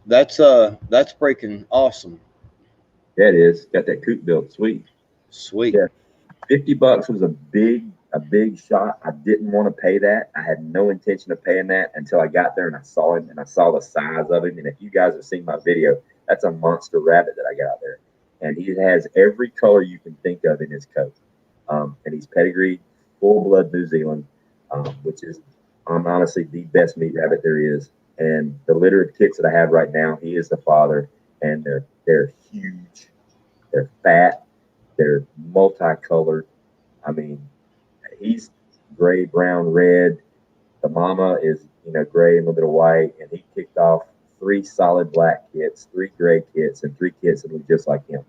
that's that's freaking awesome. Yeah, it is. Got that coop built, sweet. Sweet. Yeah, $50 was a big shot. I didn't want to pay that. I had no intention of paying that until I got there and I saw him and I saw the size of him. And if you guys have seen my video, that's a monster rabbit that I got out there. And he has every color you can think of in his coat. And he's pedigreed, full blood New Zealand, which is honestly the best meat rabbit there is. And the litter of kits that I have right now, he is the father, and they're huge, they're fat, they're multicolored. I mean, he's gray, brown, red. The mama is, gray and a little bit of white. And he kicked off three solid black kits, three gray kits, and three kits that look just like him.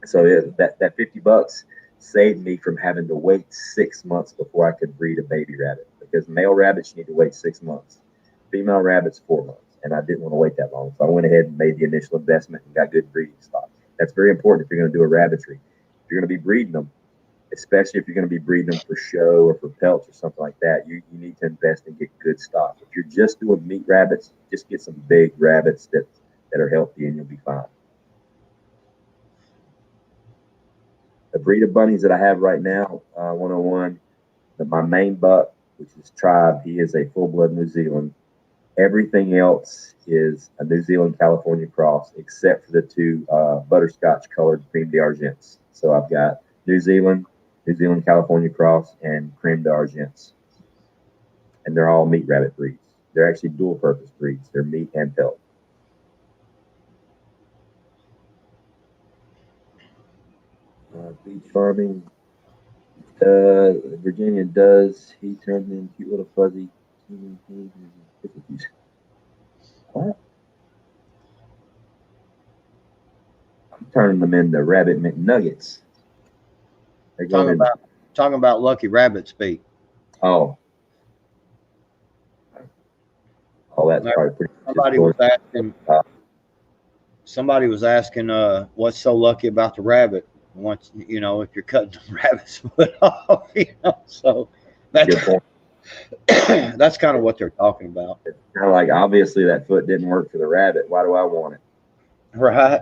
So that $50 saved me from having to wait 6 months before I could breed a baby rabbit. Because male rabbits you need to wait 6 months, female rabbits 4 months, and I didn't want to wait that long. So I went ahead and made the initial investment and got good breeding stock. That's very important if you're going to do a rabbitry. If you're going to be breeding them, especially if you're going to be breeding them for show or for pelts or something like that, you need to invest and get good stock. If you're just doing meat rabbits, just get some big rabbits that are healthy and you'll be fine. The breed of bunnies that I have right now, 101, my main buck, which is Tribe, he is a full blood New Zealand. Everything else is a New Zealand California cross, except for the two butterscotch colored cream d'argents. So I've got New Zealand California cross, and creme d'argents. And they're all meat rabbit breeds. They're actually dual purpose breeds. They're meat and pelt. Beach farming. Virginia does. He turned in cute little fuzzy. What? I'm turning them into rabbit McNuggets. They're going Talking in. about talking about lucky rabbit speak. Oh, oh, that's probably pretty just Somebody was going. asking. Somebody was asking, what's so lucky about the rabbit? Once if you're cutting the rabbit's foot off, So that's Good point. that's kind of what they're talking about, Kind of like obviously that foot didn't work for the rabbit. Why do I want it? right?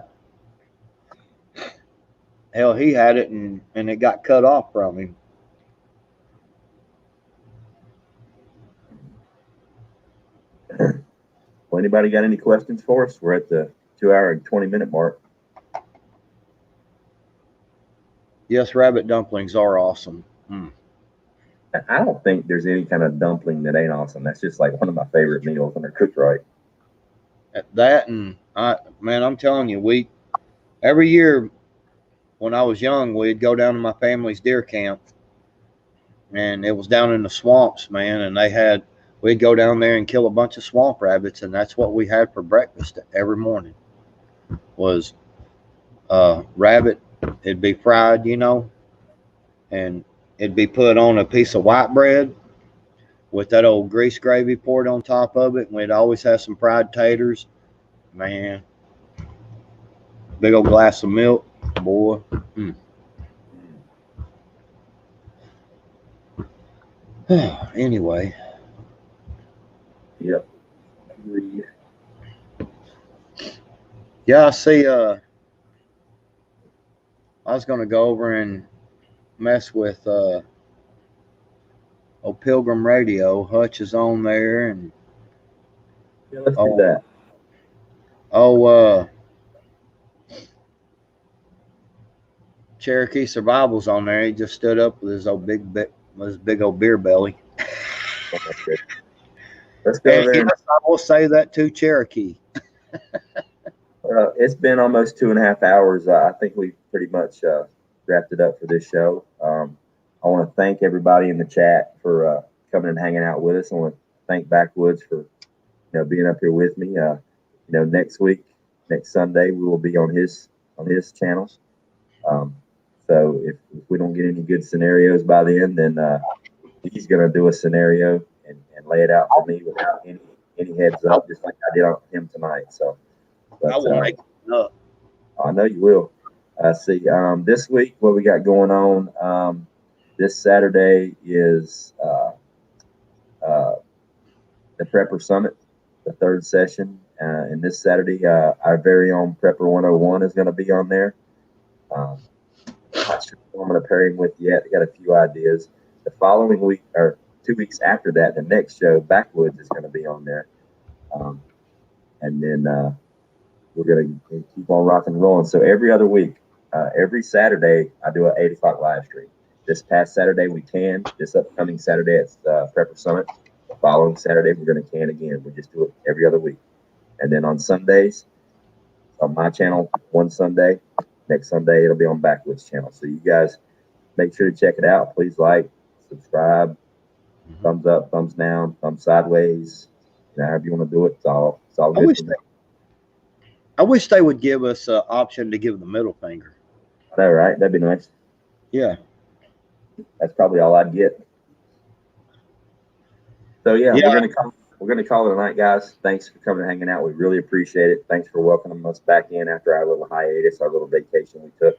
Hell, he had it and it got cut off from him. Well, anybody got any questions for us? We're at the 2 hour and 20 minute mark. Yes, rabbit dumplings are awesome. I don't think there's any kind of dumpling that ain't awesome. That's just like one of my favorite meals when they're cooked right. That and man, I'm telling you, we every year when I was young, we'd go down to my family's deer camp, and it was down in the swamps, man. And we'd go down there and kill a bunch of swamp rabbits, and that's what we had for breakfast every morning was rabbit. It'd be fried, and it'd be put on a piece of white bread with that old grease gravy poured on top of it, and we'd always have some fried taters, man. Big old glass of milk, boy. Mm. Anyway, Yep. Agreed. yeah, I see. I was gonna go over and mess with old Pilgrim Radio. Hutch is on there, and Yeah, let's do oh, that. oh, Cherokee Survival's on there. He just stood up with his big old beer belly. Okay. Let's go And there. yes, I will say that too, Cherokee. It's been almost 2.5 hours. I think we pretty much wrapped it up for this show. I want to thank everybody in the chat for coming and hanging out with us. I want to thank Backwoods for being up here with me. Next week, next Sunday, we will be on his channel. Um, so if we don't get any good scenarios by then he's going to do a scenario and lay it out for me without any heads up, just like I did on him tonight. So, I but will make it up. I know you will. See, this week, what we got going on this Saturday is uh, the Prepper Summit, the third session. And this Saturday, our very own Prepper 101 is going to be on there. Um, not sure who I'm going to pair him with yet. I got a few ideas. The following week, or 2 weeks after that, the next show, Backwoods, is going to be on there. Um, and then we're going to keep on rocking and rolling. So every other week, every Saturday, I do an 8 o'clock live stream. This past Saturday, we canned. This upcoming Saturday, it's Prepper Summit. The following Saturday, we're going to can again. We just do it every other week. And then on Sundays, on my channel, one Sunday. Next Sunday, it'll be on Backwoods channel. So you guys make sure to check it out. Please like, subscribe, thumbs up, thumbs down, thumbs sideways. However you want to do it, it's all I good wish for me. I wish they would give us an option to give the middle finger. I know, right? That'd be nice. Yeah. That's probably all I'd get. So yeah, Yeah. we're gonna call it a night, guys. Thanks for coming and hanging out. We really appreciate it. Thanks for welcoming us back in after our little hiatus, our little vacation we took.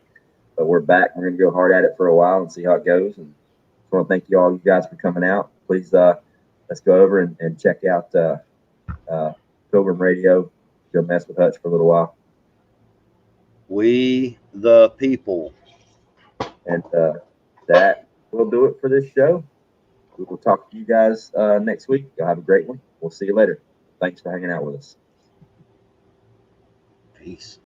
But we're back. We're gonna go hard at it for a while and see how it goes. And just want to thank you guys for coming out. Please let's go over and check out Pilgrim Radio. Go mess with Hutch for a little while. We the people. And that will do it for this show. We will talk to you guys next week. Y'all have a great one. We'll see you later. Thanks for hanging out with us. Peace.